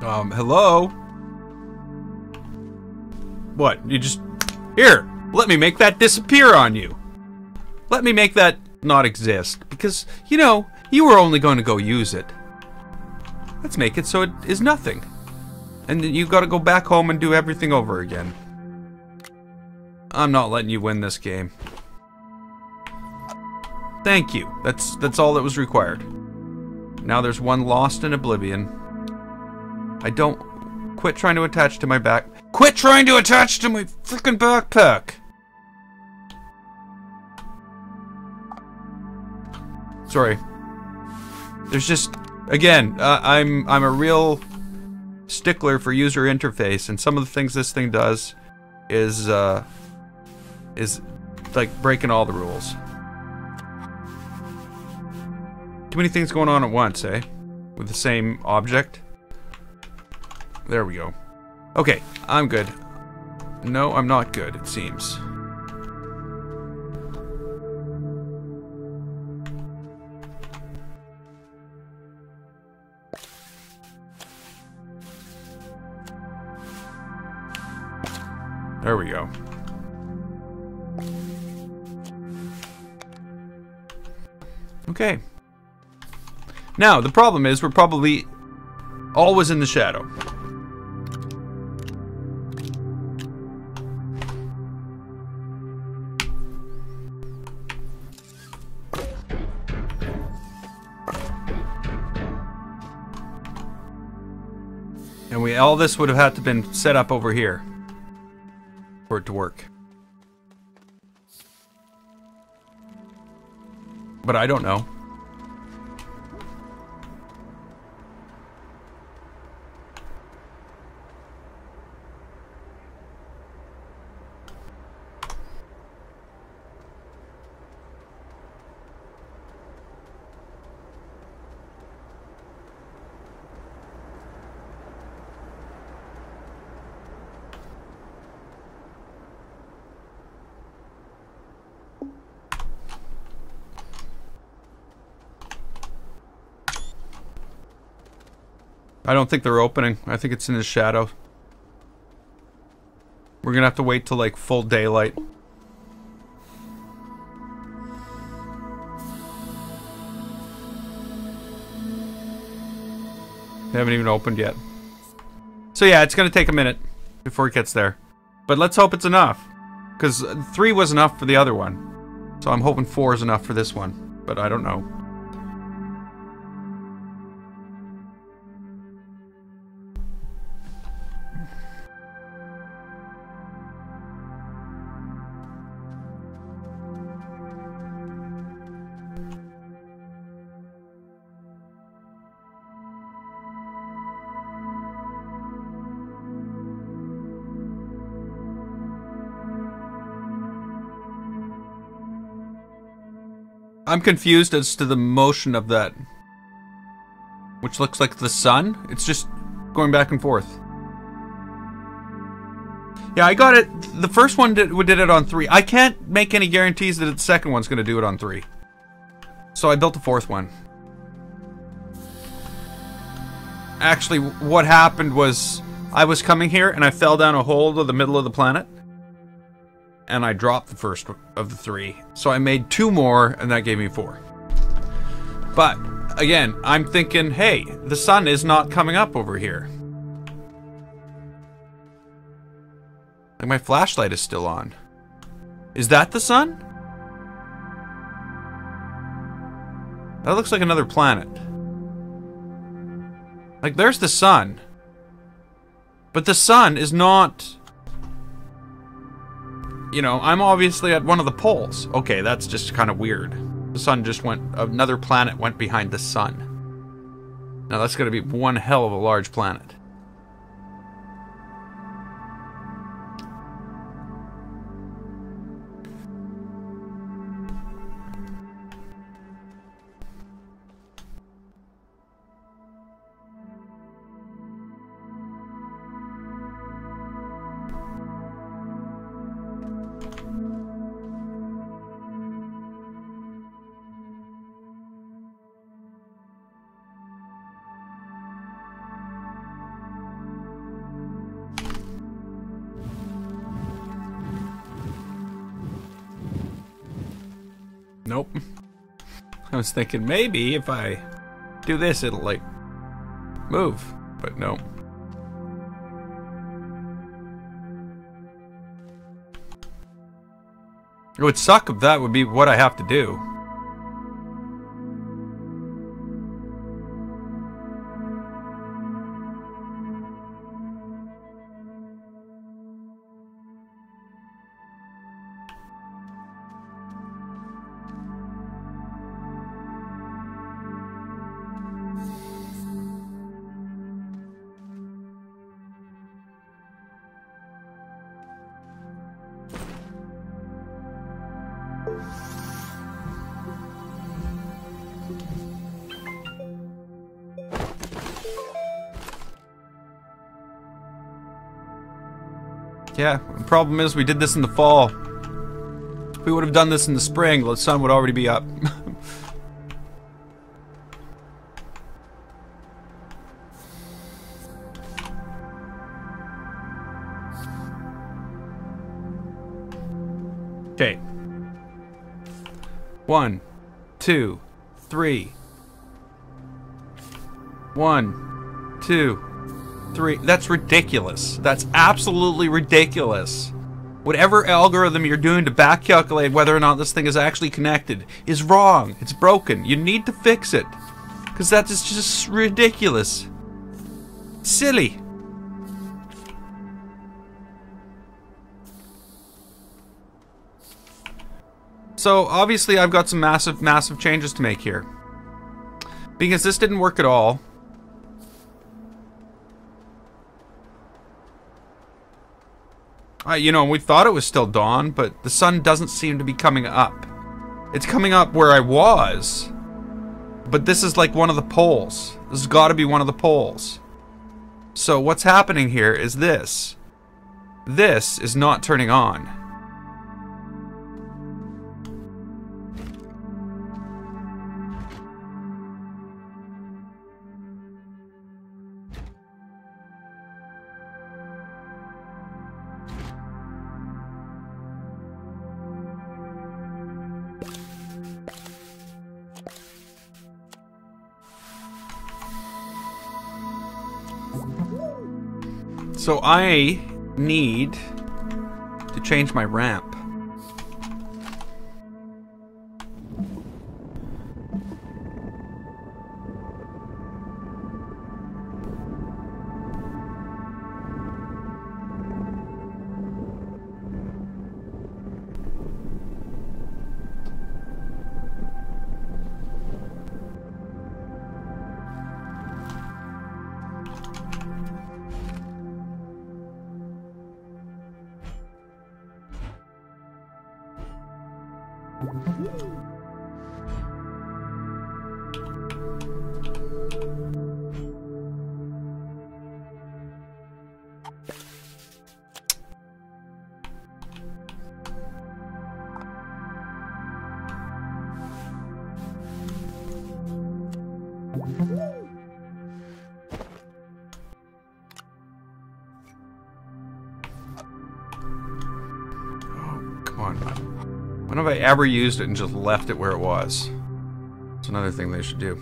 A: Hello? What? You just... Here! Let me make that disappear on you! Let me make that not exist. Because, you know, you were only going to go use it. Let's make it so it is nothing. And then you gotta go back home and do everything over again. I'm not letting you win this game. Thank you. That's all that was required. Now there's one lost in oblivion. I don't... Quit trying to attach to my back... Quit trying to attach to my freaking backpack! Sorry. There's just... Again, I'm a real stickler for user interface, and some of the things this thing does is like breaking all the rules. Too many things going on at once, eh? With the same object. There we go. Okay, I'm good. No, I'm not good, it seems. There we go. Okay. Now, the problem is we're probably always in the shadow. And all this would have had to been set up over here for it to work. But I don't know. I don't think they're opening. I think it's in the shadow. We're gonna have to wait till like full daylight. They haven't even opened yet. So yeah, it's gonna take a minute before it gets there. But let's hope it's enough. Because 3 was enough for the other one. So I'm hoping 4 is enough for this one. But I don't know. I'm confused as to the motion of that, which looks like the sun. It's just going back and forth. Yeah, I got it. The first one did it on 3. I can't make any guarantees that the second one's going to do it on 3. So I built a 4th one. Actually, what happened was I was coming here and I fell down a hole to the middle of the planet. And I dropped the first of the 3. So I made 2 more, and that gave me 4. But, again, I'm thinking, hey, the sun is not coming up over here. Like, my flashlight is still on. Is that the sun? That looks like another planet. Like, there's the sun. But the sun is not... You know, I'm obviously at one of the poles. Okay, that's just kind of weird. The sun just went... Another planet went behind the sun. Now that's going to be one hell of a large planet. Nope. I was thinking maybe if I do this, it'll, like, move. But no. It would suck if that would be what I have to do. Yeah, the problem is we did this in the fall. If we would have done this in the spring, the sun would already be up. Okay. 1, 2, 3. 1, 2, 3. That's ridiculous. That's absolutely ridiculous. Whatever algorithm you're doing to back calculate whether or not this thing is actually connected is wrong. It's broken. You need to fix it. Because that is just ridiculous. Silly. So obviously I've got some massive changes to make here. Because this didn't work at all. You know, we thought it was still dawn, but the sun doesn't seem to be coming up. It's coming up where I was, but this is like one of the poles. This has got to be one of the poles. So what's happening here is this. This is not turning on. So I need to change my ramp. When have I ever used it and just left it where it was? It's another thing they should do.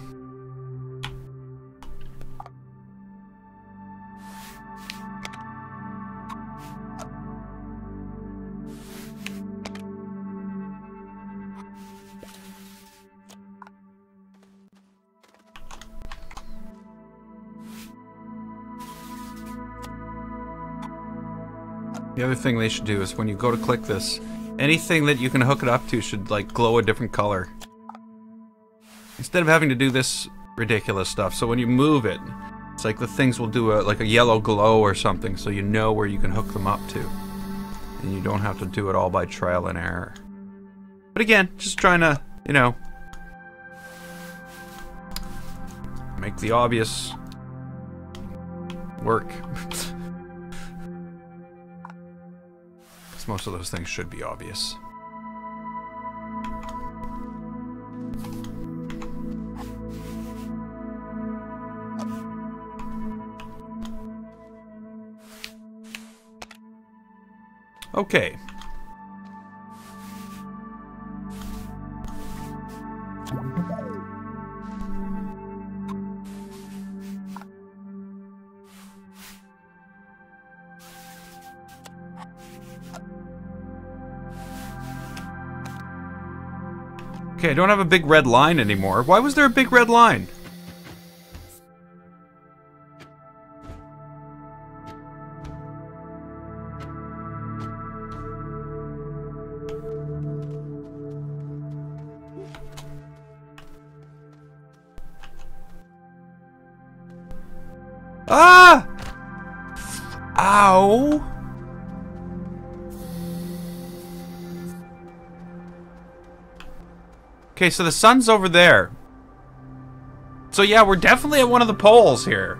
A: The other thing they should do is when you go to click this, anything that you can hook it up to should, like, glow a different color. Instead of having to do this ridiculous stuff. So when you move it, it's like the things will do like a yellow glow or something, so you know where you can hook them up to. And you don't have to do it all by trial and error. But again, just trying to, you know, make the obvious work. Most of those things should be obvious. Okay. Okay, I don't have a big red line anymore. Why was there a big red line? Ah! Ow! Okay, so the sun's over there. So yeah, we're definitely at one of the poles here.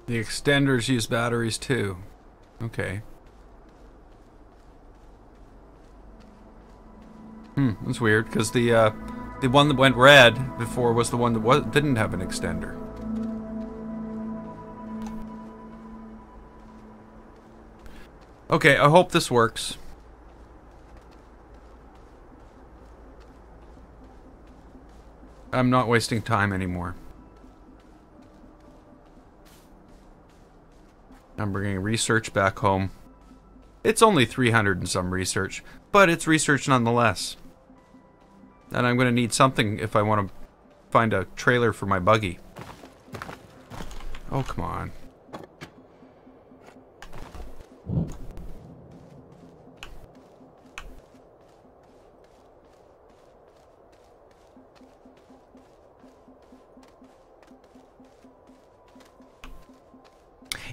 A: The extenders use batteries too. Okay. That's weird, because the one that went red before was the one that didn't have an extender. Okay, I hope this works. I'm not wasting time anymore. I'm bringing research back home. It's only 300 and some research, but it's research nonetheless. And I'm going to need something if I want to find a trailer for my buggy. Oh, come on.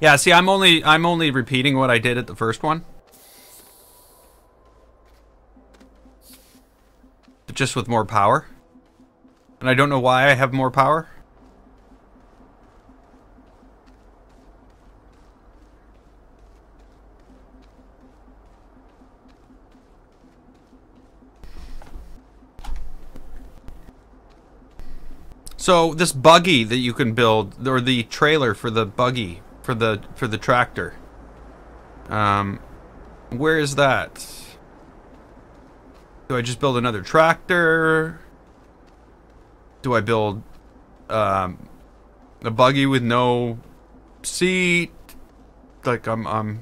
A: Yeah, see, I'm only repeating what I did at the first one. Just with more power. And I don't know why I have more power. So this buggy that you can build, or the trailer for the buggy, for the tractor. Where is that? Do I just build another tractor? Do I build a buggy with no seat? Like yeah,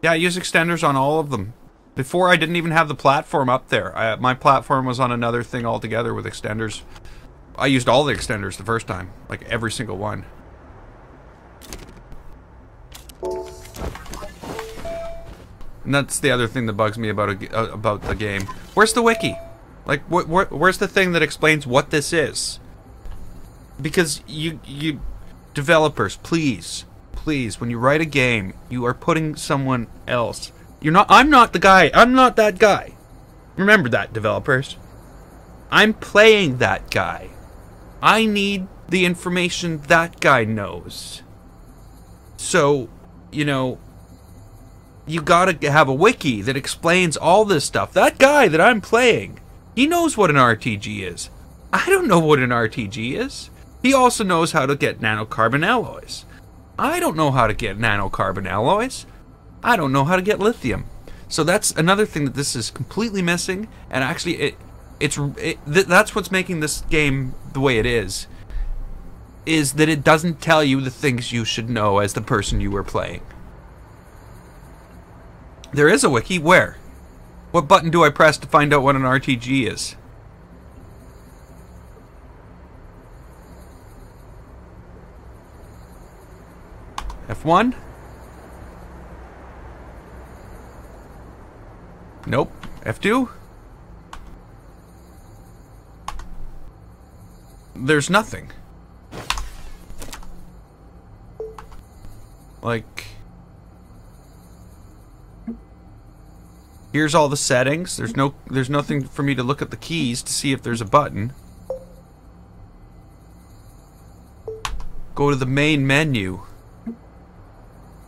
A: I use extenders on all of them. Before I didn't even have the platform up there. My platform was on another thing altogether with extenders. I used all the extenders the first time, like every single one. And that's the other thing that bugs me about the game. Where's the wiki? Like, where's the thing that explains what this is? Because you developers, please, when you write a game, you are putting someone else. I'm not the guy. I'm not that guy. Remember that, developers. I'm playing that guy. I need the information that guy knows. So, you know, you gotta have a wiki that explains all this stuff. That guy that I'm playing, he knows what an RTG is. I don't know what an RTG is. He also knows how to get nanocarbon alloys. I don't know how to get nanocarbon alloys. I don't know how to get lithium. So that's another thing that this is completely missing, and actually that's what's making this game the way it is that it doesn't tell you the things you should know as the person you were playing. There is a wiki. Where? What button do I press to find out what an RTG is? F1? Nope. F2? There's nothing. Like, here's all the settings. There's nothing for me to look at the keys to see if there's a button. Go to the main menu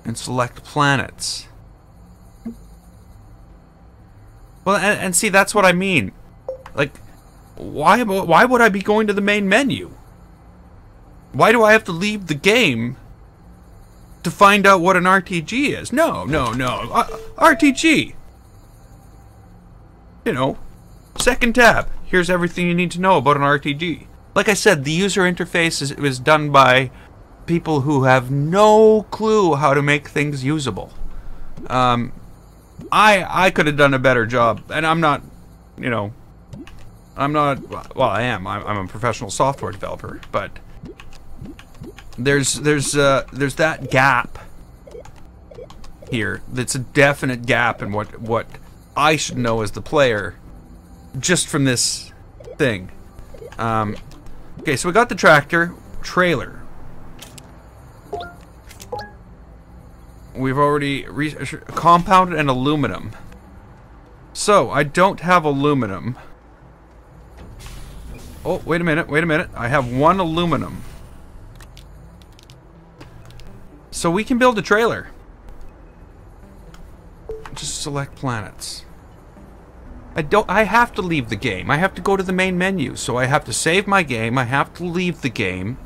A: and select planets. Well, and see, that's what I mean. Like, why would I be going to the main menu? Why do I have to leave the game to find out what an RTG is? No. RTG. You know, second tab. Here's everything you need to know about an RTG. Like I said, the user interface is done by people who have no clue how to make things usable. I could have done a better job, and I'm not, you know, well, I am. I'm a professional software developer, but there's that gap here. That's a definite gap in what I should know as the player, just from this thing. Okay, so we got the trailer. We've already compound and aluminum. So I don't have aluminum. Oh, wait a minute. I have one aluminum. So we can build a trailer. Just select planets. I have to leave the game. I have to go to the main menu. So I have to save my game. I have to leave the game.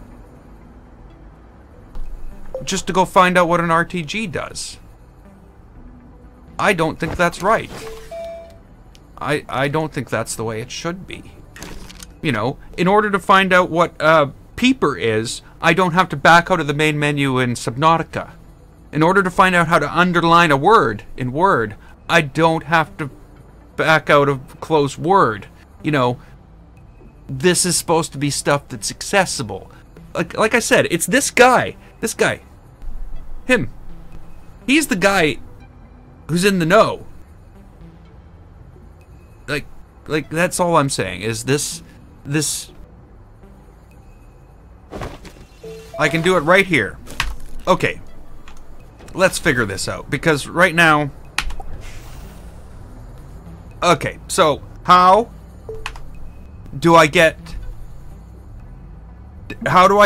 A: Just to go find out what an RTG does. I don't think that's right. I don't think that's the way it should be. You know, in order to find out what Peeper is, I don't have to back out of the main menu in Subnautica. In order to find out how to underline a word in Word, I don't have to back out of close Word. You know, this is supposed to be stuff that's accessible. Like I said, it's this guy. This guy. Him. He's the guy who's in the know. Like that's all I'm saying is this I can do it right here. Okay. Let's figure this out because right now. Okay, so how do I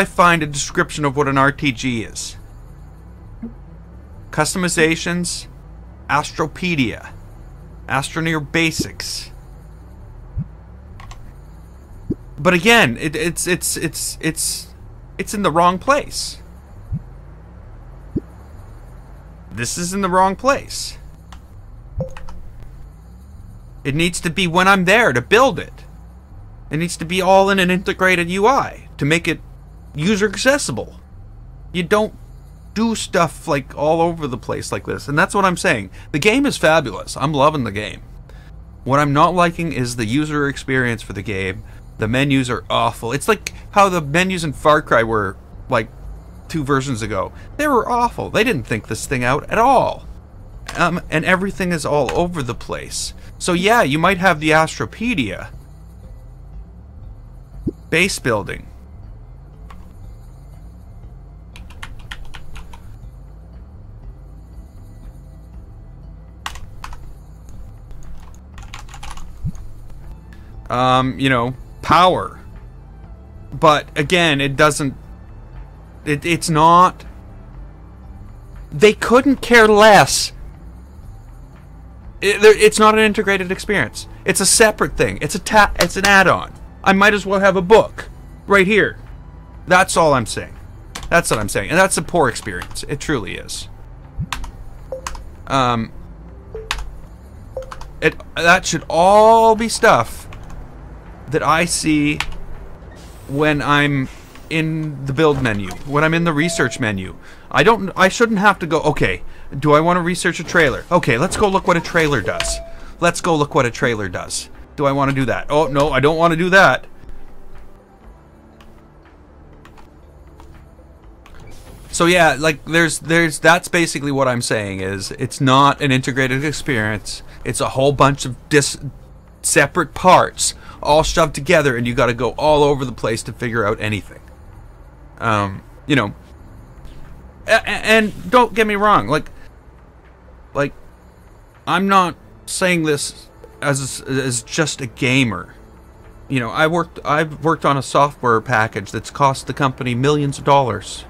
A: find a description of what an RTG is? Customizations, Astropedia, Astroneer Basics. But again, it's in the wrong place. This is in the wrong place. It needs to be when I'm there to build it. It needs to be all in an integrated UI to make it user accessible. You don't do stuff like all over the place like this, and that's what I'm saying. The game is fabulous. I'm loving the game. What I'm not liking is the user experience for the game. The menus are awful. It's like how the menus in Far Cry were like 2 versions ago. They were awful. They didn't think this thing out at all. And everything is all over the place. So yeah, you might have the Astropedia. Base building. You know, power. But again, it doesn't... It's not... They couldn't care less. It's not an integrated experience. It's a separate thing. It's an add-on. I might as well have a book right here. That's all I'm saying. That's what I'm saying. And that's a poor experience. It truly is. That should all be stuff that I see when I'm in the build menu, when I'm in the research menu. I shouldn't have to go, okay, do I want to research a trailer? Okay, let's go look what a trailer does. Let's go look what a trailer does. Do I want to do that? Oh, no, I don't want to do that. So yeah, like that's basically what I'm saying is it's not an integrated experience. It's a whole bunch of separate parts all shoved together, and you got to go all over the place to figure out anything. You know, And don't get me wrong, like I'm not saying this as just a gamer. You know, I've worked on a software package that's cost the company millions of dollars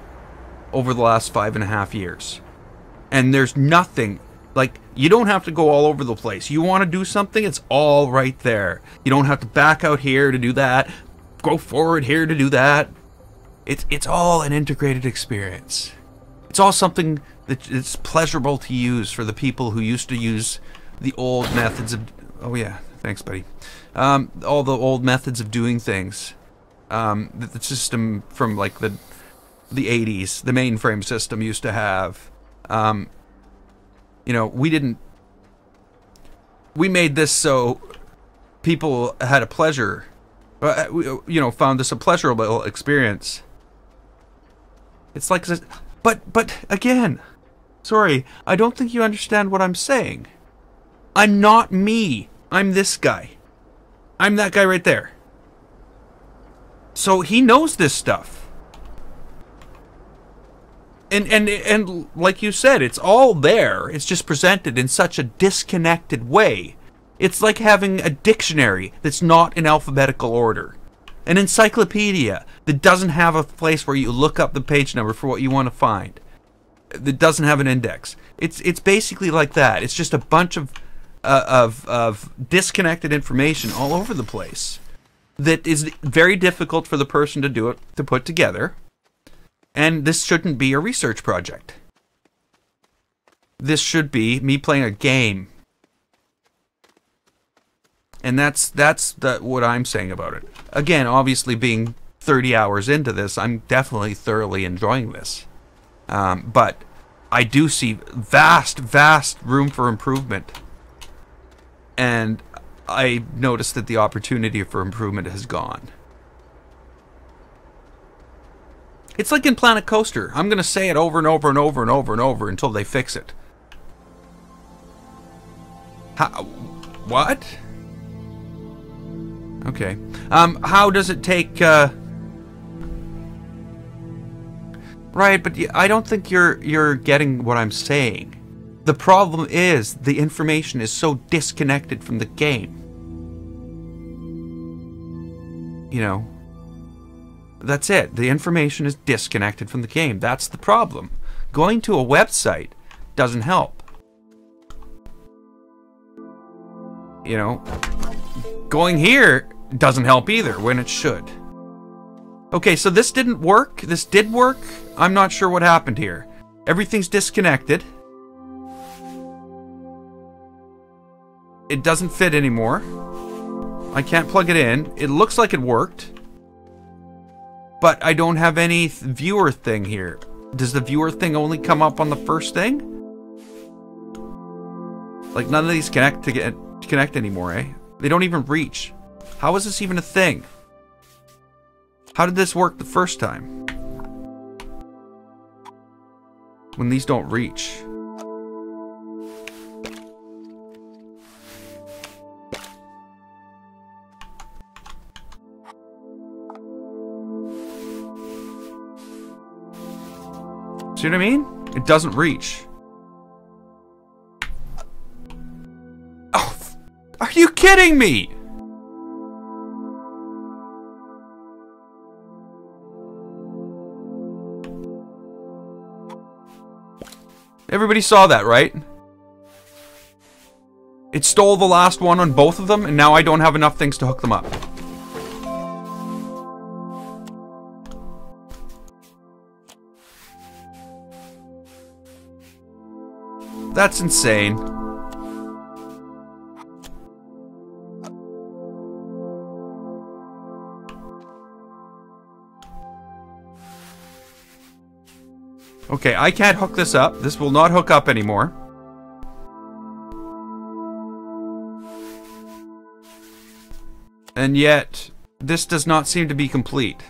A: over the last 5.5 years. And there's nothing, like, you don't have to go all over the place. You want to do something, it's all right there. You don't have to back out here to do that, go forward here to do that. It's all an integrated experience. It's all something that it's pleasurable to use for the people who used to use the old methods of... Oh yeah, thanks buddy. All the old methods of doing things. The system from like the 80s, the mainframe system used to have. You know, we made this so people had a pleasure, you know, found this a pleasurable experience. It's like, but again, sorry, I don't think you understand what I'm saying. I'm not me. I'm this guy. I'm that guy right there. So he knows this stuff. And like you said, it's all there. It's just presented in such a disconnected way. It's like having a dictionary that's not in alphabetical order. An encyclopedia that doesn't have a place where you look up the page number for what you want to find. That doesn't have an index. It's basically like that. It's just a bunch of disconnected information all over the place that is very difficult for the person to put together. And this shouldn't be a research project. This should be me playing a game. And that's what I'm saying about it. Again, obviously being 30 hours into this, I'm definitely thoroughly enjoying this. But I do see vast room for improvement. And I noticed that the opportunity for improvement has gone. It's like in Planet Coaster. I'm going to say it over and over and over and over and over until they fix it. What? Okay. How does it take... Right, but I don't think you're getting what I'm saying. The problem is the information is so disconnected from the game. You know, that's it. The information is disconnected from the game. That's the problem. Going to a website doesn't help. You know, going here doesn't help either when it should. Okay, so this didn't work. This did work. I'm not sure what happened here. Everything's disconnected. It doesn't fit anymore. I can't plug it in. It looks like it worked. But I don't have any viewer thing here. Does the viewer thing only come up on the first thing? Like none of these connect anymore, eh? They don't even reach. How is this even a thing? How did this work the first time? When these don't reach. See what I mean? It doesn't reach. Oh, are you kidding me? Everybody saw that, right? It stole the last one on both of them, and now I don't have enough things to hook them up. That's insane. Okay, I can't hook this up. This will not hook up anymore. And yet, this does not seem to be complete.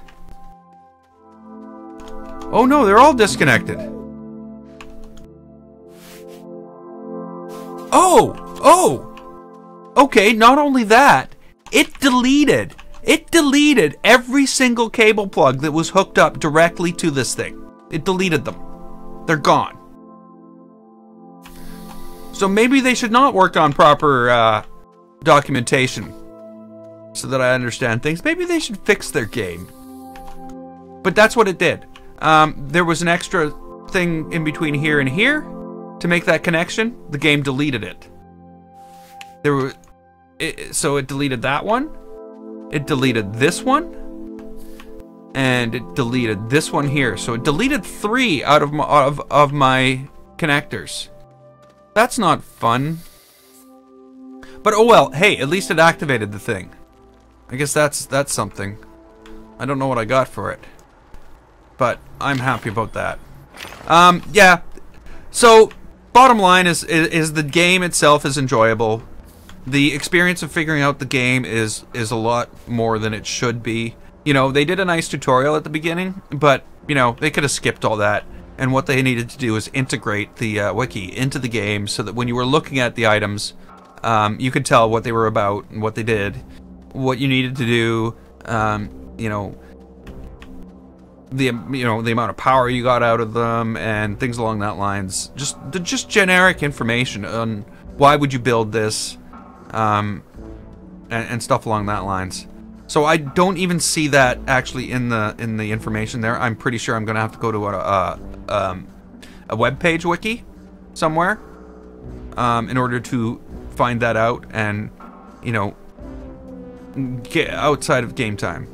A: Oh no, they're all disconnected. Oh! Okay, not only that, it deleted every single cable plug that was hooked up directly to this thing. It deleted them. They're gone. So maybe they should not work on proper documentation so that I understand things. Maybe they should fix their game. But that's what it did. There was an extra thing in between here and here to make that connection. The game deleted it. So it deleted that one. It deleted this one. And it deleted this one here. So it deleted 3 out of my connectors. That's not fun. But oh well, hey, at least it activated the thing. I guess that's something. I don't know what I got for it. But I'm happy about that. Yeah. So, bottom line is the game itself is enjoyable. The experience of figuring out the game is a lot more than it should be. You know, they did a nice tutorial at the beginning, but, you know, they could have skipped all that. And what they needed to do is integrate the wiki into the game so that when you were looking at the items, you could tell what they were about and what they did, what you needed to do, you know, the amount of power you got out of them and things along that lines. Just generic information on why would you build this, and stuff along that lines. So I don't even see that actually in the information there. I'm pretty sure I'm gonna have to go to a web page wiki somewhere in order to find that out and, you know, get outside of game time.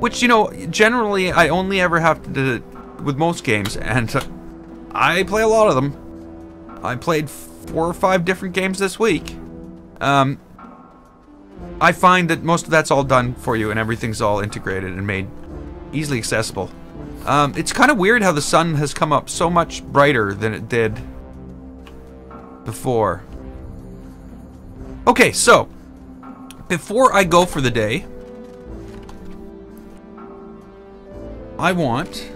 A: Which, you know, generally I only ever have to do it with most games, and I play a lot of them. I played 4 or 5 different games this week. I find that most of that's all done for you and everything's all integrated and made easily accessible. It's kind of weird how the sun has come up so much brighter than it did before. Okay, so before I go for the day, I want...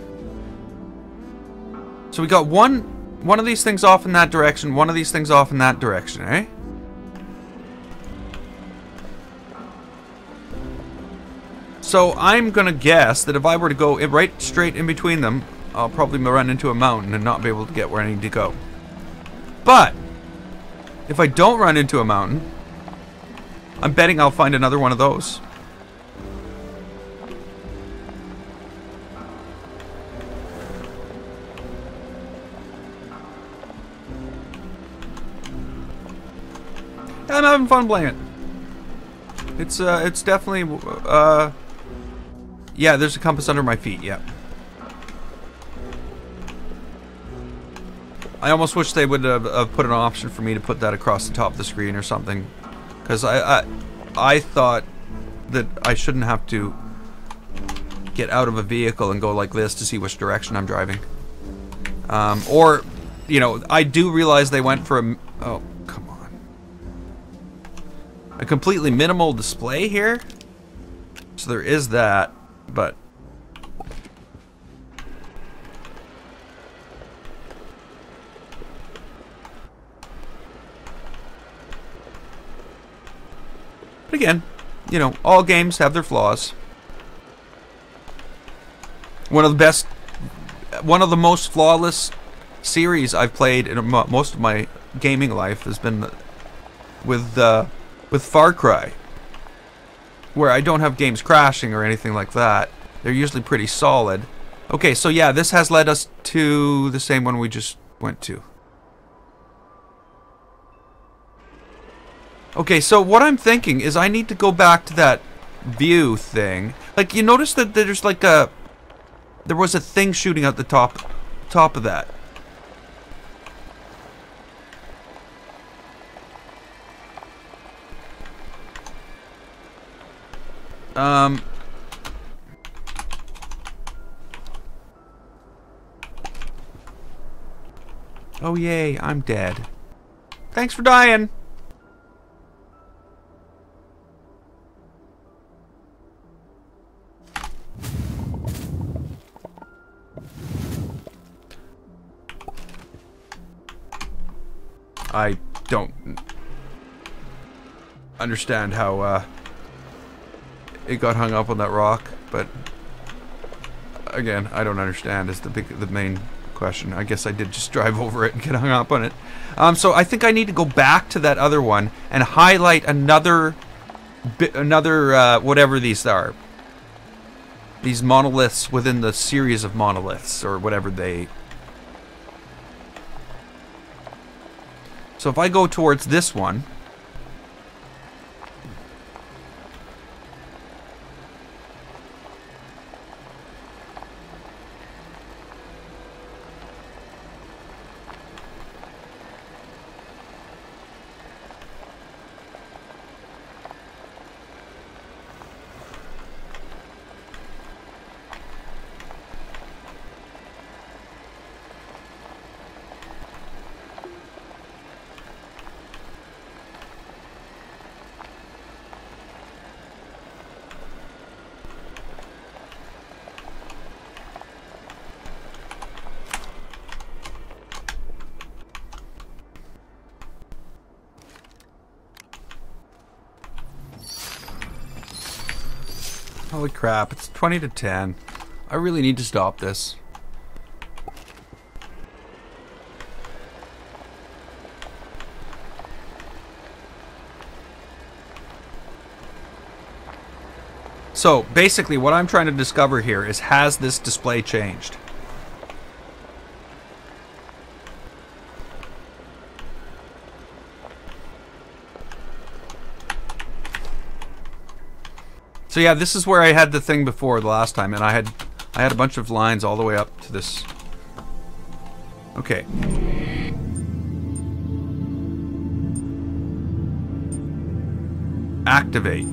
A: So we got one of these things off in that direction, one of these things off in that direction, eh? So I'm gonna guess that if I were to go right straight in between them, I'll probably run into a mountain and not be able to get where I need to go. But if I don't run into a mountain, I'm betting I'll find another one of those. I'm having fun playing it. It's definitely, yeah, there's a compass under my feet, yeah. I almost wish they would have put an option for me to put that across the top of the screen or something. Because I thought that I shouldn't have to get out of a vehicle and go like this to see which direction I'm driving. Or, you know, I do realize they went for a... Oh, come on. A completely minimal display here. So there is that, but... But again, you know, all games have their flaws. One of the most flawless series I've played in most of my gaming life has been with Far Cry, where I don't have games crashing or anything like that. They're usually pretty solid. Okay, so yeah, this has led us to the same one we just went to. Okay, so what I'm thinking is I need to go back to that view thing. Like, you notice that there's like a... There was a thing shooting out the top of that. Oh yay, I'm dead. Thanks for dying. I don't understand how it got hung up on that rock, but again, I don't understand is the main question. I guess I did just drive over it and get hung up on it. So I think I need to go back to that other one and highlight another whatever these are. These monoliths within the series of monoliths, or whatever they... So if I go towards this one... Holy crap, it's 20 to 10. I really need to stop this. So, basically what I'm trying to discover here is, has this display changed? So yeah, this is where I had the thing before the last time, and I had a bunch of lines all the way up to this. Okay. Activate.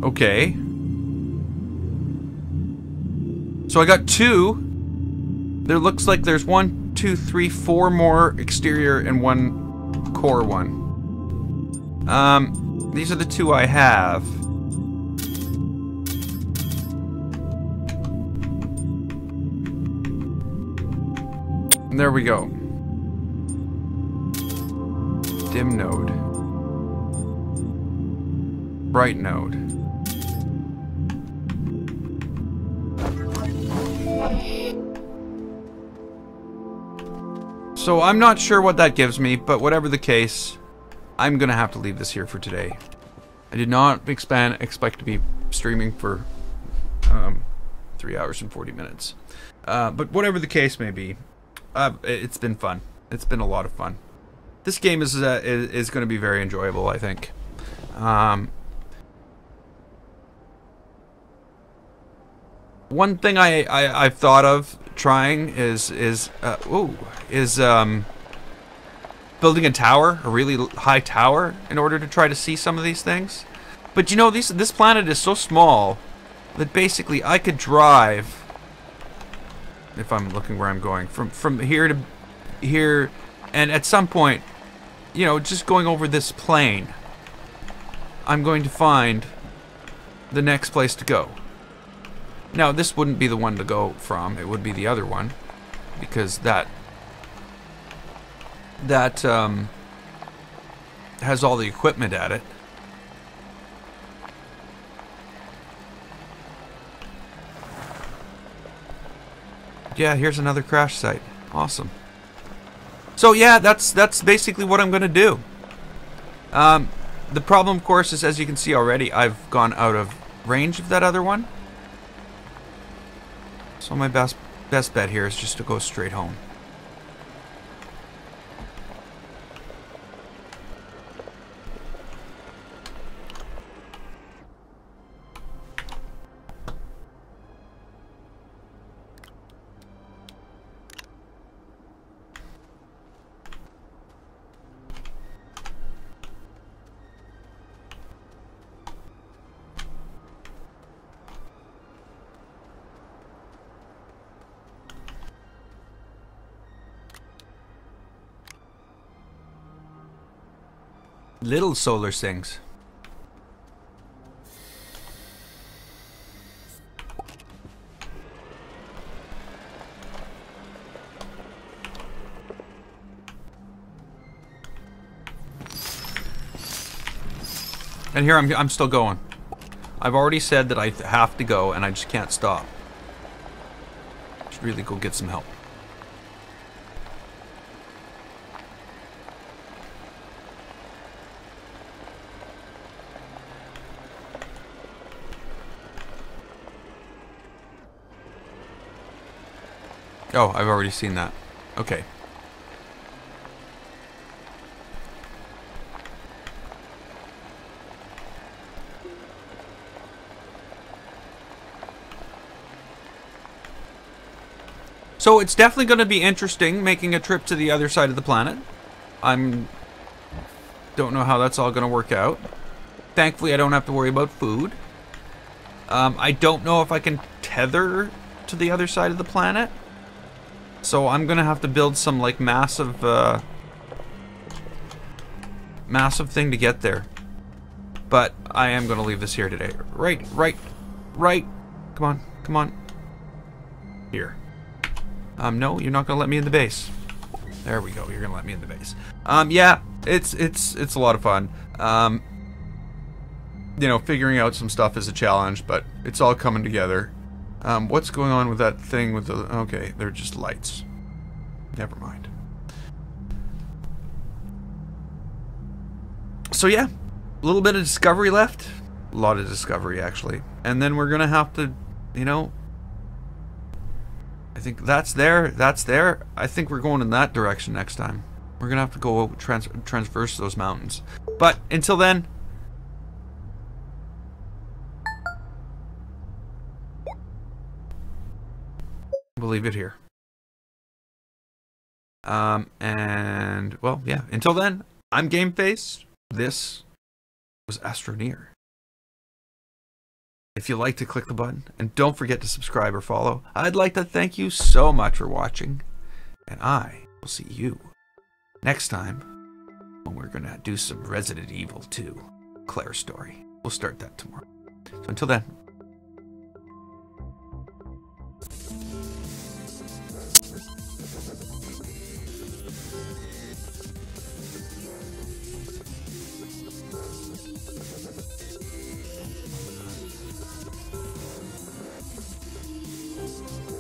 A: Okay. So I got 2. There looks like there's 1, 2, 3, 4 more exterior and 1 core one. These are the 2 I have. And there we go. Dim node. Bright node. So I'm not sure what that gives me, but whatever the case, I'm gonna have to leave this here for today. I did not expect to be streaming for 3 hours and 40 minutes. But whatever the case may be, it's been fun. It's been a lot of fun. This game is going to be very enjoyable, I think. One thing I've thought of trying is building a tower, a really high tower, in order to try to see some of these things. But you know, this planet is so small that basically I could drive, if I'm looking where I'm going, from here to here, and at some point, you know, just going over this plane, I'm going to find the next place to go. Now, this wouldn't be the one to go from, it would be the other one, because that has all the equipment at it. Yeah, here's another crash site. Awesome. So yeah, that's basically what I'm going to do. The problem, of course, is, as you can see already, I've gone out of range of that other one. So my best bet here is just to go straight home. Little solar things. And here I'm still going. I've already said that I have to go, and I just can't stop. Should really go get some help. Oh, I've already seen that. Okay. So it's definitely going to be interesting making a trip to the other side of the planet. Don't know how that's all going to work out. Thankfully, I don't have to worry about food. I don't know if I can tether to the other side of the planet. So I'm going to have to build some like massive thing to get there. But I am going to leave this here today. Right. Come on. Here. No, you're not gonna let me in the base. There we go. You're gonna let me in the base. Yeah, it's a lot of fun. You know, figuring out some stuff is a challenge, but it's all coming together. What's going on with that thing with the? Okay, they're just lights. Never mind. So yeah, a little bit of discovery left. A lot of discovery actually, and then we're gonna have to, you know. I think that's there. I think we're going in that direction next time. We're gonna have to go transverse those mountains. But until then, we'll leave it here. And well, yeah. Until then, I'm GameFace. This was Astroneer. If you like to click the button, and don't forget to subscribe or follow. I'd like to thank you so much for watching, and I will see you next time when we're gonna do some Resident Evil 2 Claire story. We'll start that tomorrow. So until then,